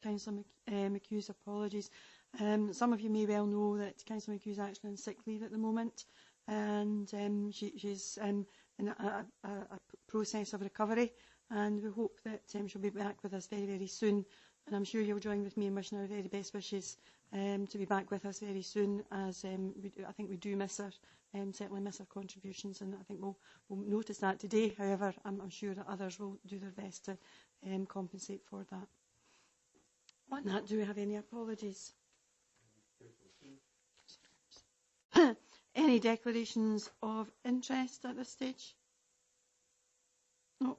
Councillor McHugh's apologies. Some of you may well know that Councillor McHugh is actually on sick leave at the moment, and she's in a process of recovery, and we hope that she'll be back with us very, very soon. And I'm sure you'll join with me in wishing her very best wishes to be back with us very soon, as I think we do miss her, certainly miss her contributions, and I think we'll notice that today. However, I'm sure that others will do their best to compensate for that. On that, do we have any apologies? Any declarations of interest at this stage? No.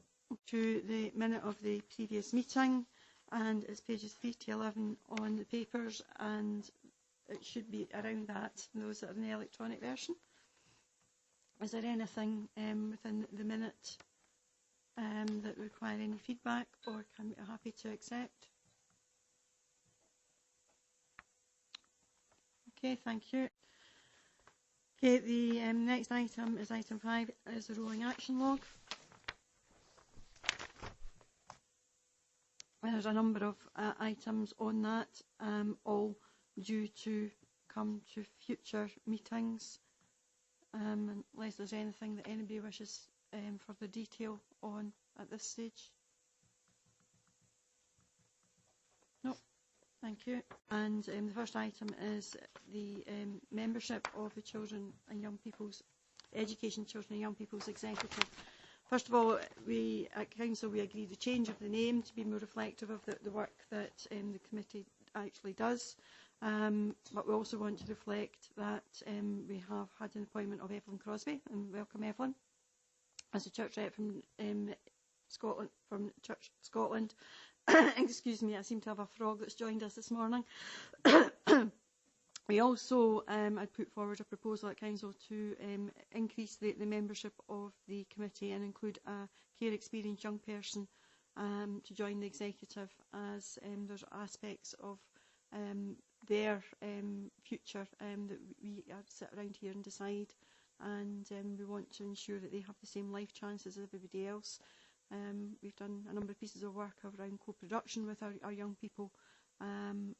To the minute of the previous meeting, and it's pages 3 to 11 on the papers, and it should be around that, those that are in the electronic version. Is there anything within the minute that require any feedback, or can we be happy to accept? Okay, thank you. Okay, the next item is item 5, is the rolling action log. There's a number of items on that, all due to come to future meetings, unless there's anything that anybody wishes further detail on at this stage. No, thank you. And the first item is the membership of the Children and Young People's Education, Children and Young People's Executive. First of all, we at Council agreed the change of the name to be more reflective of the work that the committee actually does. But we also want to reflect that we have had an appointment of Evelyn Crosby, and welcome Evelyn, as a church rep from Scotland, Church Scotland. Excuse me, I seem to have a frog that's joined us this morning. We also had put forward a proposal at Council to increase the membership of the committee and include a care experienced young person to join the executive, as there's aspects of their future that we sit around here and decide, and we want to ensure that they have the same life chances as everybody else. We've done a number of pieces of work around co-production with our young people, and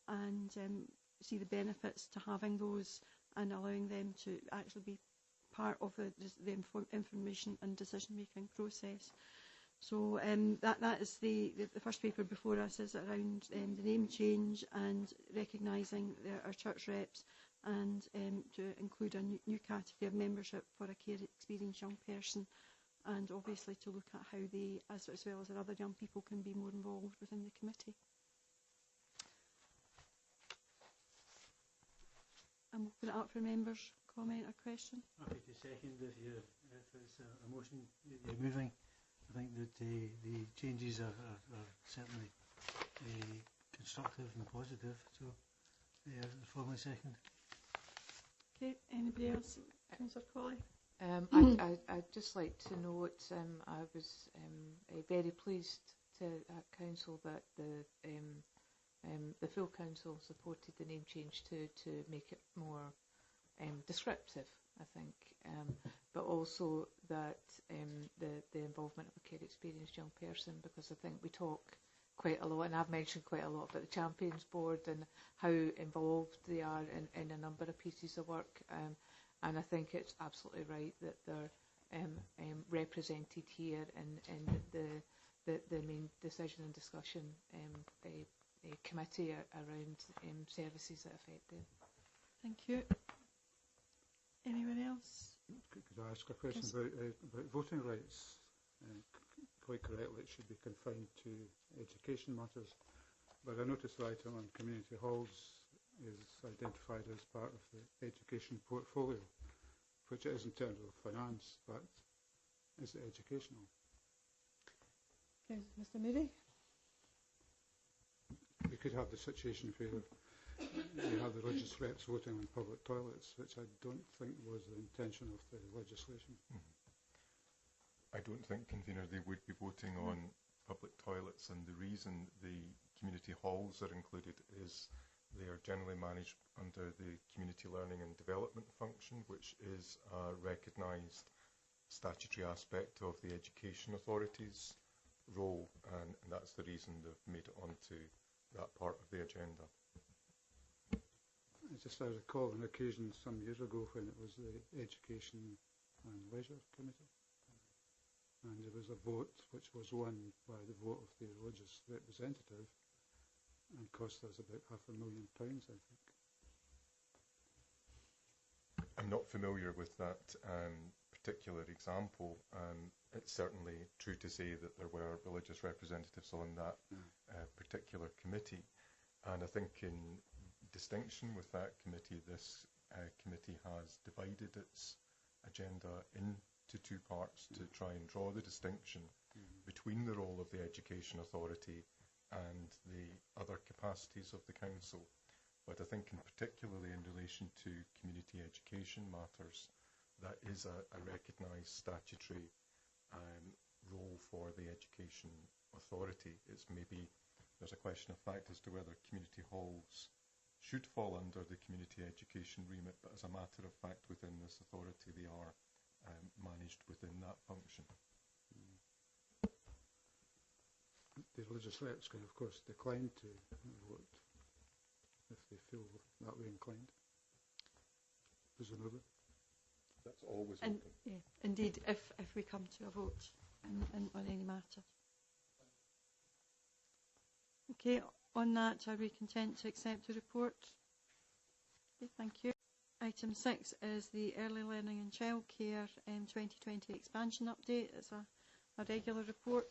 see the benefits to having those and allowing them to actually be part of the information and decision-making process. So that is the first paper before us, is around the name change and recognising our church reps, and to include a new category of membership for a care experienced young person, and obviously to look at how they, as well as our other young people, can be more involved within the committee. I'm open it up for members' comment or question. Happy to second if it's a motion you're moving. I think that the changes are certainly constructive and positive. So, formally second. Okay, anybody else? Councillor Colley. I'd just like to note I was very pleased at Council that the full Council supported the name change to make it more descriptive, I think, but also that the involvement of a care experienced young person, because I think we talk quite a lot, and I've mentioned quite a lot about the Champions Board and how involved they are in a number of pieces of work, and I think it's absolutely right that they're represented here in the main decision and discussion committee around services that affect them. Thank you. Anyone else? Could I ask a question about voting rights? Quite correctly, it should be confined to education matters, but I noticed the item on community halls is identified as part of the education portfolio, which it is in terms of finance, but is it educational? Okay, Mr. Moody. We could have the situation where you have the religious reps voting on public toilets, which I don't think was the intention of the legislation. I don't think, convener, they would be voting on public toilets, and the reason the community halls are included is they are generally managed under the community learning and development function, which is a recognised statutory aspect of the education authority's role, and that's the reason they've made it onto that part of the agenda. Just I recall an occasion some years ago when it was the Education and Leisure Committee, and there was a vote which was won by the vote of the religious representative and cost us about £500,000, I think. I'm not familiar with that particular example. It's certainly true to say that there were religious representatives on that particular committee, and I think in distinction with that committee, this committee has divided its agenda into two parts to try and draw the distinction between the role of the Education Authority and the other capacities of the Council. But I think in particularly in relation to community education matters, that is a recognised statutory role for the Education Authority. It's maybe there's a question of fact as to whether community halls should fall under the community education remit, but as a matter of fact within this authority they are managed within that function. The religious reps can of course decline to vote if they feel that way inclined, presumably. That's always And open. yeah, indeed, if we come to a vote on any matter. Okay, on that, are we content to accept the report? Okay, thank you. Item 6 is the Early Learning and Childcare 2020 expansion update. It's a regular report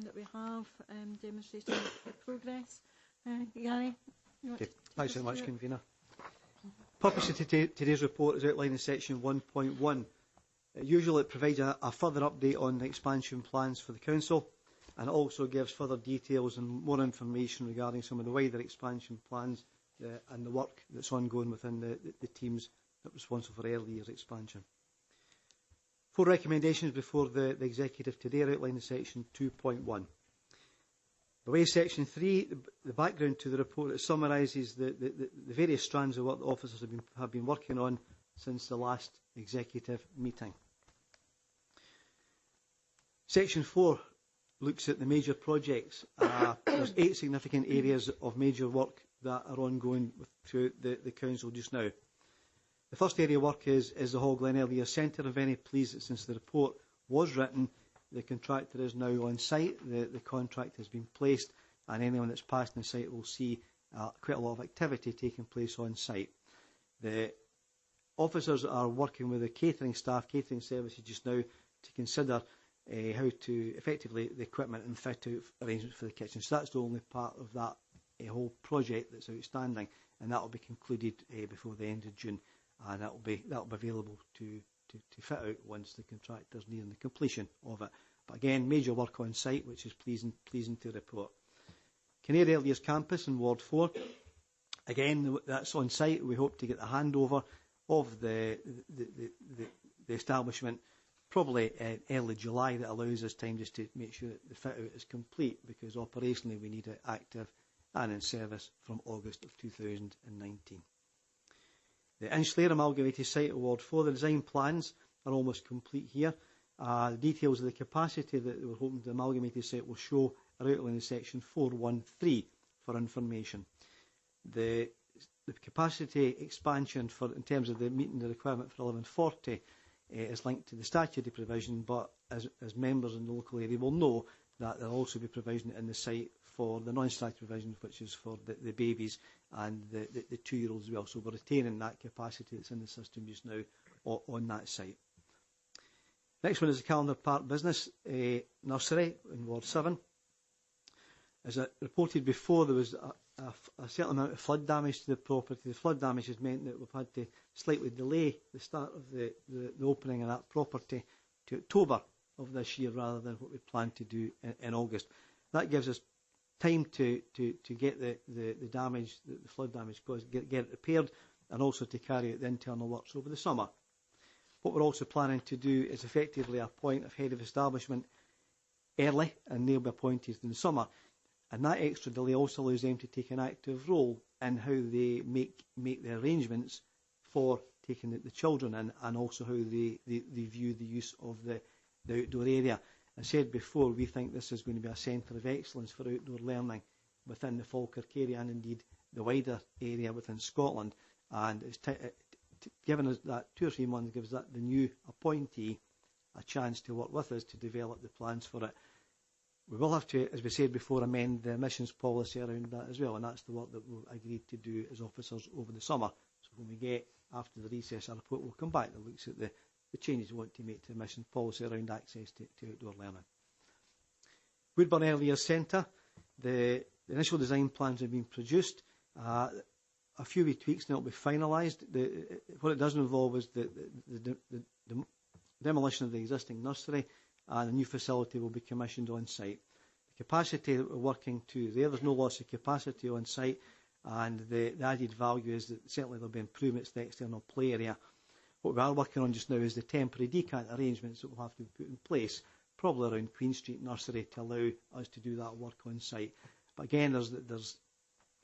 that we have demonstrating the progress. Gary, you want to take Thanks us very much, through it? Convener. Purpose of today's report is outlined in section 1.1. Usually it provides a further update on the expansion plans for the Council, and it also gives further details and more information regarding some of the wider expansion plans and the work that's ongoing within the teams that are responsible for early years expansion. 4 recommendations before the Executive today are outlined in section 2.1. The way section 3, the background to the report, it summarises the various strands of what the officers have been working on since the last Executive meeting. Section 4 looks at the major projects. There's 8 significant areas of major work that are ongoing through the Council just now. The first area of work is the Hall Glen Early Years Centre. I'm very pleased that since the report was written, the contractor is now on site. The contract has been placed, and anyone that's passing the site will see quite a lot of activity taking place on site. The officers are working with the catering staff, catering services just now, to consider how to effectively the equipment and fit out arrangements for the kitchen. So that's the only part of that whole project that's outstanding, and that will be concluded before the end of June, and that will be available to fit out once the contractor's nearing the completion of it. But again, major work on site, which is pleasing to report. Canary Early Years Campus in Ward 4, again that's on site. We hope to get the handover of the establishment probably early July. That allows us time just to make sure that the fit out is complete, because operationally we need it active and in service from August of 2019. The Inchlear Amalgamated Site at Ward 4, the design plans are almost complete here. The details of the capacity that we're hoping the amalgamated site will show are outlined in section 413 for information. The capacity expansion in terms of the meeting the requirement for 1140 is linked to the statutory provision, but as members in the local area will know, that there will also be provision in the site for the non-statutory provision, which is for the babies and the 2-year-olds as well. So we're retaining that capacity that's in the system just now on that site. Next one is the Calendar Park Business Nursery in Ward 7. As I reported before, there was a certain amount of flood damage to the property. The flood damage has meant that we've had to slightly delay the start of the opening of that property to October of this year rather than what we planned to do in August. That gives us time to get the damage, the flood damage caused, get it repaired, and also to carry out the internal works over the summer. What we're also planning to do is effectively appoint a head of establishment early, and they'll be appointed in the summer. And that extra delay also allows them to take an active role in how they make the arrangements for taking the children in, and also how they view the use of the outdoor area. As I said before, we think this is going to be a centre of excellence for outdoor learning within the Falkirk area and indeed the wider area within Scotland. And it's given us that 2 or 3 months gives that the new appointee a chance to work with us to develop the plans for it. We will have to, as we said before, amend the emissions policy around that as well, and that's the work that we've agreed to do as officers over the summer. So when we get, after the recess, our report will come back that looks at the changes we want to make to emissions policy around access to outdoor learning. Woodburn Early Years Centre, the initial design plans have been produced. A few wee tweaks now will be finalised. What it does involve is the demolition of the existing nursery, and a new facility will be commissioned on site. The capacity that we're working to there's no loss of capacity on site, and the added value is that certainly there'll be improvements to the external play area. What we are working on just now is the temporary decant arrangements that will have to be put in place, probably around Queen Street Nursery, to allow us to do that work on site. But again, there's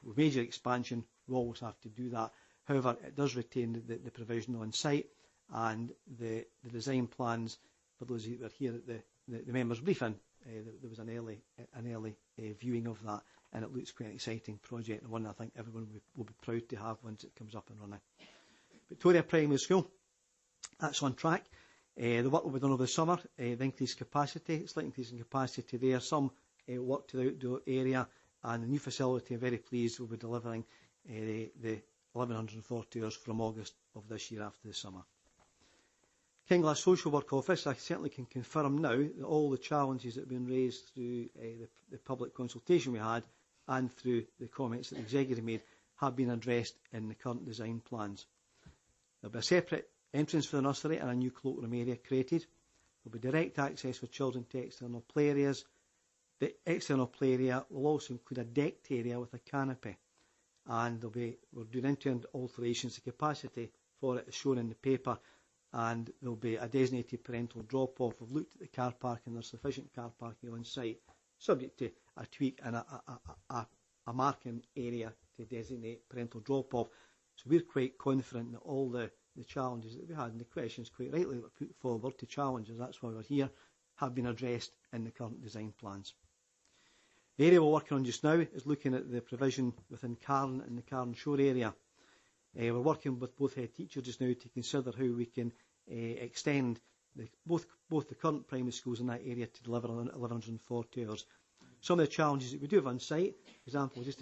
with major expansion, we always have to do that. However, it does retain the provision on site, and the design plans, for those who were here at the members' briefing, there was an early viewing of that, and it looks quite an exciting project, and one I think everyone will be proud to have once it comes up and running. Victoria Primary School, that's on track. The work will be done over the summer, the increased capacity, slight increase in capacity there, some work to the outdoor area, and the new facility, I'm very pleased, will be delivering the 1,140 hours from August of this year after the summer. Kinglass Social Work Office, I certainly can confirm now that all the challenges that have been raised through the public consultation we had and through the comments that the executive made have been addressed in the current design plans. There will be a separate entrance for the nursery and a new cloakroom area created. There will be direct access for children to external play areas. The external play area will also include a decked area with a canopy, and we're doing end-to-end alterations to capacity for it as shown in the paper, and there will be a designated parental drop-off. We've looked at the car parking, there's sufficient car parking on site, subject to a tweak and a marking area to designate parental drop-off. So we're quite confident that all the challenges that we had, and the questions quite rightly were put forward to challenges, that's why we're here, have been addressed in the current design plans. The area we're working on just now is looking at the provision within Carn and the Carn Shore area. We're working with both head teachers just now to consider how we can extend both the current primary schools in that area to deliver 1,140 hours. Some of the challenges that we do have on site, for example, is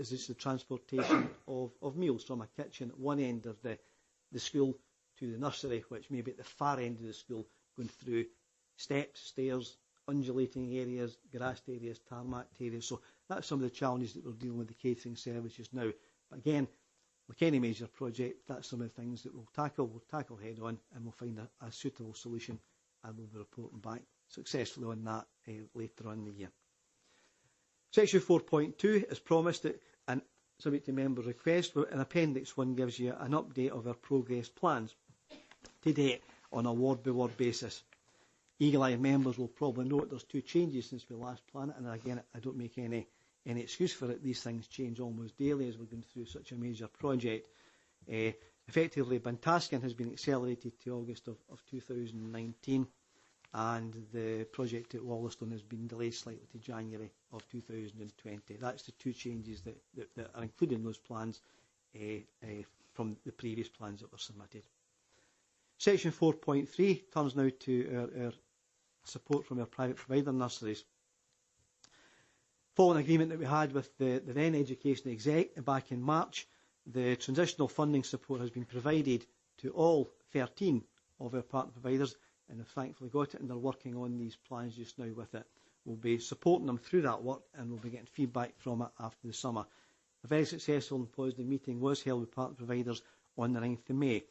just the transportation of meals from a kitchen at one end of the school to the nursery, which may be at the far end of the school, going through steps, stairs, undulating areas, grassed areas, tarmacked areas. So that's some of the challenges that we're dealing with the catering services now. But again, like any major project, that's some of the things that we'll tackle head on, and we'll find a suitable solution, and we'll be reporting back successfully on that later on in the year. Section 4.2, as promised, and subject to member request, in Appendix 1 gives you an update of our progress plans to date on a ward-by-ward basis. Eagle-eyed members will probably note there's 2 changes since we last planned it, and again, I don't make any excuse for it. These things change almost daily as we're going through such a major project. Effectively, Bantaskin has been accelerated to August of 2019, and the project at Wollaston has been delayed slightly to January of 2020. That's the 2 changes that are included in those plans from the previous plans that were submitted. Section 4.3 turns now to our support from our private provider nurseries. Following agreement that we had with the then Education Exec back in March, the transitional funding support has been provided to all 13 of our partner providers, and have thankfully got it, and they're working on these plans just now with it. We'll be supporting them through that work, and we'll be getting feedback from it after the summer. A very successful and positive meeting was held with partner providers on the 9th of May,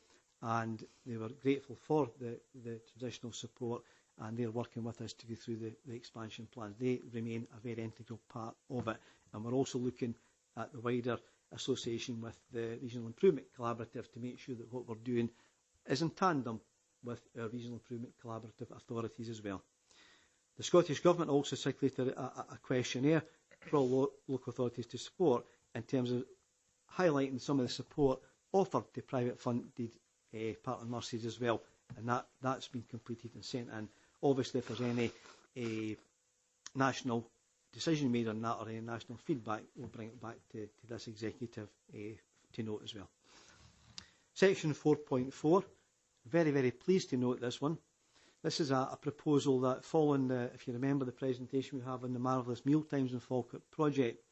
and they were grateful for the transitional support, and they're working with us to go through the expansion plans. They remain a very integral part of it, and we're also looking at the wider association with the Regional Improvement Collaborative to make sure that what we're doing is in tandem with our Regional Improvement Collaborative authorities as well. The Scottish Government also circulated a questionnaire for all local authorities to support in terms of highlighting some of the support offered to private funded partner nurseries as well, and that's been completed and sent in. Obviously, if there's any national decision made on that or any national feedback, we'll bring it back to this executive to note as well. Section 4.4, very, very pleased to note this one. This is a proposal that, following, if you remember the presentation we have on the Marvellous Mealtimes in Falkirk project,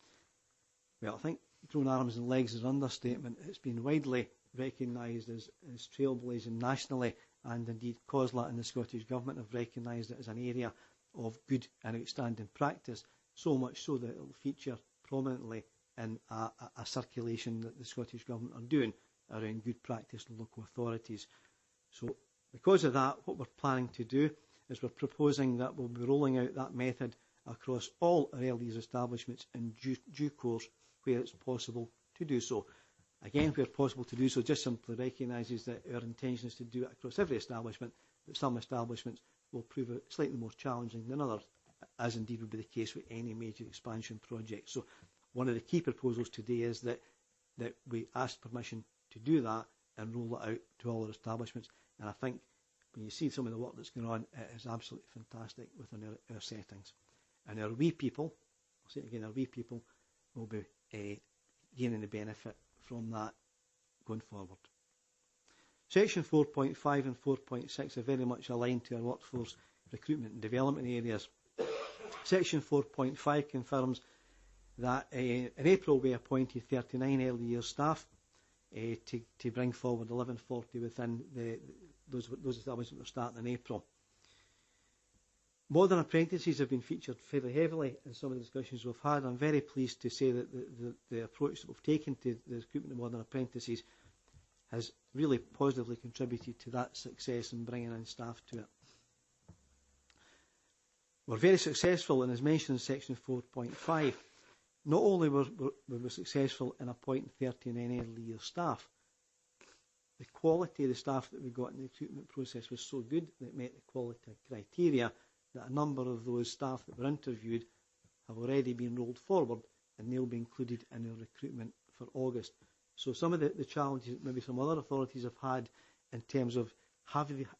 well, I think thrown arms and legs is an understatement. It's been widely recognised as trailblazing nationally, and indeed COSLA and the Scottish Government have recognised it as an area of good and outstanding practice, so much so that it will feature prominently in a circulation that the Scottish Government are doing around good practice in local authorities. So because of that, what we're planning to do is we're proposing that we'll be rolling out that method across all our early years establishments in due course where it's possible to do so. Again, where possible to do so just simply recognises that our intention is to do it across every establishment, but some establishments will prove it slightly more challenging than others, as indeed would be the case with any major expansion project. So one of the key proposals today is that we ask permission to do that and roll it out to all our establishments. And I think when you see some of the work that's going on, it is absolutely fantastic within our settings. And our wee people, I'll say it again, our wee people will be gaining the benefit from that going forward. Section 4.5 and 4.6 are very much aligned to our workforce recruitment and development areas. Section 4.5 confirms that in April we appointed 39 early years staff to bring forward 1140 within those establishments that are starting in April. Modern apprentices have been featured fairly heavily in some of the discussions we've had. I'm very pleased to say that the approach that we've taken to the recruitment of modern apprentices has really positively contributed to that success in bringing in staff to it. We're very successful, and as mentioned in section 4.5, not only were we successful in appointing 39 early year staff, the quality of the staff that we got in the recruitment process was so good that it met the quality criteria that a number of those staff that were interviewed have already been rolled forward, and they'll be included in our recruitment for August. So some of the challenges that maybe some other authorities have had in terms of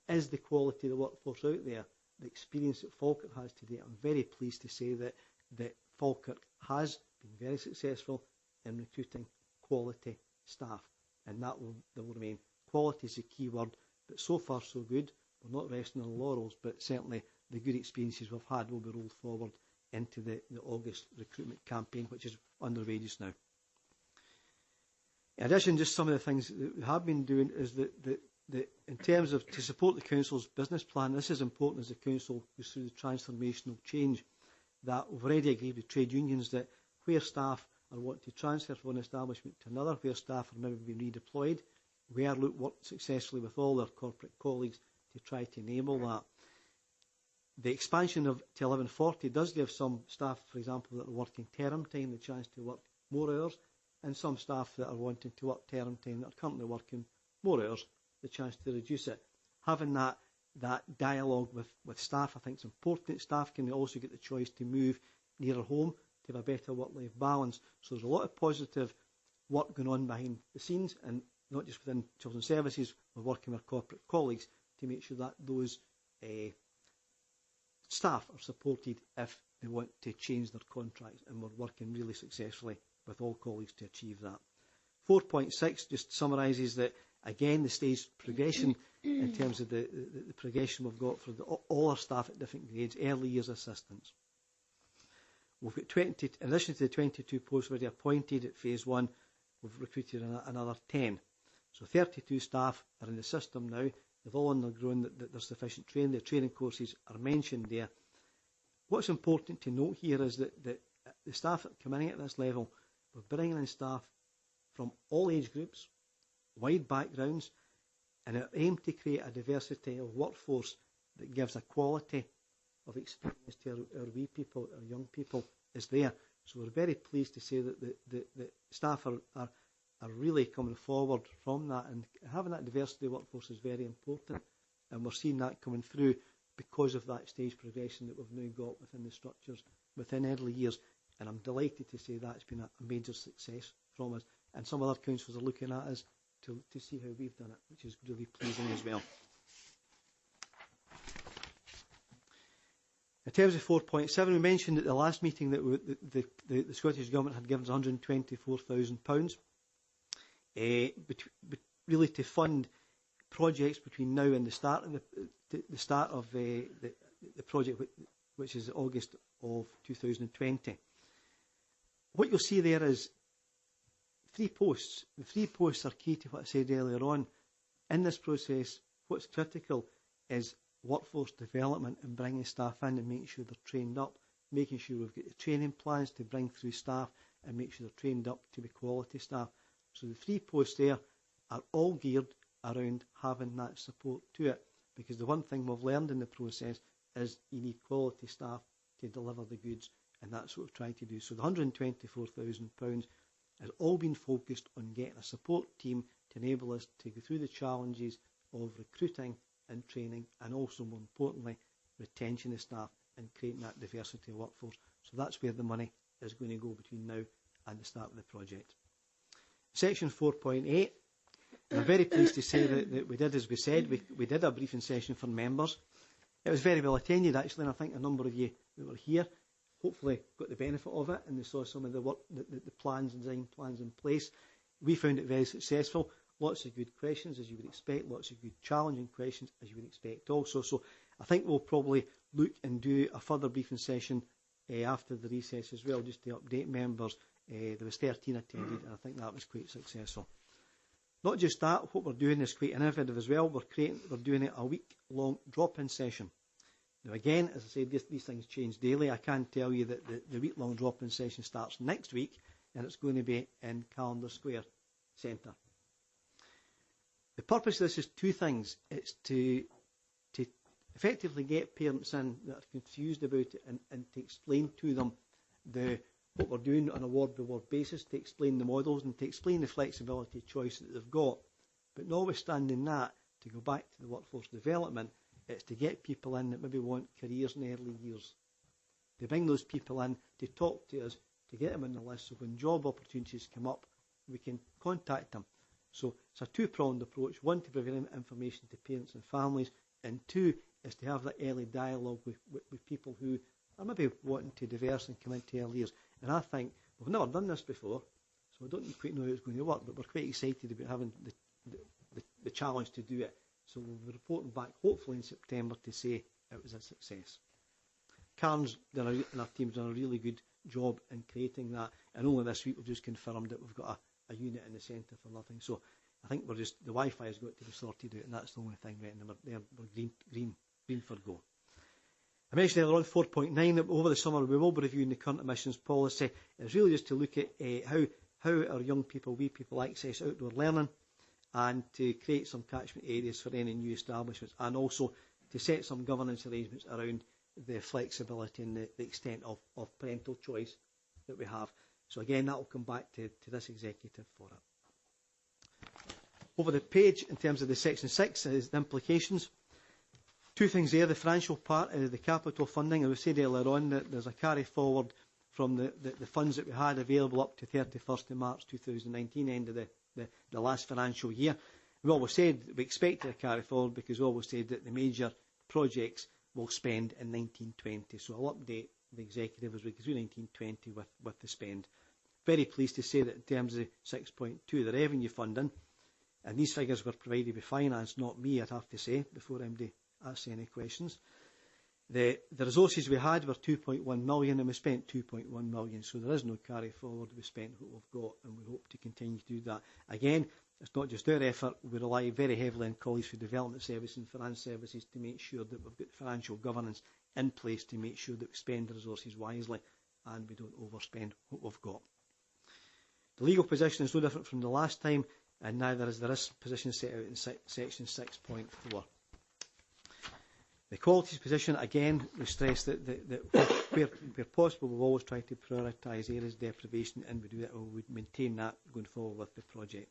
is the quality of the workforce out there, the experience that Falkirk has today, I'm very pleased to say that Falkirk has been very successful in recruiting quality staff, and that will remain. Quality is the key word, but so far so good. We're not resting on laurels, but certainly the good experiences we've had will be rolled forward into the August recruitment campaign, which is underway just now. In addition, just some of the things that we have been doing is that in terms of to support the Council's business plan, this is important as the Council goes through the transformational change, that we've already agreed with trade unions that where staff are wanting to transfer from one establishment to another, where staff are maybe being redeployed, we are worked successfully with all our corporate colleagues to try to enable that. The expansion to 1140 does give some staff, for example, that are working term time the chance to work more hours, and some staff that are wanting to work term time that are currently working more hours, the chance to reduce it. Having that dialogue with staff, I think is important. Staff can also get the choice to move nearer home to have a better work-life balance. So there's a lot of positive work going on behind the scenes, and not just within Children's Services, we're working with corporate colleagues to make sure that those staff are supported if they want to change their contracts, and we're working really successfully with all colleagues to achieve that. 4.6 just summarises that, again, the staged progression in terms of the progression we've got for all our staff at different grades, early years assistants. We've got 20, in addition to the 22 posts already appointed at phase 1, we've recruited another 10. So 32 staff are in the system now. They've all undergone that there's sufficient training. The training courses are mentioned there. What's important to note here is that the staff that are coming in at this level, we're bringing in staff from all age groups, wide backgrounds, and our aim to create a diversity of workforce that gives a quality of experience to our wee people, our young people, is there. So we're very pleased to say that the staff are really coming forward from that, and having that diversity of workforce is very important, and we're seeing that coming through because of that stage progression that we've now got within the structures within early years, and I'm delighted to say that's been a major success from us, and some other councils are looking at us to see how we've done it, which is really pleasing as well. In terms of 4.7, we mentioned at the last meeting that the Scottish Government had given us £124,000 really to fund projects between now and the start of the project, which is August of 2020. What you'll see there is 3 posts. The 3 posts are key to what I said earlier on. In this process, what's critical is workforce development and bringing staff in and making sure they're trained up, making sure we've got the training plans to bring through staff and make sure they're trained up to be quality staff. So the 3 posts there are all geared around having that support to it, because the one thing we've learned in the process is you need quality staff to deliver the goods, and that's what we've tried to do. So the £124,000 has all been focused on getting a support team to enable us to go through the challenges of recruiting and training, and also, more importantly, retention of staff and creating that diversity of workforce. So that's where the money is going to go between now and the start of the project. Section 4.8, I'm very pleased to say that we did, as we said, we did a briefing session for members. It was very well attended, actually, and I think a number of you that were here hopefully got the benefit of it, and they saw some of the work, the plans and design plans in place. We found it very successful. Lots of good questions, as you would expect, lots of good challenging questions, as you would expect also. So I think we'll probably look and do a further briefing session after the recess as well, just to update members. There was 13 attended, and I think that was quite successful. Not just that, what we're doing is quite innovative as well. We're doing a week-long drop-in session. Now again, as I said, these things change daily. I can tell you that the week-long drop-in session starts next week, and it's going to be in Callender Square Centre. The purpose of this is 2 things. It's to effectively get parents in that are confused about it, and to explain to them what we're doing on a ward-by-ward basis, to explain the models and to explain the flexibility choice that they've got. But notwithstanding that, to go back to the workforce development, it's to get people in that maybe want careers in early years. To bring those people in, to talk to us, to get them on the list, so when job opportunities come up, we can contact them. So it's a 2-pronged approach. 1, to provide information to parents and families, and 2 is to have that early dialogue with people who are maybe wanting to diverse and come into early years. And I think we've never done this before, so I don't quite know how it's going to work, but we're quite excited about having the challenge to do it. So we'll be reporting back hopefully in September to say it was a success. Karen's and our team's done a really good job in creating that, and only this week we've just confirmed that we've got a unit in the centre for nothing. So I think the Wi-Fi has got to be sorted out, and that's the only thing right now. We're green for go. I mentioned earlier on 4.9 that over the summer we will be reviewing the current emissions policy. It's really just to look at how our young people, wee people, access outdoor learning, and to create some catchment areas for any new establishments, and also to set some governance arrangements around the flexibility and the extent of parental choice that we have. So again, that will come back to this executive for it. Over the page, in terms of the section 6, is the implications. 2 things there. The financial part is the capital funding. As we said earlier on, that there's a carry forward from the funds that we had available up to 31st of March 2019, end of the last financial year. We always said we expected a carry forward because we always said that the major projects will spend in 1920. So I'll update the executive as we go through 1920 with the spend. Very pleased to say that in terms of 6.2, the revenue funding, and these figures were provided by finance, not me, I'd have to say, before MD asks any questions. The resources we had were 2.1 million, and we spent 2.1 million, so there is no carry forward. We spent what we've got, and we hope to continue to do that. Again, it's not just our effort. We rely very heavily on colleagues for development services and finance services to make sure that we've got financial governance in place to make sure that we spend the resources wisely and we don't overspend what we've got. The legal position is no different from the last time, and neither is the risk position set out in section 6.4. The qualities position, again, we stress that where possible, we've always tried to prioritise areas of deprivation, and we do that, and we would maintain that going forward with the project.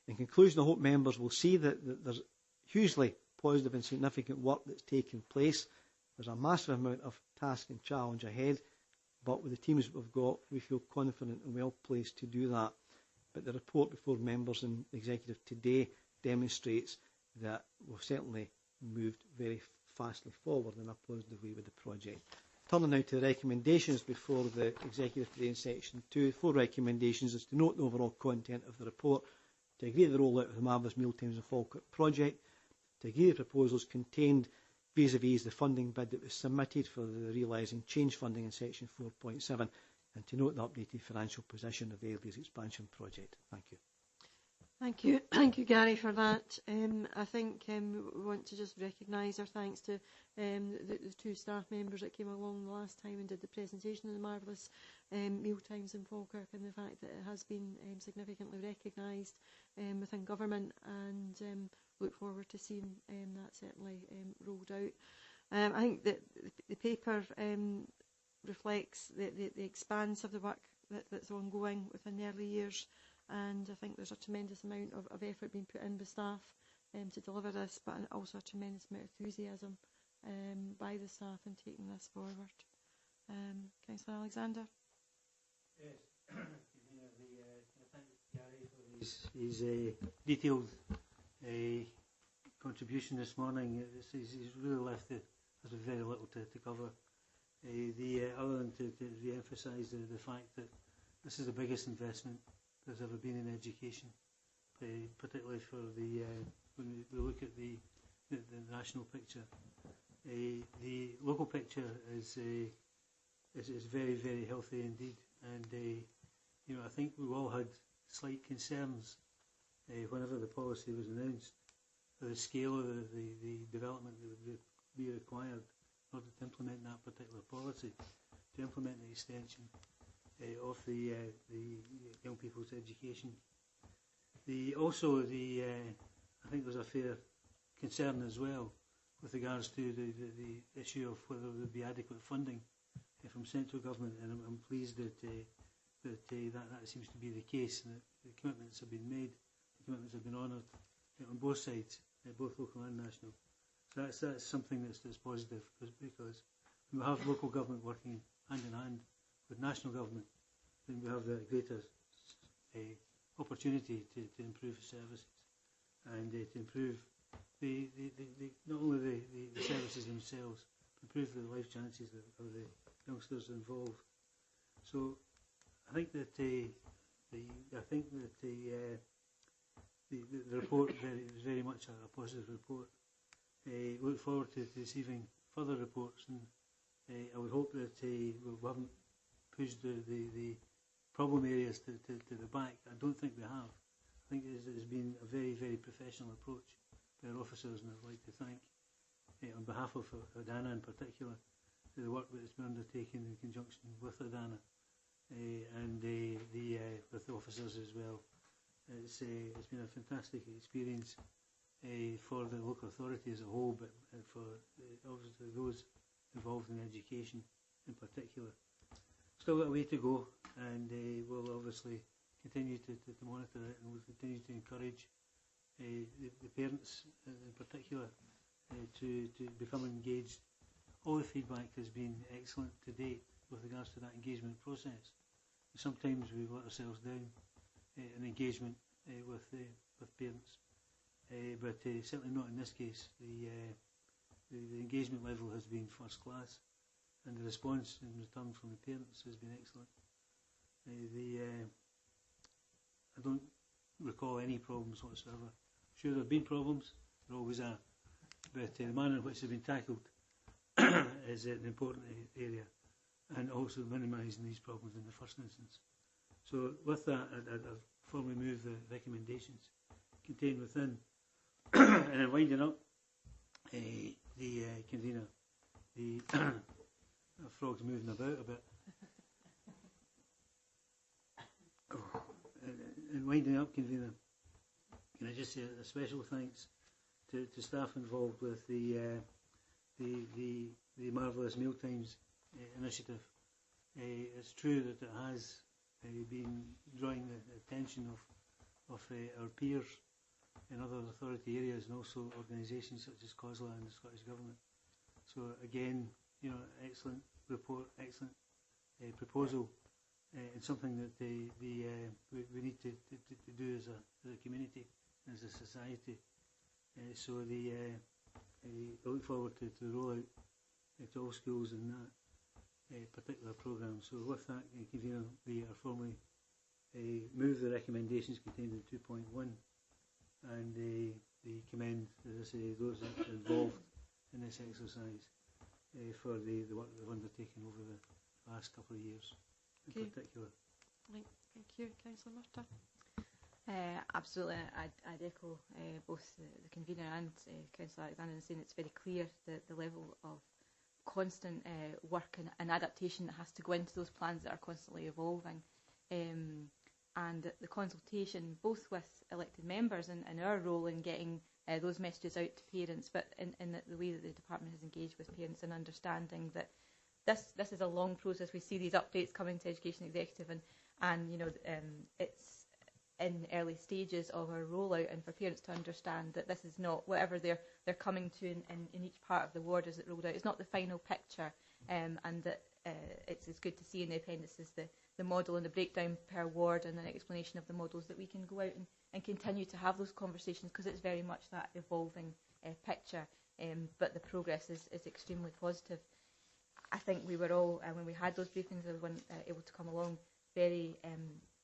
In conclusion, I hope members will see that there's hugely positive and significant work that's taking place. There's a massive amount of task and challenge ahead, but with the teams that we've got, we feel confident and well placed to do that. But the report before members and the executive today demonstrates that we've certainly moved very fastly forward in a positive way with the project. Turning now to the recommendations before the Executive today in Section 2. 4 recommendations is to note the overall content of the report, to agree the rollout of the Marvellous Mealtimes and Falkirk project, to agree the proposals contained vis-à-vis the funding bid that was submitted for the realising change funding in Section 4.7, and to note the updated financial position of the Airdrie's expansion project. Thank you. Thank you. Thank you, Gary, for that. I think we want to just recognise our thanks to the 2 staff members that came along the last time and did the presentation of the Marvellous Mealtimes in Falkirk, and the fact that it has been significantly recognised within government, and look forward to seeing that certainly rolled out. I think that the paper reflects the expanse of the work that's ongoing within the early years, and I think there's a tremendous amount of effort being put in by staff to deliver this, but also a tremendous amount of enthusiasm by the staff in taking this forward. Councillor Alexander? Yes, thank Gary for his detailed contribution this morning. He's really left us with very little to cover. Other than to re-emphasise the fact that this is the biggest investment there's ever been in education, particularly for when we look at the national picture. The local picture is very, very healthy indeed, and I think we all had slight concerns whenever the policy was announced, for the scale of the development that would be required in order to implement that particular policy, to implement the extension of the young people's education. I think there's a fair concern as well with regards to the issue of whether there would be adequate funding from central government, and I'm pleased that that seems to be the case, and that the commitments have been made, the commitments have been honoured on both sides, both local and national. So that's something that's positive, because when we have local government working hand in hand with national government, then we have the greater opportunity to improve the services, and to improve not only the services themselves, but improve the life chances of the youngsters involved. So I think that the report is very much a positive report. Look forward to receiving further reports, and I would hope that we haven't pushed the problem areas to the back. I don't think we have. I think it has been a very, very professional approach by our officers, and I'd like to thank, on behalf of Adana in particular, the work that has been undertaken in conjunction with Adana, and with the officers as well. It's been a fantastic experience for the local authority as a whole, but for obviously those involved in education in particular. Still got a way to go, and we'll obviously continue to monitor it, and we'll continue to encourage the parents in particular to become engaged. All the feedback has been excellent to date with regards to that engagement process. Sometimes we've let ourselves down in engagement with parents, but certainly not in this case. The engagement level has been first class, and the response in return from the parents has been excellent. I don't recall any problems whatsoever. Sure, there have been problems, there always are, but the manner in which they've been tackled is an important area, and also minimising these problems in the first instance. So with that, I'd formally move the recommendations contained within. And then winding up, the convener, the frog's moving about a bit. And winding up, convener, can I just say a special thanks to staff involved with the Marvellous Mealtimes initiative. It's true that it has been drawing the attention of our peers in other authority areas, and also organisations such as COSLA and the Scottish Government. So again, excellent report, excellent proposal, and something that we need to do as a community, as a society. So we look forward to the rollout to all schools in that particular programme. So with that, convener, we are formally move the recommendations contained in 2.1 and we commend, as I say, those involved in this exercise for the work they've undertaken over the last couple of years in particular. Thank you. Councillor Murtagh. Absolutely, I'd echo both the convener and Councillor Alexander in saying it's very clear the level of constant work and adaptation that has to go into those plans that are constantly evolving, and the consultation both with elected members and our role in getting those messages out to parents, but in the way that the department has engaged with parents and understanding that this is a long process. We see these updates coming to Education Executive and you know it's in early stages of our rollout, and for parents to understand that this is not whatever they're coming to in each part of the ward as it rolled out. It's not the final picture, and that it's good to see in the appendices the model and the breakdown per ward and an explanation of the models that we can go out and continue to have those conversations, because it's very much that evolving picture. But the progress is extremely positive. I think we were all, when we had those briefings, I was able to come along very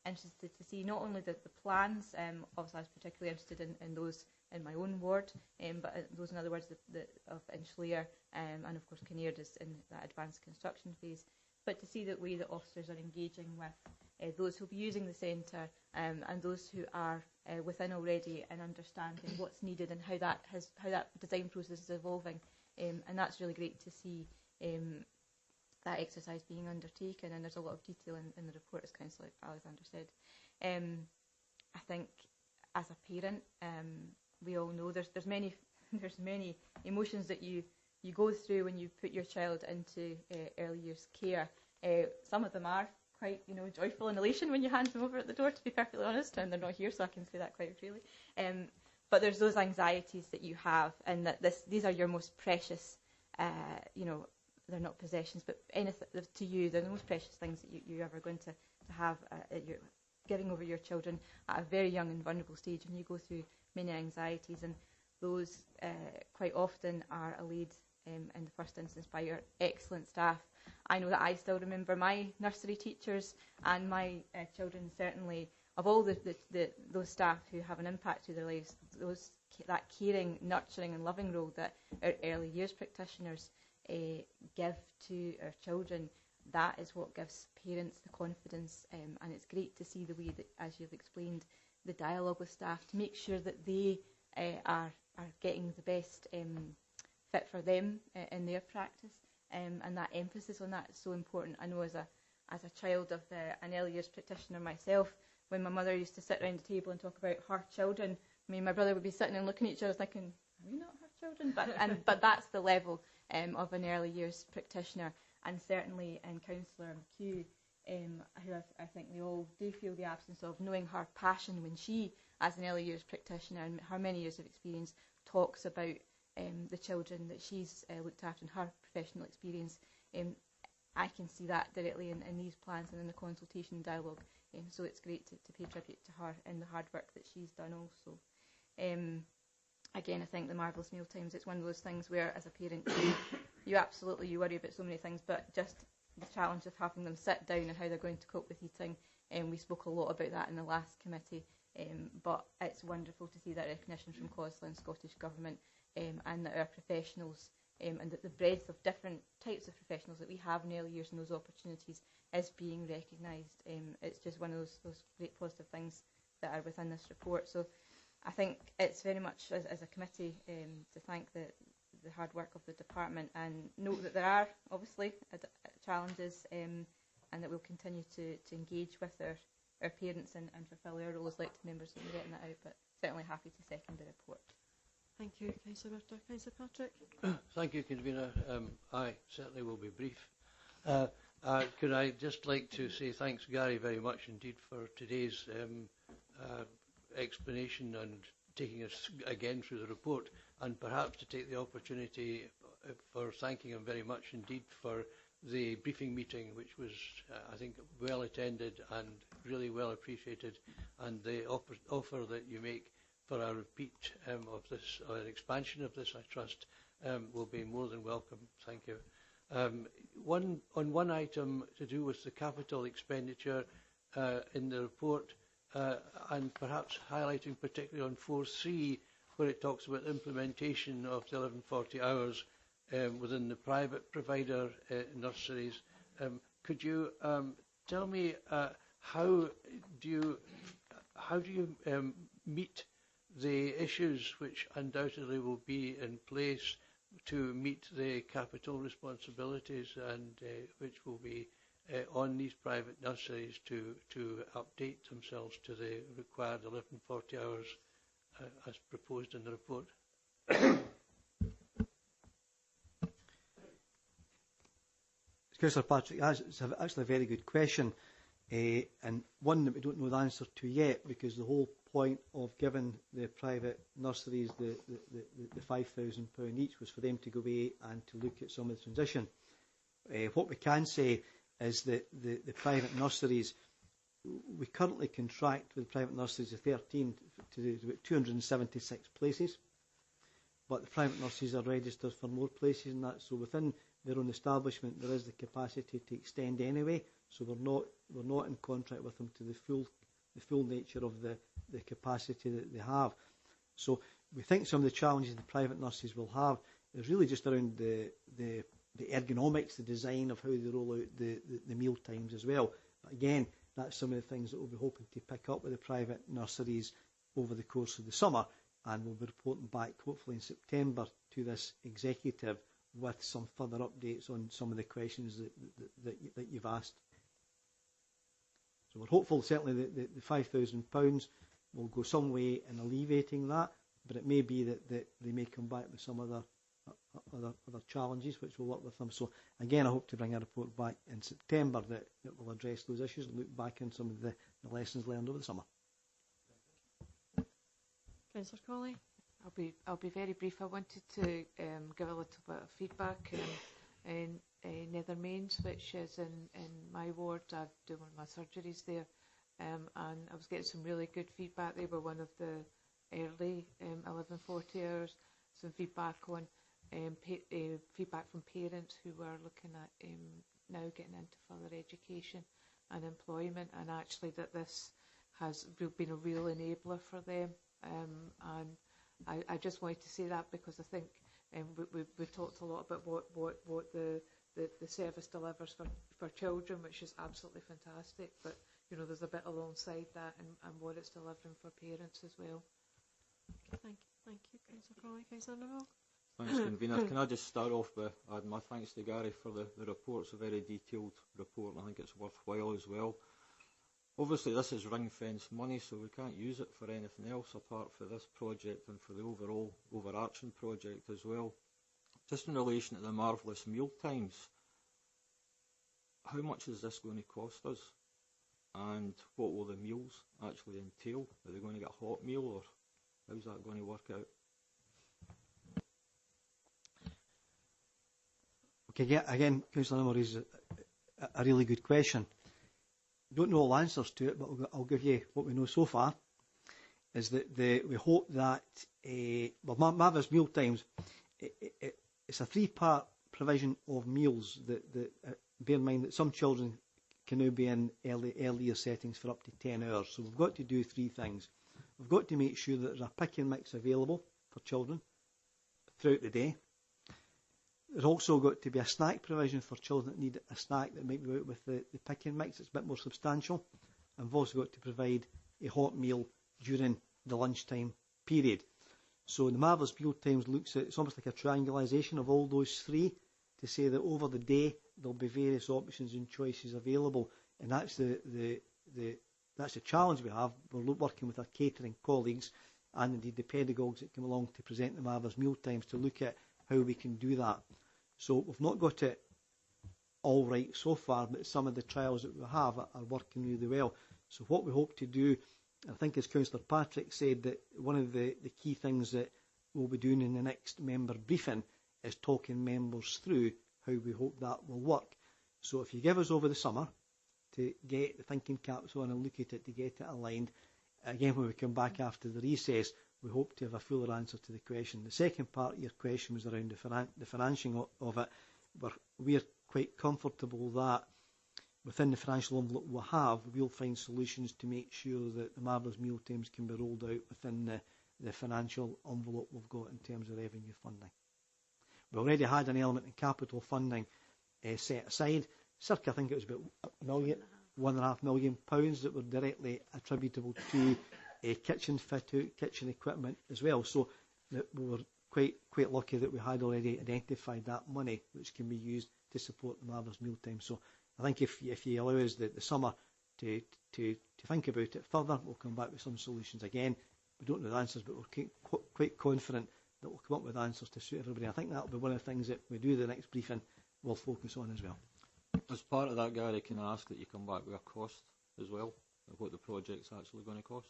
interested to see not only the plans. Obviously I was particularly interested in those in my own ward, but those, in other words, of Inchlear and of course Kinnaird is in that advanced construction phase. But to see the way that officers are engaging with those who will be using the centre and those who are within already, and understanding what's needed and how that design process is evolving, and that's really great to see. That exercise being undertaken, and there's a lot of detail in the report, as Councillor Alexander said. I think as a parent, we all know there's many emotions that you go through when you put your child into early years care. Some of them are quite joyful and elation when you hand them over at the door, to be perfectly honest, and they're not here, so I can say that quite freely. But there's those anxieties that you have, and that these are your most precious, they're not possessions, but anything to you, they're the most precious things that you're ever going to have. You're giving over your children at a very young and vulnerable stage, and you go through many anxieties, and those quite often are allayed in the first instance by your excellent staff. I know that I still remember my nursery teachers and my children, certainly, of all those staff who have an impact through their lives, that caring, nurturing and loving role that our early years practitioners give to our children. That is what gives parents the confidence, and it's great to see the way that, as you've explained, the dialogue with staff to make sure that they are getting the best fit for them in their practice, and that emphasis on that is so important. I know as a child of an early years practitioner myself, when my mother used to sit around the table and talk about her children, me and my brother would be sitting and looking at each other thinking, are we not her children? But that's the level of an early years practitioner, and certainly in Councillor McHugh, who I think they all do feel the absence of, knowing her passion when she, as an early years practitioner and her many years of experience, talks about the children that she's looked after in her professional experience. I can see that directly in these plans and in the consultation dialogue, so it's great to pay tribute to her and the hard work that she's done also. Again, I think the marvellous meal times, it's one of those things where, as a parent, you absolutely worry about so many things, but just the challenge of having them sit down and how they're going to cope with eating. We spoke a lot about that in the last committee, but it's wonderful to see that recognition from COSLA and Scottish Government, and that our professionals, and that the breadth of different types of professionals that we have in early years and those opportunities is being recognised. It's just one of those great positive things that are within this report. So I think it's very much, as a committee, to thank the hard work of the department, and note that there are obviously challenges, and that we'll continue to engage with our parents and fulfil our role as elected members in getting that out, but certainly happy to second the report. Thank you, Councillor Murtagh. Councillor Patrick. Thank you, Convener. I certainly will be brief. Could I just like to say thanks, Gary, very much indeed for today's explanation and taking us again through the report, and perhaps to take the opportunity for thanking him very much indeed for the briefing meeting, which was, I think, well attended and really well appreciated, and the offer that you make for a repeat of this, or an expansion of this, I trust, will be more than welcome. Thank you. On one item to do with the capital expenditure in the report, and perhaps highlighting particularly on 4.3, where it talks about implementation of the 1140 hours within the private provider nurseries. Could you tell me how do you meet the issues which undoubtedly will be in place to meet the capital responsibilities and which will be on these private nurseries to update themselves to the required 1140 hours as proposed in the report? Councillor Patrick, it's actually a very good question, and one that we don't know the answer to yet, because the whole point of giving the private nurseries the £5,000 each was for them to go away and to look at some of the transition. What we can say is that the private nurseries, we currently contract with private nurseries of 13 to about 276 places, but the private nurseries are registered for more places than that, so within their own establishment there is the capacity to extend anyway, so we're not in contract with them to the full nature of the capacity that they have. So we think some of the challenges the private nurses will have is really just around the ergonomics, the design of how they roll out the meal times as well. But again, that's some of the things that we'll be hoping to pick up with the private nurseries over the course of the summer, and we'll be reporting back hopefully in September to this executive with some further updates on some of the questions that you've asked. So we're hopeful certainly that the £5,000 will go some way in alleviating that, but it may be that they may come back with some other challenges which we'll work with them. So again, I hope to bring a report back in September that will address those issues and look back on some of the lessons learned over the summer. Councillor Cawley. I'll be very brief. I wanted to give a little bit of feedback in Nethermains, which is in my ward. I've done one of my surgeries there, and I was getting some really good feedback. They were one of the early 1140 hours. Some feedback on feedback from parents who were looking at now getting into further education and employment, and actually that this has been a real enabler for them. And I just wanted to say that because I think we've talked a lot about what the service delivers for children, which is absolutely fantastic. But you know, there's a bit alongside that and what it's delivering for parents as well. Okay, thank you, Councillor Crawley. Councillor Neville. Thanks, Convener. Can I just start off by adding my thanks to Gary for the report. It's a very detailed report, and I think it's worthwhile as well. Obviously, this is ring-fenced money, so we can't use it for anything else apart from this project and for the overall overarching project as well. Just in relation to the marvellous meal times, how much is this going to cost us? And what will the meals actually entail? Are they going to get a hot meal, or how's that going to work out? Okay, again, Councillor Nimmo raises a really good question. Don't know all answers to it, but I'll give you what we know so far. Is that we hope that Mavis Meal Times, it's a three-part provision of meals. That bear in mind that some children can now be in earlier settings for up to 10 hours. So we've got to do three things. We've got to make sure that there's a pick and mix available for children throughout the day. There's also got to be a snack provision for children that need a snack that might be out with the pick and mix. It's a bit more substantial. And we've also got to provide a hot meal during the lunchtime period. So the Marvellous Meal Times looks at, it's almost like a triangulation of all those three to say that over the day there'll be various options and choices available. And that's that's the challenge we have. We're working with our catering colleagues and indeed the pedagogues that come along to present the Marvellous Meal Times to look at how we can do that. So we've not got it all right so far, but some of the trials that we have are working really well. So what we hope to do, I think as Councillor Patrick said, that one of the key things that we'll be doing in the next member briefing is talking members through how we hope that will work. So if you give us over the summer to get the thinking caps on and look at it to get it aligned, again when we come back after the recess, we hope to have a fuller answer to the question. The second part of your question was around the financing of it. We're quite comfortable that within the financial envelope we have, we'll find solutions to make sure that the Marvellous Mealtimes can be rolled out within the financial envelope we've got in terms of revenue funding. We already had an element in capital funding set aside. Circa, I think it was about £1.5 million that were directly attributable to kitchen fit-out, kitchen equipment as well. So that we were quite lucky that we had already identified that money which can be used to support the Marvellous Mealtime. So I think if you allow us the summer to think about it further, we'll come back with some solutions again. We don't know the answers, but we're quite confident that we'll come up with answers to suit everybody. I think that'll be one of the things that we do the next briefing we'll focus on as well. As part of that, Gary, can I ask that you come back with a cost as well, of what the project's actually going to cost?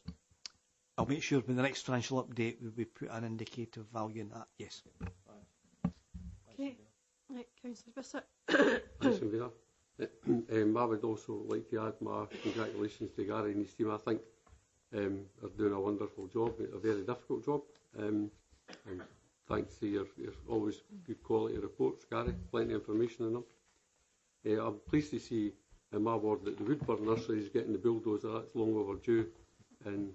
I'll make sure when the next financial update we put an indicative value in that, yes. Okay, right, Councillor Bissett. Thanks, Convener. I would also like to add my congratulations to Gary and his team. I think they're doing a wonderful job, a very difficult job. And thanks to your always good quality reports, Gary, plenty of information in them. I'm pleased to see in my ward that the Woodburn Nursery is getting the bulldozer. That's long overdue. And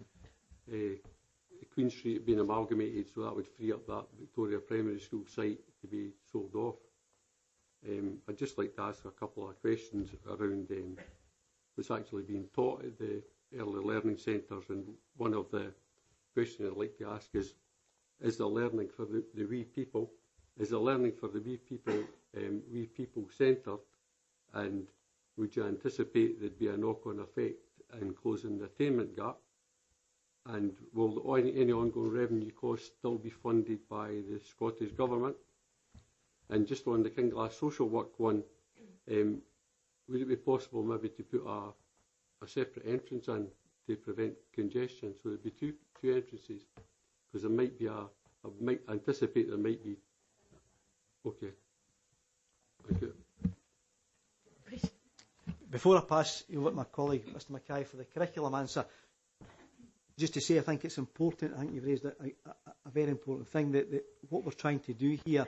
Queen Street being amalgamated, so that would free up that Victoria Primary School site to be sold off. I'd just like to ask a couple of questions around what's actually being taught at the early learning centres, and one of the questions I'd like to ask is the learning for the wee people, is the learning for the wee people centred, and would you anticipate there'd be a knock-on effect in closing the attainment gap? And will any ongoing revenue costs still be funded by the Scottish Government? And just on the Kingalas social work one, would it be possible maybe to put a separate entrance in to prevent congestion, so there'd be two entrances? Because there might be I might anticipate there might be. Okay. Thank you. Before I pass you with my colleague, Mr Mackay, for the curriculum answer, just to say I think it's important, I think you've raised a very important thing, that what we're trying to do here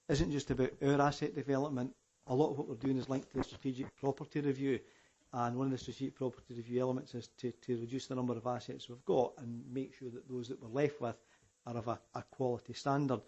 isn't just about our asset development. A lot of what we're doing is linked to the strategic property review, and one of the strategic property review elements is to reduce the number of assets we've got and make sure that those that we're left with are of a quality standard.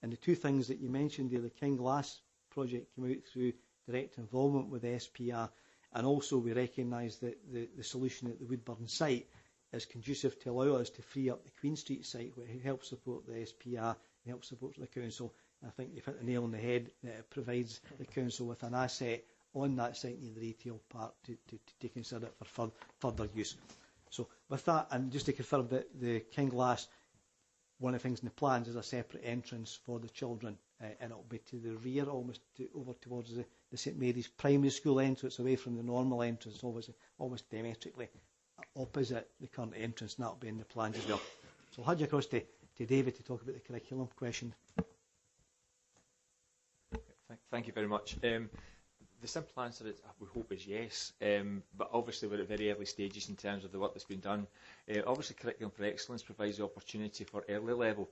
And the two things that you mentioned there, the Kingalas project came out through direct involvement with the SPR, and also we recognise that the solution at the Woodburn site is conducive to allow us to free up the Queen Street site, which helps support the SPR, helps support the council. I think you've hit the nail on the head, that it provides the council with an asset on that site near the retail park to consider it for further use. So with that, and just to confirm that the Kingalas, one of the things in the plans is a separate entrance for the children, and it'll be to the rear, almost over towards the St Mary's Primary School entrance, away from the normal entrance, almost diametrically opposite the current entrance, and that'll be in the plans as well. So I'll hand you across to David to talk about the curriculum question. Thank you very much. The simple answer is, we hope, is yes, but obviously we're at very early stages in terms of the work that's been done. Obviously Curriculum for Excellence provides the opportunity for early level,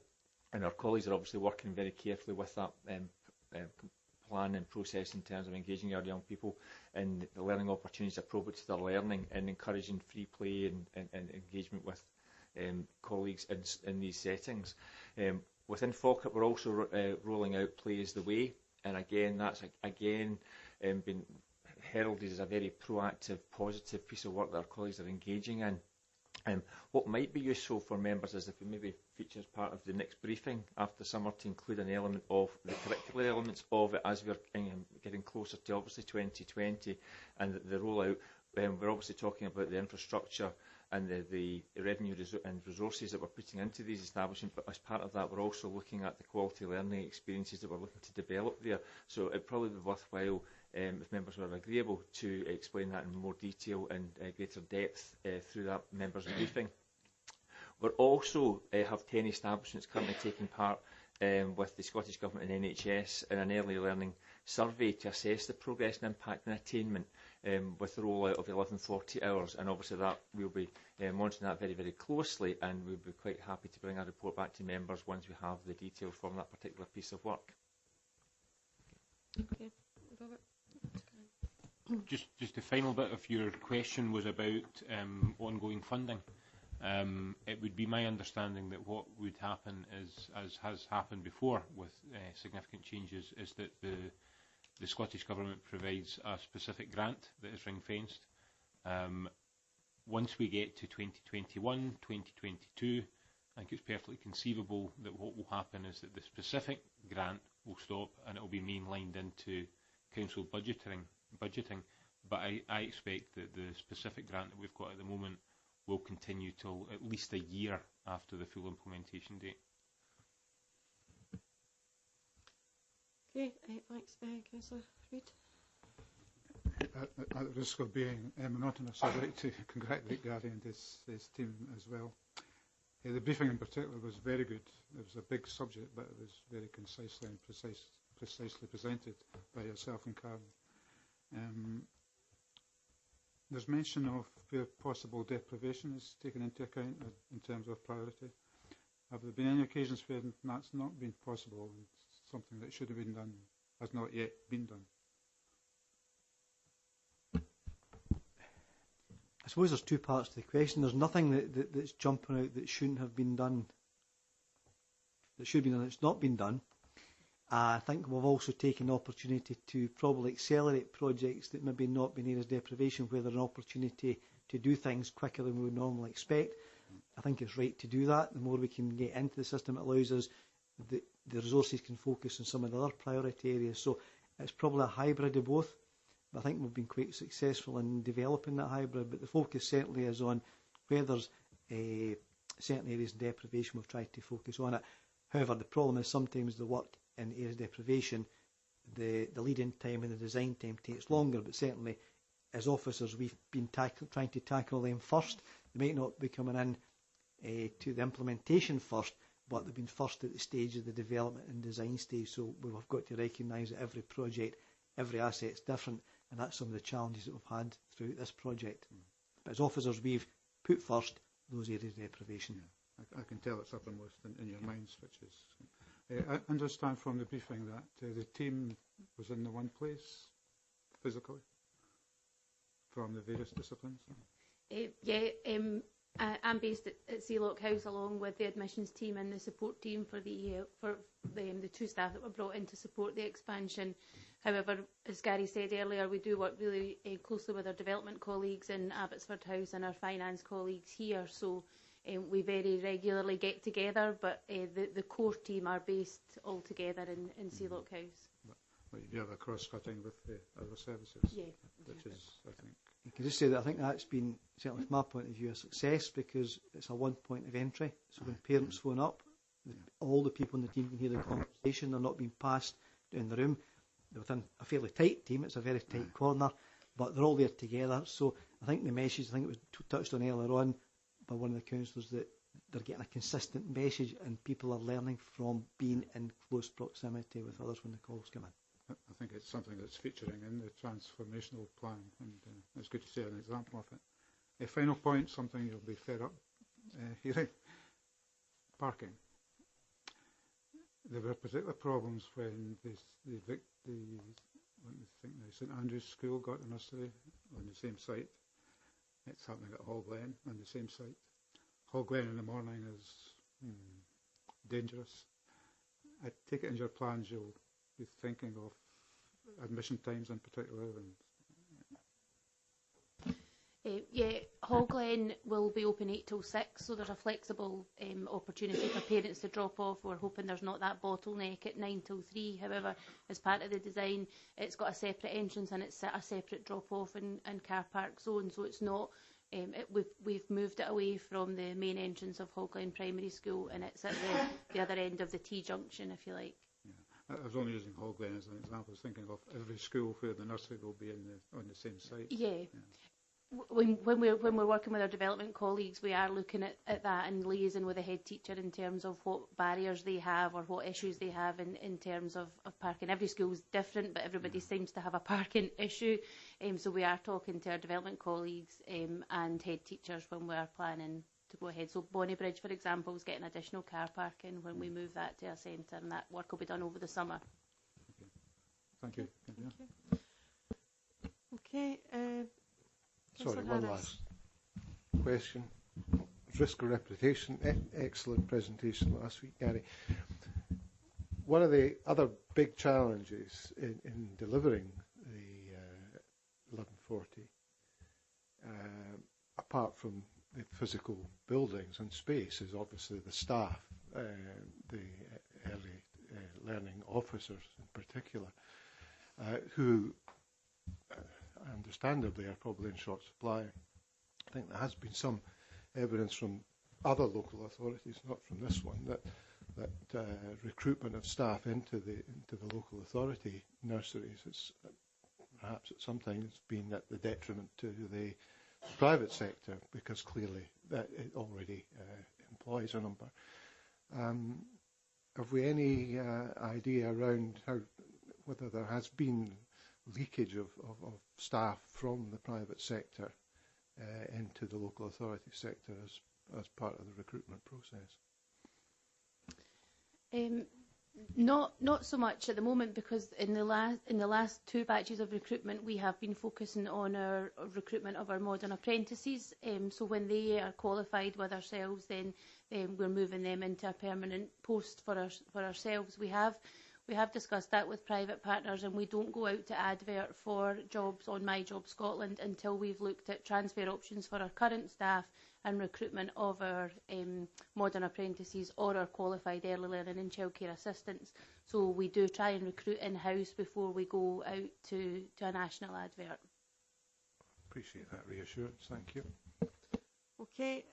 and our colleagues are obviously working very carefully with that plan and process in terms of engaging our young people in the learning opportunities appropriate to their learning, and encouraging free play and engagement with colleagues in these settings. Within Falkirk we're also rolling out Play is the Way, and again that's been heralded as a very proactive, positive piece of work that our colleagues are engaging in. What might be useful for members is if we maybe feature as part of the next briefing after summer to include an element of the curricular elements of it as we're getting closer to obviously 2020 and the rollout. We're obviously talking about the infrastructure and the revenue and resources that we're putting into these establishments, but as part of that we're also looking at the quality learning experiences that we're looking to develop there. So it'd probably be worthwhile if members were agreeable to explain that in more detail and greater depth through that members' briefing. We also have 10 establishments currently taking part with the Scottish Government and NHS in an early learning survey to assess the progress and impact and attainment with the rollout of 1140 hours, and obviously that we'll be monitoring that very, very closely, and we'll be quite happy to bring a report back to members once we have the details from that particular piece of work. Okay, Robert. Just the final bit of your question was about ongoing funding. It would be my understanding that what would happen is, as has happened before with significant changes, is that the Scottish Government provides a specific grant that is ring-fenced. Once we get to 2021, 2022, I think it's perfectly conceivable that what will happen is that the specific grant will stop and it will be mainlined into council budgeting. But I expect that the specific grant that we've got at the moment will continue till at least a year after the full implementation date. Okay, thanks, Councillor Reid. At the risk of being monotonous, I'd like to congratulate Gary and his team as well. The briefing in particular was very good. It was a big subject, but it was very concisely and precisely presented by yourself and Karen. There's mention of where possible deprivation is taken into account in terms of priority. Have there been any occasions where that's not been possible and something that should have been done has not yet been done? I suppose there's two parts to the question. There's nothing that's jumping out that shouldn't have been done, that should be done, that's not been done. I think we've also taken the opportunity to probably accelerate projects that maybe not been areas of deprivation, where there's an opportunity to do things quicker than we would normally expect. I think it's right to do that. The more we can get into the system, it allows us, the resources can focus on some of the other priority areas. So it's probably a hybrid of both. But I think we've been quite successful in developing that hybrid. But the focus certainly is on where there's certain areas of deprivation. We've tried to focus on it. However, the problem is sometimes the work in areas of deprivation, the lead-in time and the design time takes longer. But certainly, as officers, we've been trying to tackle them first. They might not be coming in to the implementation first, but they've been first at the stage of the development and design stage. So we've got to recognise that every project, every asset is different, and that's some of the challenges that we've had throughout this project. But as officers, we've put first those areas of deprivation. Yeah, I can tell it's uppermost in your minds, which is... I understand from the briefing that the team was in the one place, physically, from the various disciplines. I'm based at Sealock House along with the admissions team and the support team for the two staff that were brought in to support the expansion. However, as Gary said earlier, we do work really closely with our development colleagues in Abbotsford House and our finance colleagues here. So we very regularly get together, but the core team are based all together in Sealock House. But you have a cross-cutting with the other services, which is, I think... You can just say that I think that's been, certainly from my point of view, a success, because it's a one point of entry. So when parents phone up, all the people in the team can hear the conversation. They're not being passed down the room. They're within a fairly tight team. It's a very tight corner, but they're all there together. So I think the message, I think it was touched on earlier on by one of the councillors, that they're getting a consistent message and people are learning from being in close proximity with others when the calls come in. I think it's something that's featuring in the transformational plan, and it's good to see an example of it. A final point, something you'll be fed up hearing: parking. There were particular problems when the St Andrew's School got a nursery on the same site. It's happening at Hall Glen on the same site. Hall Glen in the morning is dangerous. I take it in your plans you'll be thinking of admission times in particular. Hall Glen will be open 8 till 6, so there's a flexible opportunity for parents to drop off. We're hoping there's not that bottleneck at 9 till 3. However, as part of the design, it's got a separate entrance and it's a separate drop-off and car park zone, so it's not... we've moved it away from the main entrance of Hall Glen Primary School, and it's at the other end of the T-junction, if you like. I was only using Hall Glen as an example. I was thinking of every school where the nursery will be on the same site. Yeah. when we're working with our development colleagues, we are looking at that and liaising with the head teacher in terms of what barriers they have or what issues they have in terms of parking. Every school is different, but everybody seems to have a parking issue. So we are talking to our development colleagues and head teachers when we are planning to go ahead. So Bonnybridge, for example, is getting additional car parking when we move that to a centre, and that work will be done over the summer. Thank you. Okay. Sorry, one last question. Risk of reputation. Excellent presentation last week, Gary. One of the other big challenges in delivering the 1140, apart from the physical buildings and space, is obviously the staff, the early learning officers in particular, who understandably are probably in short supply. I think there has been some evidence from other local authorities, not from this one, that recruitment of staff into the local authority nurseries is perhaps at some times been at the detriment to the private sector, because clearly that it already employs a number. Have we any idea around whether there has been leakage of staff from the private sector into the local authority sector as part of the recruitment process? Not so much at the moment, because in the last two batches of recruitment we have been focusing on our recruitment of our modern apprentices. So when they are qualified with ourselves, then we're moving them into a permanent post for ourselves. We have discussed that with private partners, and we don't go out to advert for jobs on My Job Scotland until we've looked at transfer options for our current staff and recruitment of our modern apprentices or our qualified early learning and childcare assistants. So we do try and recruit in-house before we go out to a national advert. Appreciate that reassurance. Thank you. Okay,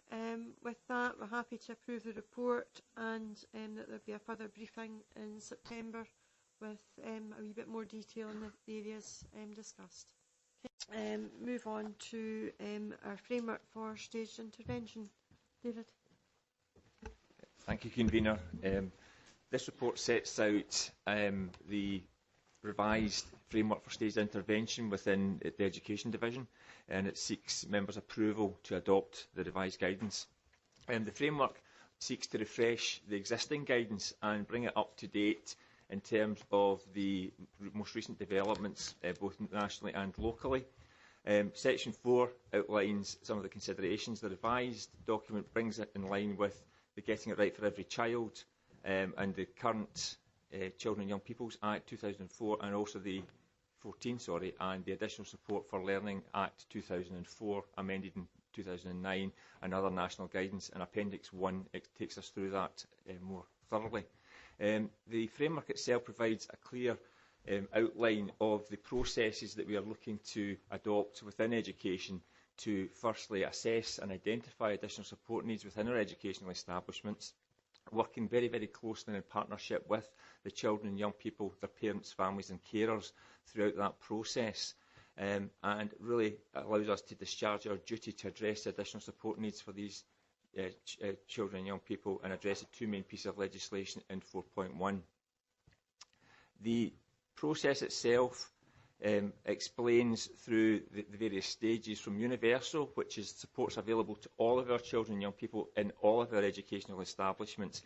with that, we're happy to approve the report, and that there'll be a further briefing in September with a wee bit more detail on the areas discussed. Okay. Move on to our framework for staged intervention. David. Thank you, Convener. This report sets out the revised framework for staged intervention within the Education Division, and it seeks members' approval to adopt the revised guidance. The framework seeks to refresh the existing guidance and bring it up to date in terms of the most recent developments, both nationally and locally. Section 4 outlines some of the considerations. The revised document brings it in line with the Getting It Right for Every Child and the current Children and Young People's Act 2004, and also the and the Additional Support for Learning Act 2004, amended in 2009, and other national guidance. And Appendix 1 takes us through that more thoroughly. The framework itself provides a clear outline of the processes that we are looking to adopt within education to firstly assess and identify additional support needs within our educational establishments, working very, very closely in partnership with the children and young people, their parents, families and carers throughout that process, and really allows us to discharge our duty to address the additional support needs for these children and young people and address the two main pieces of legislation in 4.1. The process itself explains through the various stages from universal, which is supports available to all of our children and young people in all of our educational establishments,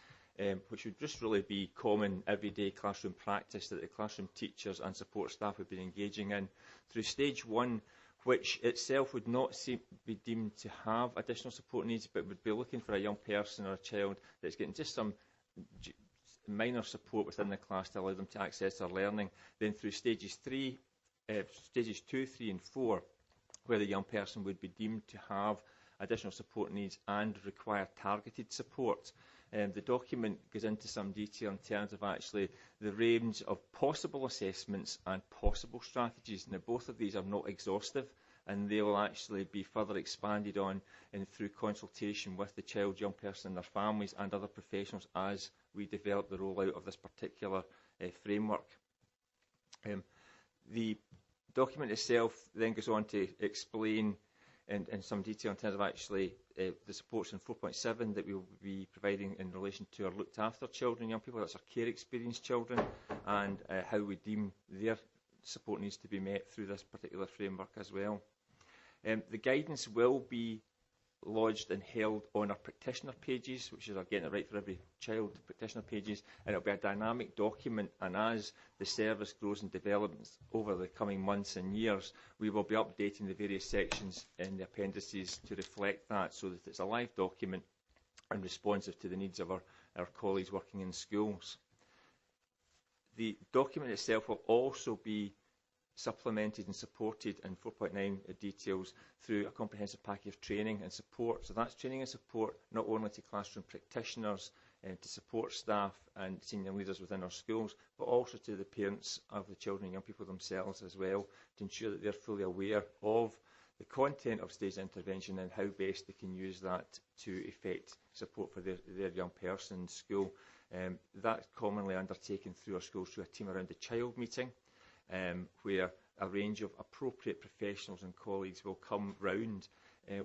which would just really be common everyday classroom practice that the classroom teachers and support staff would be engaging in, through stage 1, which itself would not be deemed to have additional support needs, but would be looking for a young person or a child that's getting just some minor support within the class to allow them to access their learning. Then through stages 2, 3 and 4, where the young person would be deemed to have additional support needs and require targeted support. The document goes into some detail in terms of actually the range of possible assessments and possible strategies. Now, both of these are not exhaustive, and they will actually be further expanded on through consultation with the child, young person and their families and other professionals as we develop the rollout of this particular framework. The document itself then goes on to explain in some detail in terms of actually the supports in 4.7 that we will be providing in relation to our looked after children and young people, that's our care experienced children, and how we deem their support needs to be met through this particular framework as well. The guidance will be lodged and held on our practitioner pages, which is getting it right for every child, practitioner pages, and it will be a dynamic document, and as the service grows and develops over the coming months and years, we will be updating the various sections in the appendices to reflect that, so that it's a live document and responsive to the needs of our colleagues working in schools. The document itself will also be supplemented and supported in 4.9 details through a comprehensive package of training and support. So that's training and support not only to classroom practitioners, to support staff and senior leaders within our schools, but also to the parents of the children and young people themselves as well, to ensure that they're fully aware of the content of staged intervention and how best they can use that to effect support for their young person in school. That's commonly undertaken through our schools through a team around the child meeting, where a range of appropriate professionals and colleagues will come round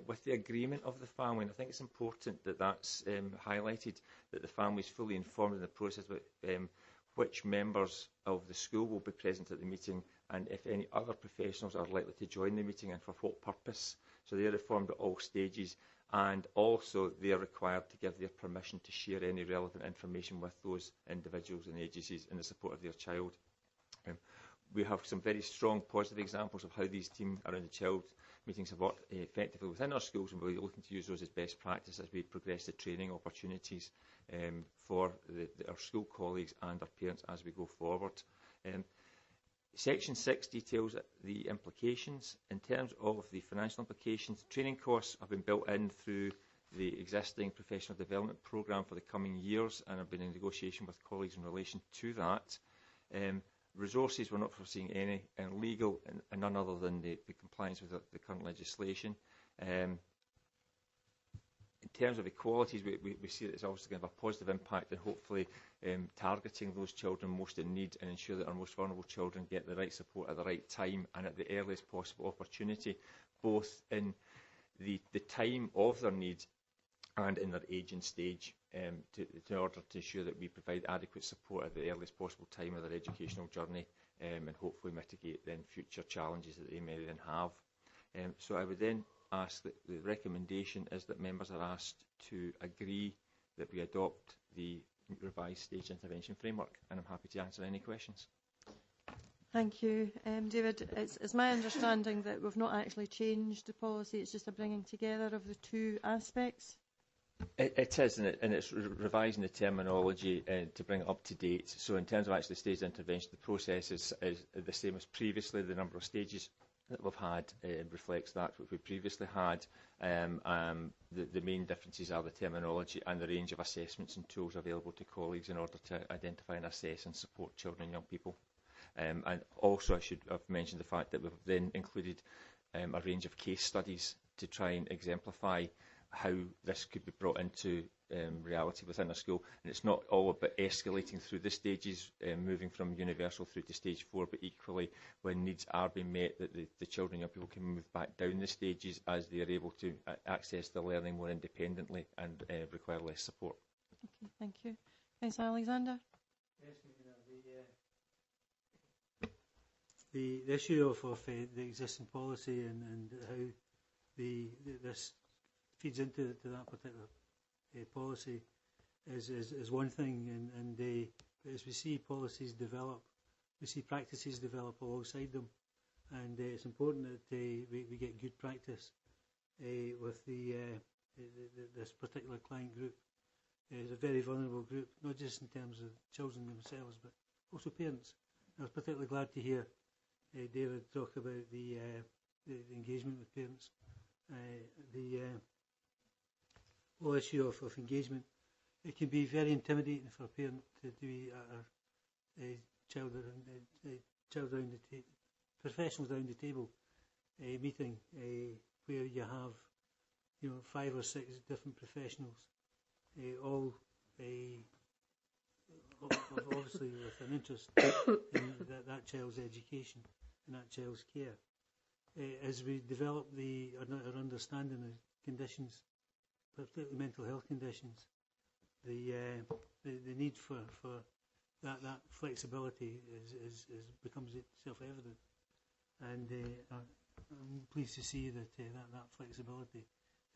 with the agreement of the family. And I think it's important that that's highlighted, that the family is fully informed in the process about which members of the school will be present at the meeting, and if any other professionals are likely to join the meeting and for what purpose. So they are informed at all stages, and also they are required to give their permission to share any relevant information with those individuals and agencies in the support of their child. We have some very strong positive examples of how these team around the child meetings have worked effectively within our schools, and we'll be looking to use those as best practice as we progress the training opportunities for our school colleagues and our parents as we go forward. Section 6 details the implications. In terms of the financial implications, training costs have been built in through the existing professional development programme for the coming years, and have been in negotiation with colleagues in relation to that. Resources, we're not foreseeing any, and legal, and none other than the compliance with the current legislation. In terms of equalities, we see that it's obviously going to have a positive impact, and hopefully targeting those children most in need, and ensure that our most vulnerable children get the right support at the right time and at the earliest possible opportunity, both in the time of their need and in their age and stage, in order to ensure that we provide adequate support at the earliest possible time of their educational journey, and hopefully mitigate then future challenges that they may then have. So I would then ask that the recommendation is that members are asked to agree that we adopt the revised staged intervention framework, and I'm happy to answer any questions. Thank you, David. It's my understanding that we've not actually changed the policy, it's just a bringing together of the two aspects. It is, and it's revising the terminology to bring it up to date. So in terms of actually staged intervention, the process is the same as previously. The number of stages that we've had reflects that which we previously had. The main differences are the terminology and the range of assessments and tools available to colleagues in order to identify and assess and support children and young people. And also I should have mentioned the fact that we've then included a range of case studies to try and exemplify how this could be brought into reality within a school. And it's not all about escalating through the stages, moving from universal through to stage 4, but equally when needs are being met, that the children and young people can move back down the stages as they are able to access the learning more independently and require less support. Okay, thank you. Councillor Alexander? Yes, the issue of the existing policy and how this feeds into that particular policy is one thing, and as we see policies develop, we see practices develop alongside them, and it's important that we get good practice with this particular client group. It's a very vulnerable group, not just in terms of children themselves, but also parents. I was particularly glad to hear David talk about the engagement with parents. The whole issue of engagement, it can be very intimidating for a parent to be at a child around the table, professionals around the table meeting where you have 5 or 6 different professionals, all obviously with an interest in that child's education and that child's care. as we develop our understanding of conditions, particularly mental health conditions, the need for that flexibility becomes self-evident, and I'm pleased to see that that flexibility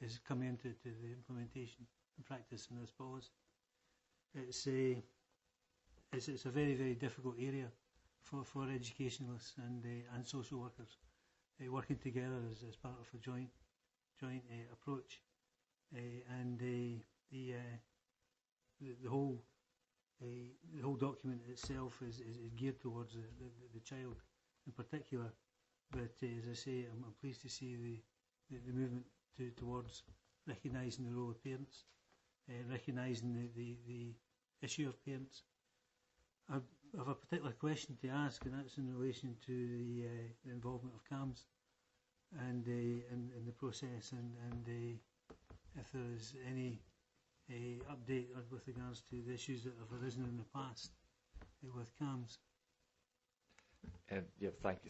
is coming into the implementation and practice in this policy. It's a very, very difficult area for educationalists and social workers working together as part of a joint approach, and the whole document itself is geared towards the child in particular. But as I say, I'm pleased to see the movement towards recognising the role of parents, recognising the issue of parents. I have a particular question to ask, and that's in relation to the involvement of CAMHS and in the process, and if there is any update with regards to the issues that have arisen in the past with CAMHS.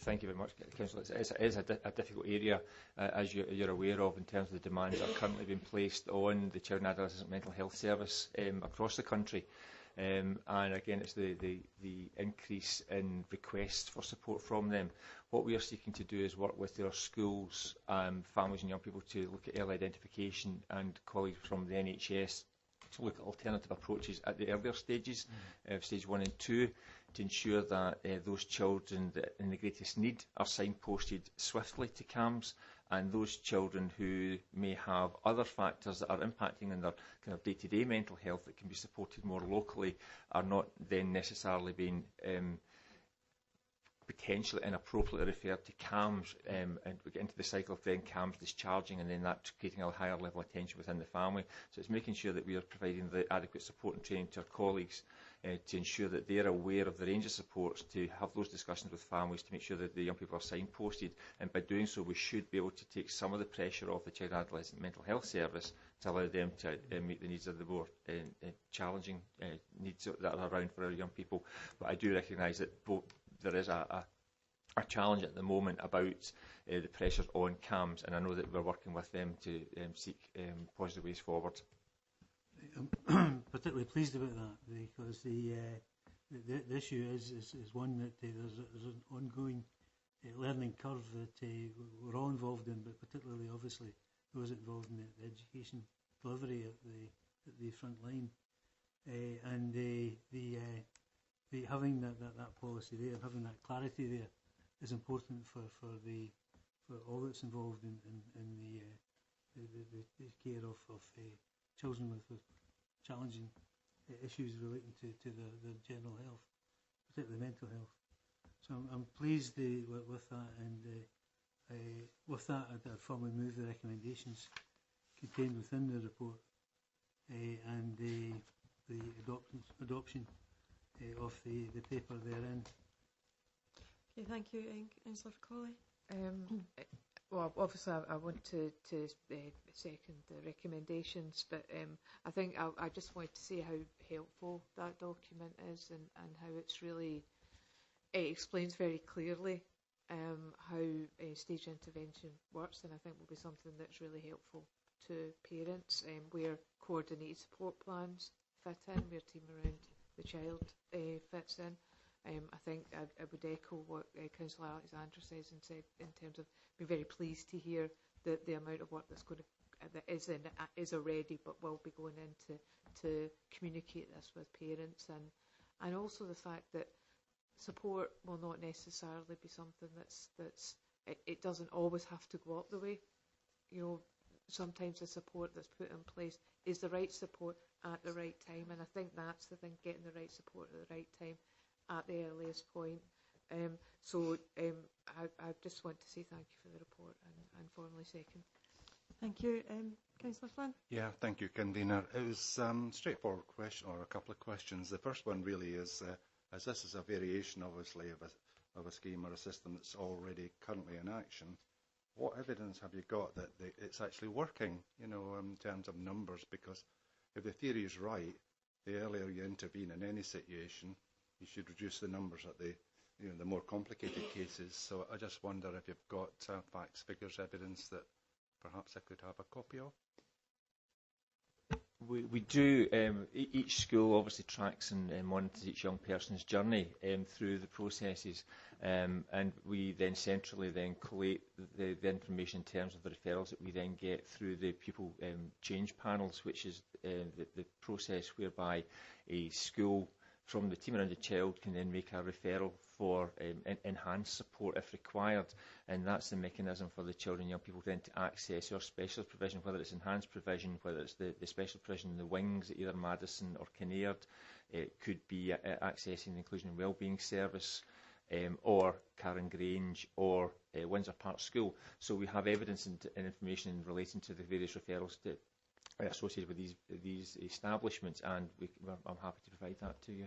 Thank you very much, Councillor. It is a difficult area, as you're aware of, in terms of the demands that are currently being placed on the Child and Adolescent Mental Health Service across the country. And again, it's the increase in requests for support from them. What we are seeking to do is work with their schools, families and young people to look at early identification, and colleagues from the NHS to look at alternative approaches at the earlier stages, stage 1 and 2, to ensure that those children that in the greatest need are signposted swiftly to CAMHS, and those children who may have other factors that are impacting on their kind of day-to-day mental health that can be supported more locally are not then necessarily being potentially inappropriately referred to CAMHS, and we get into the cycle of then CAMHS discharging, and then that creating a higher level of tension within the family. So it's making sure that we are providing the adequate support and training to our colleagues to ensure that they are aware of the range of supports, to have those discussions with families to make sure that the young people are signposted, and by doing so we should be able to take some of the pressure off the Child and Adolescent Mental Health Service to allow them to meet the needs of the more challenging needs that are around for our young people. But I do recognise that there is a challenge at the moment about the pressures on CAMHS, and I know that we're working with them to seek positive ways forward. I'm particularly pleased about that, because the issue is one that there's an ongoing learning curve that we're all involved in, but particularly obviously those involved in the education delivery at the front line, and having that policy there, having that clarity there, is important for all that's involved in the care of children with challenging issues relating to their general health, particularly mental health. So I'm pleased with that, and with that I'd formally move the recommendations contained within the report, and the adoption of the paper therein. Okay, thank you, Councillor Colley. Well, obviously I want to second the recommendations, but I think I just wanted to see how helpful that document is, and how it's really, it explains very clearly how stage intervention works, and I think will be something that's really helpful to parents, where coordinated support plans fit in, where Team Around the Child fits in. I think I would echo what Councillor Alexander says, and said in terms of being very pleased to hear the amount of work that's going to that is already, but will be going into to communicate this with parents, and also the fact that support will not necessarily be something that's it doesn't always have to go up the way. You know, sometimes the support that's put in place is the right support at the right time, and I think that's the thing, getting the right support at the right time at the earliest point. I just want to say thank you for the report, and formally second. Thank you. Councillor Flynn? Yeah, thank you, Convener. It was a straightforward question, or a couple of questions. The first one really is, as this is a variation, obviously, of a scheme or a system that's already currently in action, what evidence have you got that it's actually working, you know, in terms of numbers? Because if the theory is right, the earlier you intervene in any situation, you should reduce the numbers at the more complicated cases. So I just wonder if you've got facts, figures, evidence that perhaps I could have a copy of. We do. Each school obviously tracks and monitors each young person's journey through the processes, and we then centrally then collate the information in terms of the referrals that we then get through the pupil change panels, which is the process whereby a school from the team around the child can then make a referral for enhanced support if required, and that's the mechanism for the children and young people then to access our specialist provision, whether it's enhanced provision, whether it's the special provision in the wings at either Madison or Kinnaird. It could be accessing the Inclusion and Wellbeing Service, or Karen Grange, or Windsor Park School. So we have evidence and information relating to the various referrals associated with these establishments, and I'm happy to provide that to you.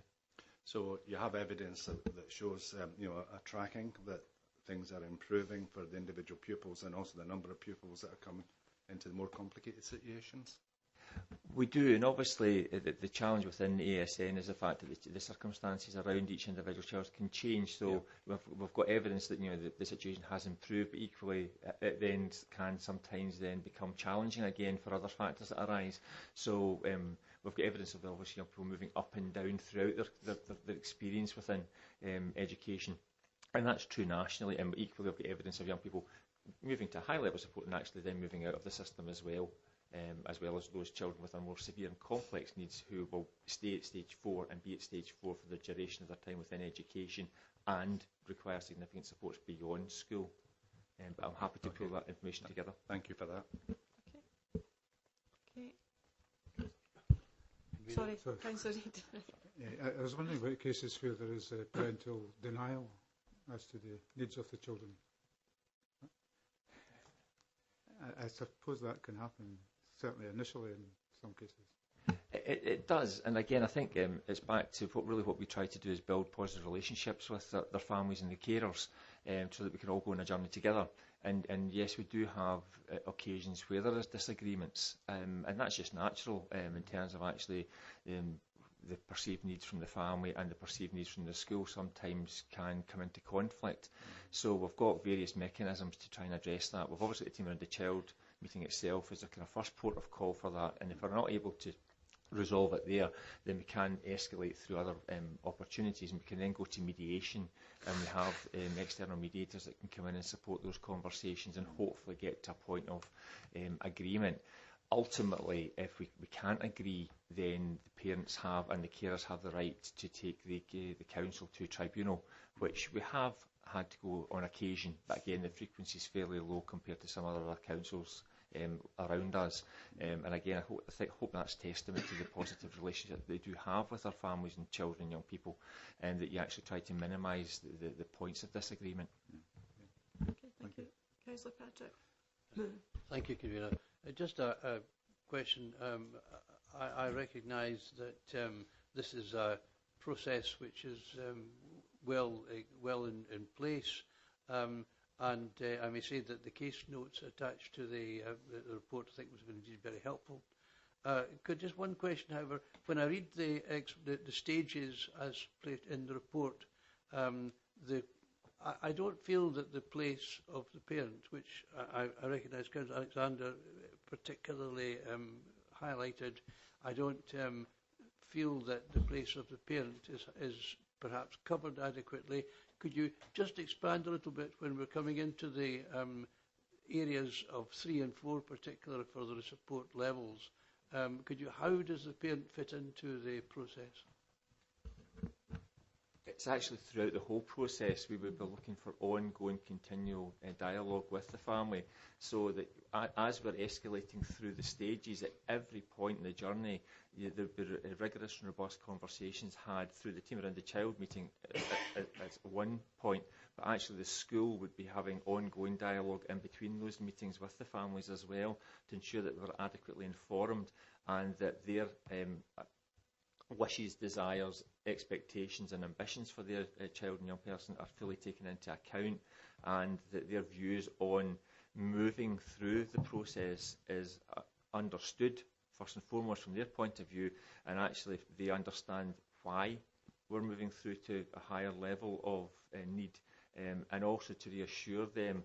So you have evidence that shows, a tracking that things are improving for the individual pupils, and also the number of pupils that are coming into the more complicated situations? We do, and obviously the challenge within ASN is the fact that the circumstances around each individual child can change. So we've got evidence that the situation has improved, but equally it then can sometimes then become challenging again for other factors that arise. So we've got evidence of obviously young people moving up and down throughout their experience within education, and that's true nationally. And equally, we've got evidence of young people moving to a high level of support and actually then moving out of the system as well as those children with more severe and complex needs who will stay at stage 4 and be at stage 4 for the duration of their time within education and require significant supports beyond school. But I'm happy to pull that information together. Thank you for that. Okay. Sorry, Councillor Reid. I was wondering about cases where there is parental denial as to the needs of the children. I suppose that can happen, certainly initially in some cases. It does, and again I think it's back to what we try to do is build positive relationships with their families and the carers, so that we can all go on a journey together. And yes, we do have occasions where there is disagreements, and that's just natural in terms of actually the perceived needs from the family and the perceived needs from the school sometimes can come into conflict. So we've got various mechanisms to try and address that. We've obviously got the team around the child meeting itself as a kind of first port of call for that, and if we're not able to resolve it there, then we can escalate through other opportunities, and we can then go to mediation, and we have external mediators that can come in and support those conversations and hopefully get to a point of agreement. Ultimately, if we can't agree, then the parents have and the carers have the right to take the council to tribunal, which we have had to go on occasion, but again the frequency is fairly low compared to some other councils around us. And again, I hope that's testament to the positive relationship that they do have with their families and children and young people, and that you actually try to minimise the points of disagreement. Okay, thank you. Councillor Patrick. Thank you, Convener. Just a question. I recognise that this is a process which is well in place, and I may say that the case notes attached to the report I think was indeed very helpful. Just one question, however, when I read the stages as placed in the report, I don't feel that the place of the parent, which I recognise Councillor Alexander particularly highlighted, I don't feel that the place of the parent is perhaps covered adequately. Could you just expand a little bit when we're coming into the areas of 3 and 4 particular for the support levels? How does the parent fit into the process? It's actually throughout the whole process we would be looking for ongoing, continual dialogue with the family, so that as we're escalating through the stages, at every point in the journey, there would be rigorous and robust conversations had through the team around the child meeting at one point, but actually the school would be having ongoing dialogue in between those meetings with the families as well, to ensure that we're adequately informed and that their wishes, desires, expectations and ambitions for their child and young person are fully taken into account, and that their views on moving through the process is understood first and foremost from their point of view, and actually they understand why we're moving through to a higher level of need, and also to reassure them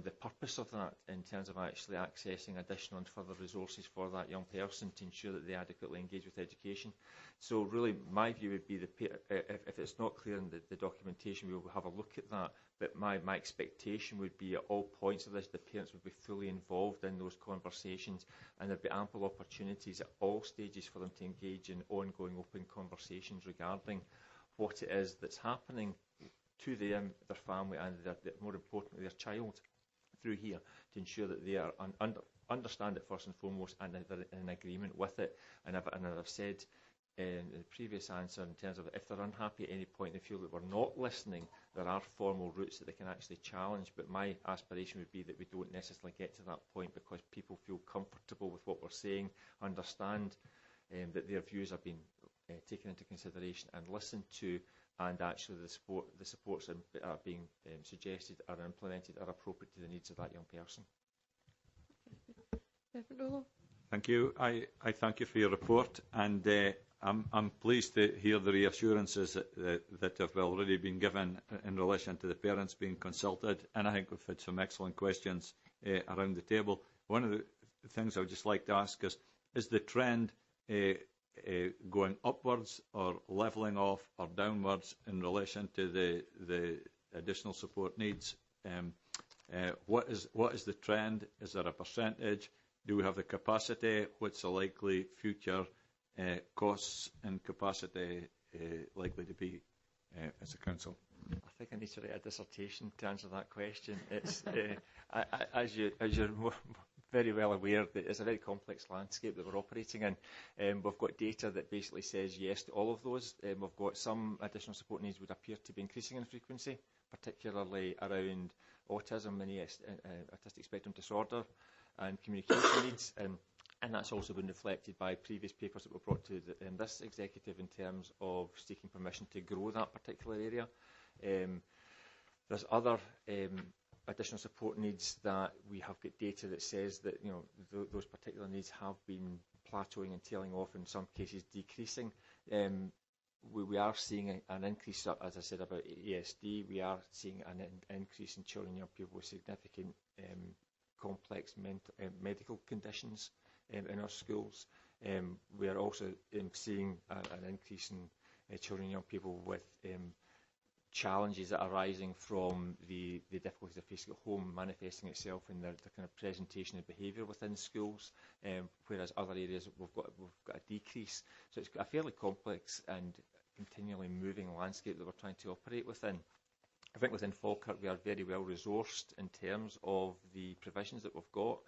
the purpose of that in terms of actually accessing additional and further resources for that young person to ensure that they adequately engage with education. So really my view would be that if it's not clear in the documentation, we will have a look at that, but my expectation would be at all points of this the parents would be fully involved in those conversations, and there'd be ample opportunities at all stages for them to engage in ongoing open conversations regarding what it is that's happening to them, their family, and more importantly their child through here, to ensure that they are understand it first and foremost, and they're in agreement with it. And I've said in the previous answer, in terms of if they're unhappy at any point, they feel that we're not listening, there are formal routes that they can actually challenge. But my aspiration would be that we don't necessarily get to that point, because people feel comfortable with what we're saying, understand that their views are being taken into consideration and listened to, and actually the supports that are being suggested are implemented are appropriate to the needs of that young person. Thank you. I thank you for your report, and I'm pleased to hear the reassurances that have already been given in relation to the parents being consulted, and I think we've had some excellent questions around the table. One of the things I would just like to ask is the trend going upwards or levelling off or downwards in relation to the additional support needs? What is the trend? Is there a percentage? Do we have the capacity? What's the likely future costs and capacity likely to be as a council? I think I need to write a dissertation to answer that question. It's as you're very well aware, that it's a very complex landscape that we're operating in. We've got data that basically says yes to all of those. We've got some additional support needs would appear to be increasing in frequency, particularly around autism and autistic spectrum disorder and communication needs. And that's also been reflected by previous papers that were brought to this executive in terms of seeking permission to grow that particular area. There's other additional support needs that we have got data that says that those particular needs have been plateauing and tailing off, in some cases decreasing. We are seeing an increase, as I said, about ESD. We are seeing an increase in children and young people with significant complex medical conditions in our schools. We are also seeing an increase in children and young people with challenges that are arising from the difficulties they're facing at home, manifesting itself in their kind of presentation and behaviour within schools, whereas other areas we've got a decrease. So it's a fairly complex and continually moving landscape that we're trying to operate within. I think within Falkirk we are very well resourced in terms of the provisions that we've got,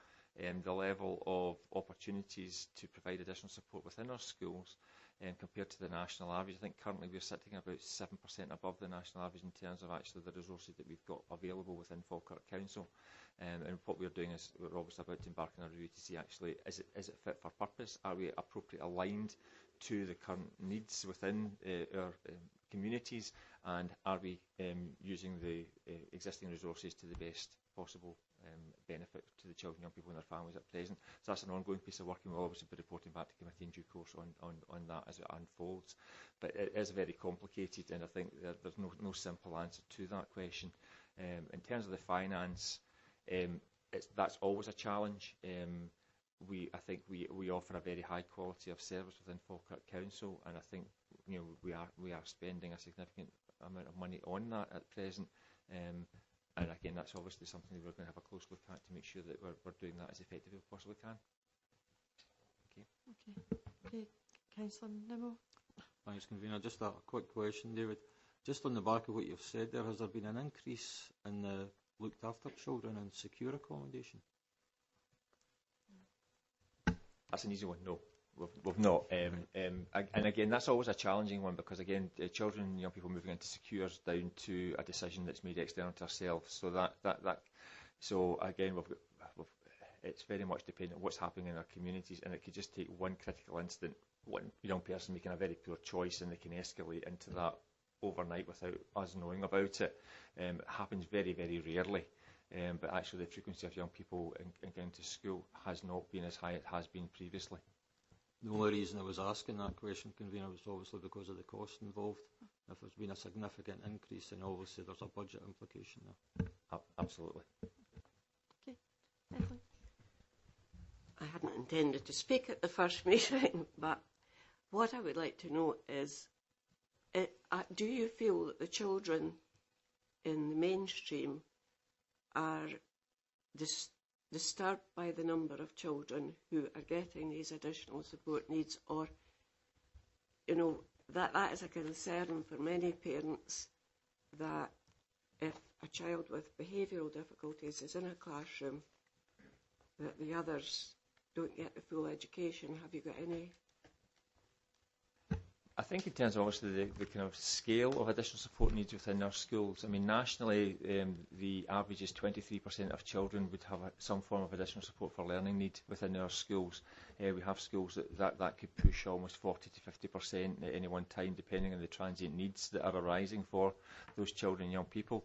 the level of opportunities to provide additional support within our schools. Compared to the national average, I think currently we're sitting about 7% above the national average in terms of actually the resources that we've got available within Falkirk Council. And what we're doing is we're obviously about to embark on a review to see actually is it fit for purpose? Are we appropriately aligned to the current needs within our communities? And are we using the existing resources to the best possible benefit to the children and young people and their families at present? So that's an ongoing piece of work, and we'll obviously be reporting back to committee in due course on that as it unfolds. But it is very complicated, and I think there's no simple answer to that question. In terms of the finance, that's always a challenge. I think we offer a very high quality of service within Falkirk Council, and I think we are spending a significant amount of money on that at present. And again, that's obviously something that we're going to have a close look at to make sure that we're doing that as effectively as we possibly can. Okay. Councillor Nimmo. Thanks, Convener. Just a quick question, David. Just on the back of what you've said there, has there been an increase in the looked after children in secure accommodation? That's an easy one. No, we've not. And again, that's always a challenging one, because again, children and young people moving into secure is down to a decision that's made external to ourselves. So again, it's very much dependent on what's happening in our communities, and it could just take one critical incident, one young person making a very poor choice, and they can escalate into that overnight without us knowing about it. It happens very, very rarely. But actually the frequency of young people in going to school has not been as high as it has been previously. The only reason I was asking that question, Convener, was obviously because of the cost involved. If there's been a significant increase, then obviously there's a budget implication there. Absolutely. Okay, Evelyn. I hadn't intended to speak at the first meeting, but what I would like to know is, do you feel that the children in the mainstream are disturbed by the number of children who are getting these additional support needs, or, you know, that is a concern for many parents, that if a child with behavioural difficulties is in a classroom, that the others don't get the full education? Have you got any? I think in terms of obviously the kind of scale of additional support needs within our schools, I mean nationally the average is 23% of children would have some form of additional support for learning need within our schools. We have schools that could push almost 40 to 50% at any one time, depending on the transient needs that are arising for those children and young people.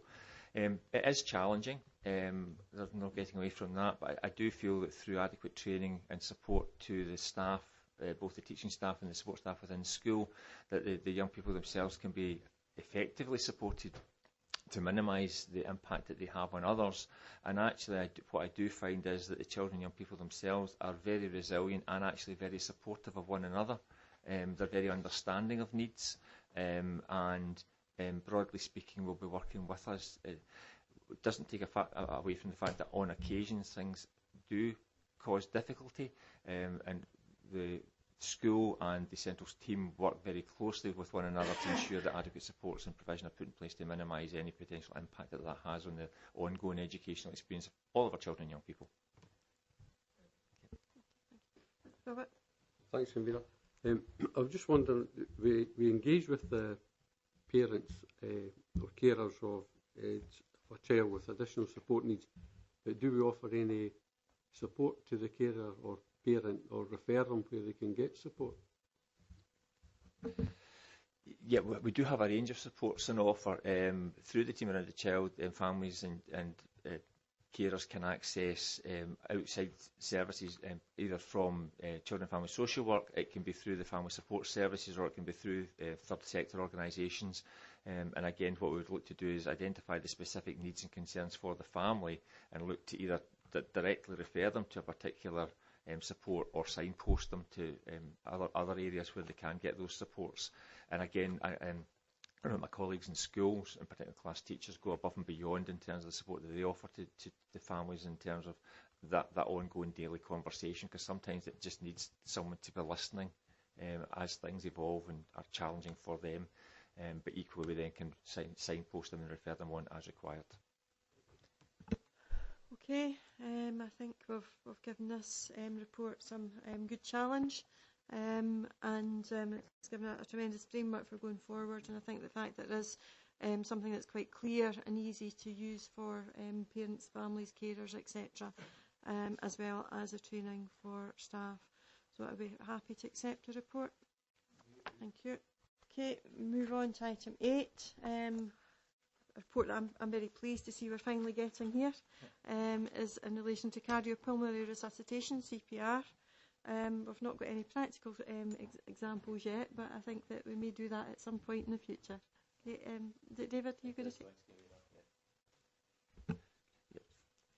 It is challenging, there's no getting away from that, but I do feel that through adequate training and support to the staff, both the teaching staff and the support staff within school, that the young people themselves can be effectively supported to minimise the impact that they have on others. And actually what I do find is that the children and young people themselves are very resilient and actually very supportive of one another. They're very understanding of needs, and broadly speaking will be working with us. It doesn't take away from the fact that on occasions things do cause difficulty, and the school and the central team work very closely with one another to ensure that adequate supports and provision are put in place to minimise any potential impact that has on the ongoing educational experience of all of our children and young people. Robert? Thanks, Convener. I was just wondering, we engage with the parents or carers of a child with additional support needs, but do we offer any support to the carer or parent, or refer them where they can get support? Yeah, we do have a range of supports on offer through the team around the child. Families and carers can access outside services, either from children and family social work. It can be through the family support services, or it can be through third sector organisations. And again, what we would look to do is identify the specific needs and concerns for the family, and look to either directly refer them to a particular support, or signpost them to other areas where they can get those supports. And again, I know my colleagues in schools, in particular class teachers, go above and beyond in terms of the support that they offer to the families in terms of that ongoing daily conversation, because sometimes it just needs someone to be listening as things evolve and are challenging for them. But equally we then can signpost them and refer them on as required. Okay, I think we've given this report some good challenge, and it's given a tremendous framework for going forward. And I think the fact that it is something that's quite clear and easy to use for parents, families, carers, etc., as well as a training for staff. So I'd be happy to accept the report. Thank you. Okay, move on to item 8. A report that I'm very pleased to see we're finally getting here, is in relation to cardiopulmonary resuscitation, CPR. We've not got any practical examples yet, but I think that we may do that at some point in the future. Okay, David, are you going to say?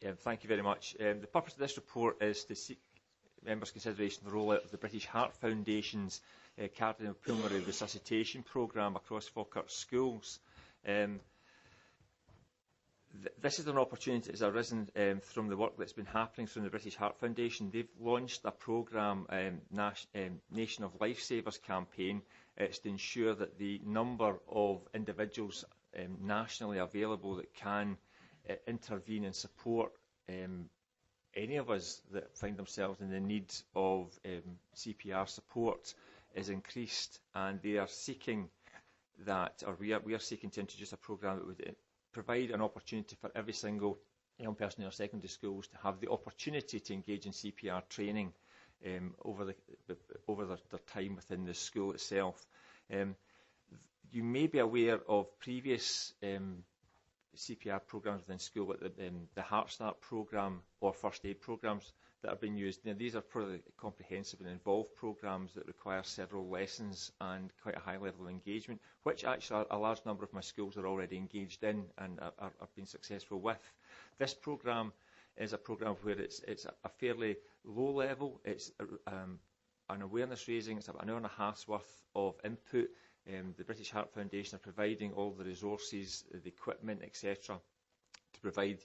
Yeah, thank you very much. The purpose of this report is to seek members' consideration of the rollout of the British Heart Foundation's cardiopulmonary resuscitation programme across Falkirk schools. This is an opportunity that has arisen from the work that's been happening from the British Heart Foundation. They've launched a programme, Nation of Lifesavers campaign. It's to ensure that the number of individuals nationally available that can intervene and support any of us that find themselves in the need of CPR support is increased, and they are seeking that, or we are seeking to introduce a programme that would provide an opportunity for every single young person in our secondary schools to have the opportunity to engage in CPR training over their time within the school itself. You may be aware of previous CPR programmes within school, like the Heart Start programme or first aid programmes that are being used. Now, these are probably comprehensive and involved programmes that require several lessons and quite a high level of engagement, which actually a large number of my schools are already engaged in and are being successful with. This programme is a programme where it's a fairly low level. It's an awareness raising. It's about an hour and a half's worth of input. The British Heart Foundation are providing all the resources, the equipment, etc., to provide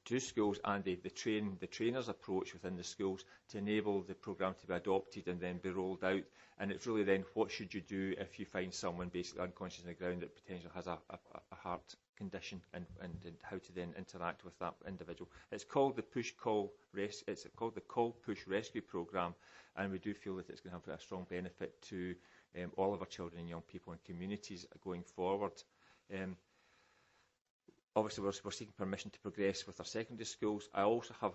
to schools, and the trainers approach within the schools to enable the programme to be adopted and then be rolled out. And it's really then what should you do if you find someone basically unconscious on the ground that potentially has a heart condition, and how to then interact with that individual. It's called the Call Push Rescue Programme, and we do feel that it's going to have a strong benefit to all of our children and young people and communities going forward. Obviously, we're seeking permission to progress with our secondary schools. I also have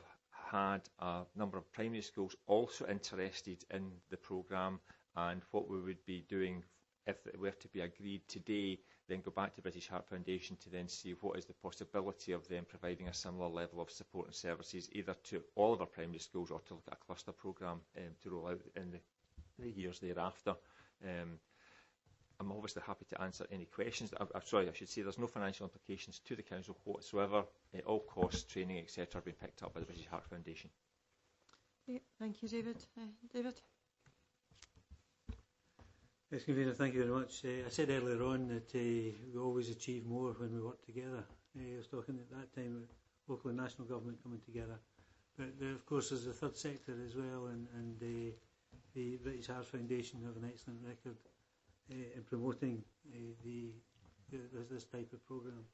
had a number of primary schools also interested in the programme, and what we would be doing if it were to be agreed today, then go back to British Heart Foundation to then see what is the possibility of them providing a similar level of support and services, either to all of our primary schools or to look at a cluster programme to roll out in the years thereafter. I'm obviously happy to answer any questions. I'm sorry, I should say there's no financial implications to the Council whatsoever. All costs, training, etc. have been picked up by the British Heart Foundation. Okay, thank you, David. David? Yes, Convener, thank you very much. I said earlier on that we always achieve more when we work together. I was talking at that time about local and national government coming together. But there, of course, there's the third sector as well, and the British Heart Foundation have an excellent record in promoting this type of programme.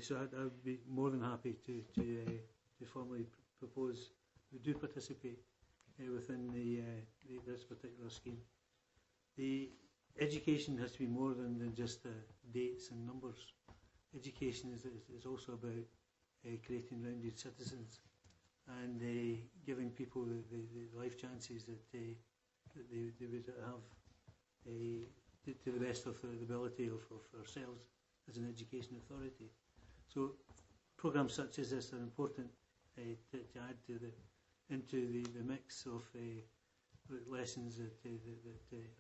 So I would be more than happy to formally propose we do participate within this particular scheme. The education has to be more than just dates and numbers. Education is also about creating rounded citizens and giving people the life chances that they would have to the best of the ability of ourselves as an education authority. So programmes such as this are important to add into the mix of lessons that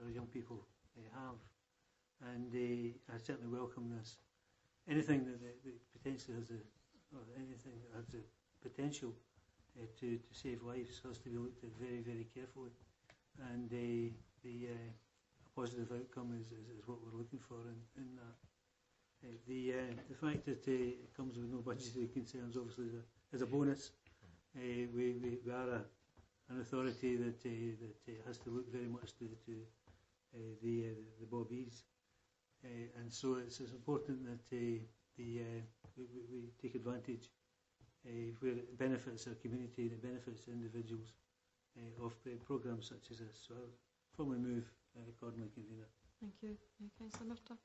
our young people have, and I certainly welcome this. Anything that potentially has anything that has the potential to save lives has to be looked at very, very carefully, and a positive outcome is what we're looking for in that. The fact that it comes with no budgetary concerns obviously is a bonus. We are an authority that has to look very much to the Bobbies, and so it's important that we take advantage where it benefits our community and it benefits individuals of programmes such as this. So I'll formally move accordingly, Convener. Thank you. Councillor Murtagh?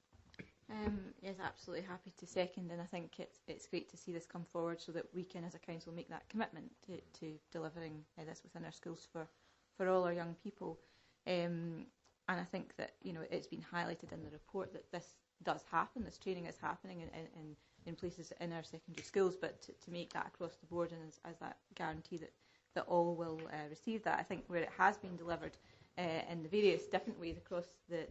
Yes, absolutely happy to second, and I think it's great to see this come forward so that we can, as a council, make that commitment to delivering this within our schools for all our young people. And I think that it's been highlighted in the report that this does happen. This training is happening in places in our secondary schools, but to make that across the board and as that guarantee that all will receive that, I think where it has been delivered in the various different ways across the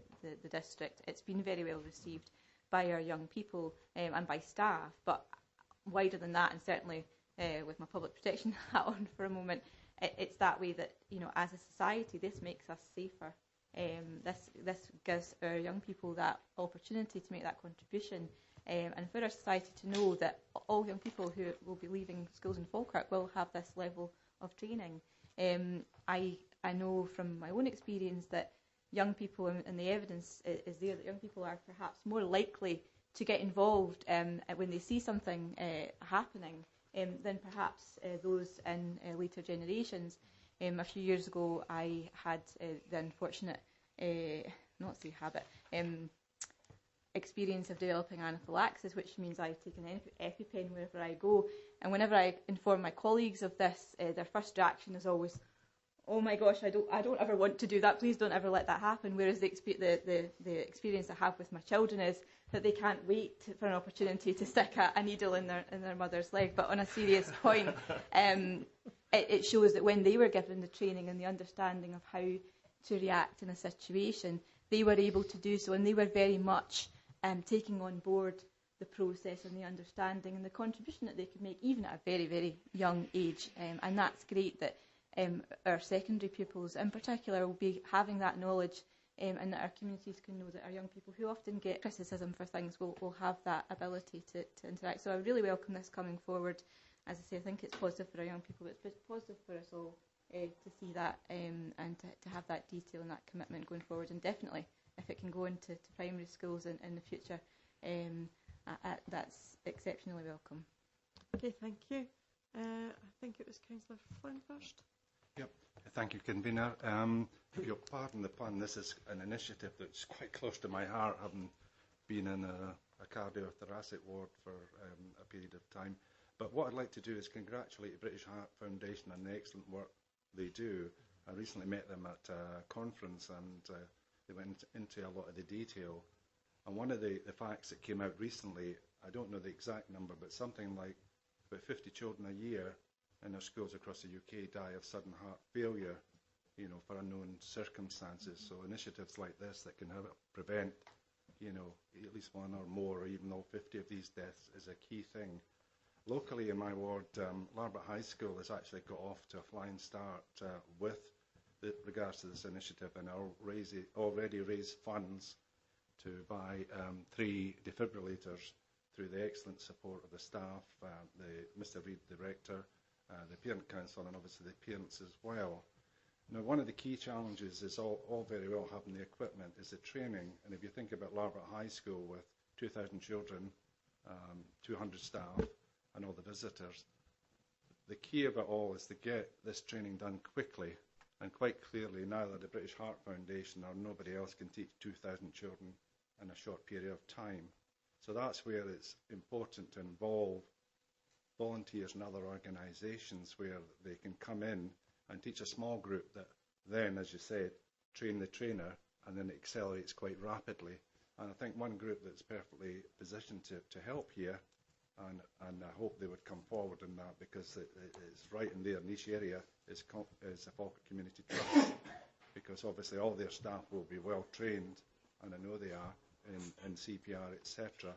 district, it's been very well received by our young people and by staff. But wider than that, and certainly with my public protection hat on for a moment, it's that way that as a society this makes us safer. This gives our young people that opportunity to make that contribution, and for our society to know that all young people who will be leaving schools in Falkirk will have this level of training. I know from my own experience that young people, and the evidence is there, that young people are perhaps more likely to get involved when they see something happening than perhaps those in later generations. A few years ago I had the unfortunate, experience of developing anaphylaxis, which means I take an EpiPen wherever I go, and whenever I inform my colleagues of this, their first reaction is always, oh my gosh, I don't ever want to do that, please don't ever let that happen. Whereas the experience I have with my children is that they can't wait for an opportunity to stick a needle in their mother's leg. But on a serious point, it shows that when they were given the training and the understanding of how to react in a situation, they were able to do so, and they were very much taking on board the process and the understanding and the contribution that they could make, even at a very, very young age. And that's great that our secondary pupils in particular will be having that knowledge, and that our communities can know that our young people who often get criticism for things will have that ability to interact. So I really welcome this coming forward. As I say, I think it's positive for our young people, but it's positive for us all to see that and to have that detail and that commitment going forward. And definitely, if it can go into primary schools in the future, that's exceptionally welcome. Okay, thank you. I think it was Councillor Flynn first. Yep. Thank you, Convener. If you'll pardon the pun, this is an initiative that's quite close to my heart, having been in a cardiothoracic ward for a period of time. But what I'd like to do is congratulate the British Heart Foundation on the excellent work they do. I recently met them at a conference, and they went into a lot of the detail. And one of the facts that came out recently, I don't know the exact number, but something like about 50 children a year in our schools across the UK die of sudden heart failure, for unknown circumstances. So initiatives like this that can help prevent, at least one or more, or even all 50 of these deaths is a key thing. Locally in my ward, Larbert High School has actually got off to a flying start with regards to this initiative, and already raised funds to buy 3 defibrillators through the excellent support of the staff, Mr. Reid, the rector, the parent council, and obviously the parents as well. Now, one of the key challenges is all very well having the equipment, is the training. And if you think about Larbert High School with 2,000 children, 200 staff, and all the visitors, the key of it all is to get this training done quickly. And quite clearly, neither the British Heart Foundation or nobody else can teach 2,000 children in a short period of time. So that's where it's important to involve volunteers and other organisations where they can come in and teach a small group that then, as you said, train the trainer, and then it accelerates quite rapidly. And I think one group that's perfectly positioned to help here, and I hope they would come forward in that, because it's right in their niche area, is the Falkirk Community Trust, because obviously all their staff will be well trained, and I know they are, in CPR, etc.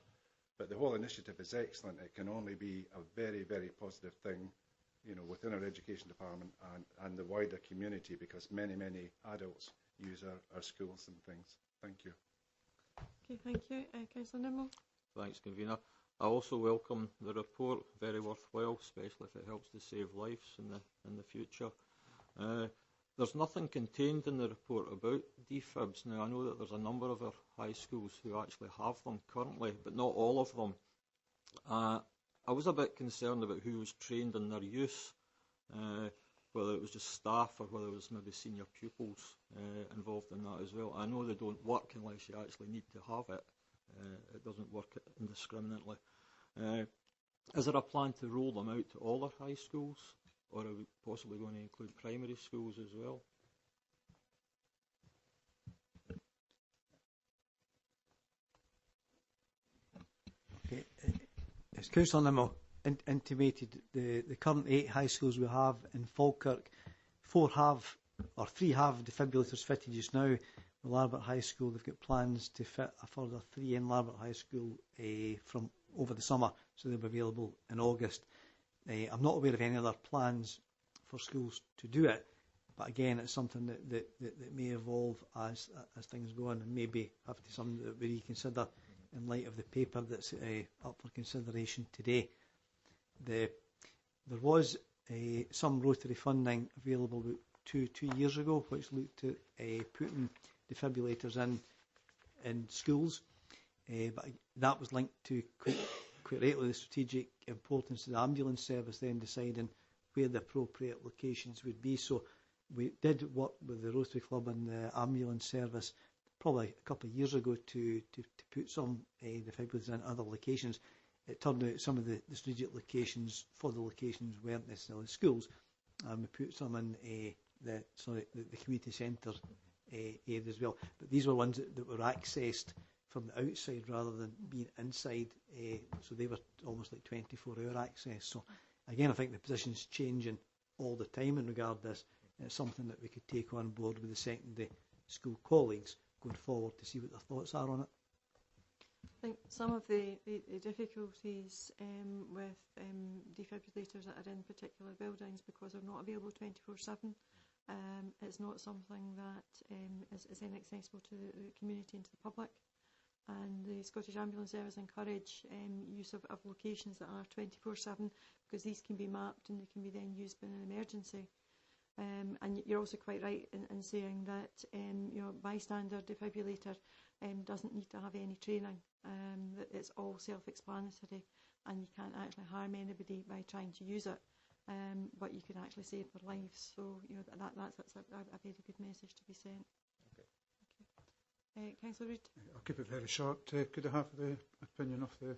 But the whole initiative is excellent. It can only be a very, very positive thing, within our education department and the wider community, because many, many adults use our schools and things. Thank you. Okay, thank you. Councillor Nimmo. Thanks, Convener. I also welcome the report, very worthwhile, especially if it helps to save lives in the future. There's nothing contained in the report about defibs. Now, I know that there's a number of our high schools who actually have them currently, but not all of them. I was a bit concerned about who was trained in their use, whether it was just staff or whether it was maybe senior pupils involved in that as well. I know they don't work unless you actually need to have it. It doesn't work indiscriminately. Is there a plan to roll them out to all our high schools, or are we possibly going to include primary schools as well? Okay. As Councillor Nimmo intimated, the current 8 high schools we have in Falkirk, 3 have defibrillators fitted just now. The Larbert High School, they've got plans to fit a further 3 in Larbert High School from over the summer, so they'll be available in August. I'm not aware of any other plans for schools to do it, but again, it's something that may evolve as things go on, and maybe have to something that we reconsider in light of the paper that's up for consideration today. There was some Rotary funding available about two years ago, which looked at putting defibrillators in schools, but that was linked to quite rightly the strategic importance of the ambulance service, then deciding where the appropriate locations would be. So we did work with the Rotary Club and the ambulance service probably a couple of years ago to put some defibrillators in other locations. It turned out some of the strategic locations for the locations weren't necessarily schools, and we put some in the community centre area as well. But these were ones that were accessed from the outside rather than being inside, so they were almost like 24-hour access. So again, I think the position's changing all the time in regard to this. It's something that we could take on board with the secondary school colleagues going forward to see what their thoughts are on it. I think some of the difficulties with defibrillators that are in particular buildings, because they're not available 24/7, it's not something that is inaccessible to the community and to the public. And the Scottish Ambulance Service encourage use of locations that are 24/7, because these can be mapped and they can be then used in an emergency. And you're also quite right in saying that bystander defibrillator doesn't need to have any training. That it's all self-explanatory, and you can't actually harm anybody by trying to use it. But you can actually save their lives. So that's a very good message to be sent. Councillor Reid. I'll keep it very short. Could I have the opinion of the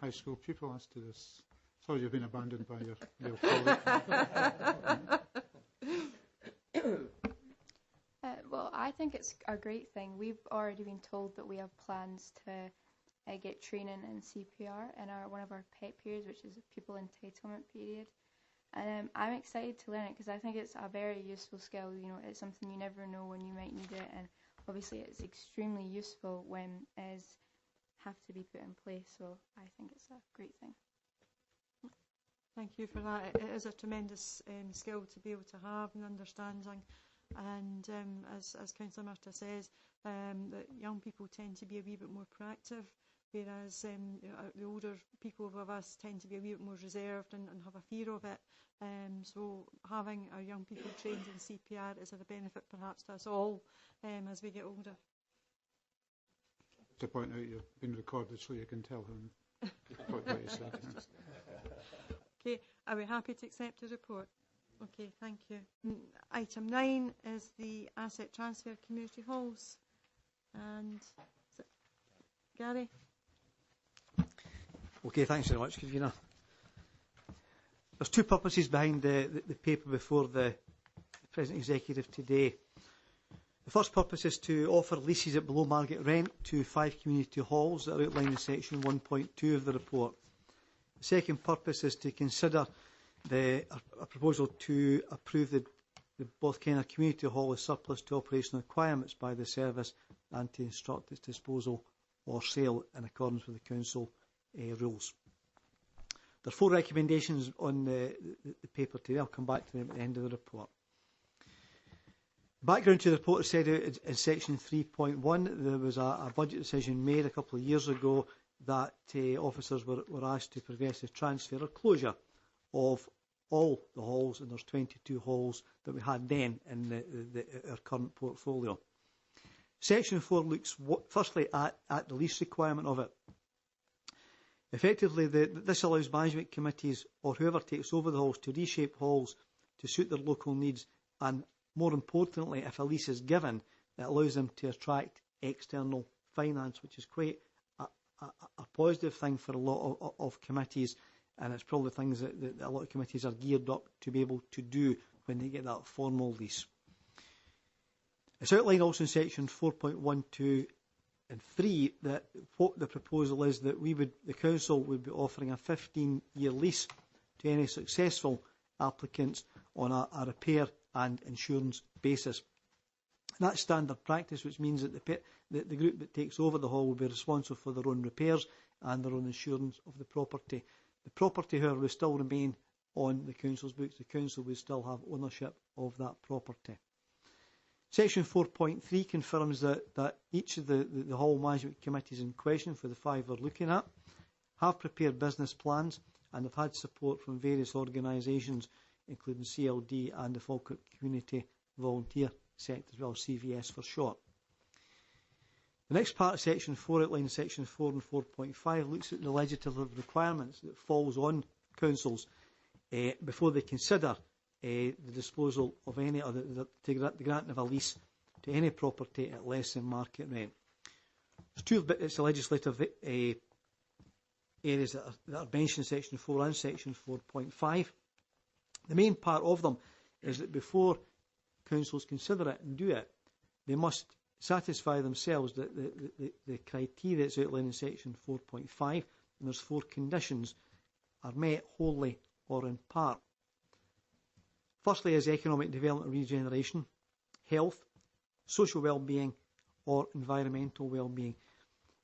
high school pupil as to this? Sorry, you've been abandoned by your male colleague. Well, I think it's a great thing. We've already been told that we have plans to get training in CPR in one of our PEP periods, which is a pupil entitlement period. And I'm excited to learn it because I think it's a very useful skill. You know, it's something you never know when you might need it, and obviously it's extremely useful when it have to be put in place. So I think it's a great thing. Thank you for that. It is a tremendous skill to be able to have and understanding. And as Councillor Murtagh says, that young people tend to be a wee bit more proactive, whereas the older people of us tend to be a wee bit more reserved and have a fear of it. So having our young people trained in CPR is a benefit perhaps to us all as we get older. To point out, you've been recorded so you can tell him what you said. Okay, are we happy to accept the report? Okay, thank you. Item 9 is the asset transfer community halls. And is it Gary? Okay, thanks very much, Convener. There's two purposes behind the paper before the President Executive today. The first purpose is to offer leases at below market rent to 5 community halls that are outlined in section 1.2 of the report. The second purpose is to consider a proposal to approve the Borthkenner Community Hall as surplus to operational requirements by the service and to instruct its disposal or sale in accordance with the Council rules. There are 4 recommendations on the paper today. I'll come back to them at the end of the report. Background to the report is set out in section 3.1. There was a budget decision made a couple of years ago that officers were asked to progress the transfer or closure of all the halls, and there's 22 halls that we had then in our current portfolio. Section 4 looks firstly at the lease requirement of it. Effectively, this allows management committees or whoever takes over the halls to reshape halls to suit their local needs, and more importantly, if a lease is given, it allows them to attract external finance, which is quite a positive thing for a lot of committees, and it's probably things that a lot of committees are geared up to be able to do when they get that formal lease. It's outlined also in section 4.12 and 3 that what the proposal is that the council would be offering a 15-year lease to any successful applicants on a repair and insurance basis. That's standard practice, which means that the group that takes over the hall will be responsible for their own repairs and their own insurance of the property. The property, however, will still remain on the council's books. The council will still have ownership of that property. Section 4.3 confirms that each of the hall management committees in question for the 5 we're looking at have prepared business plans and have had support from various organisations, including CLD and the Falkirk Community Volunteer Sector as well, CVS for short. The next part of section 4, outlined in section 4 and 4.5, looks at the legislative requirements that falls on councils before they consider the disposal of any or the grant of a lease to any property at less than market rent. There's 2 bits of legislative areas that are mentioned in section 4 and section 4.5. The main part of them is that before councils consider it and do it, they must satisfy themselves that the criteria that's outlined in section 4.5, and there's 4 conditions, are met wholly or in part. Firstly is economic development and regeneration, health, social well-being or environmental well-being.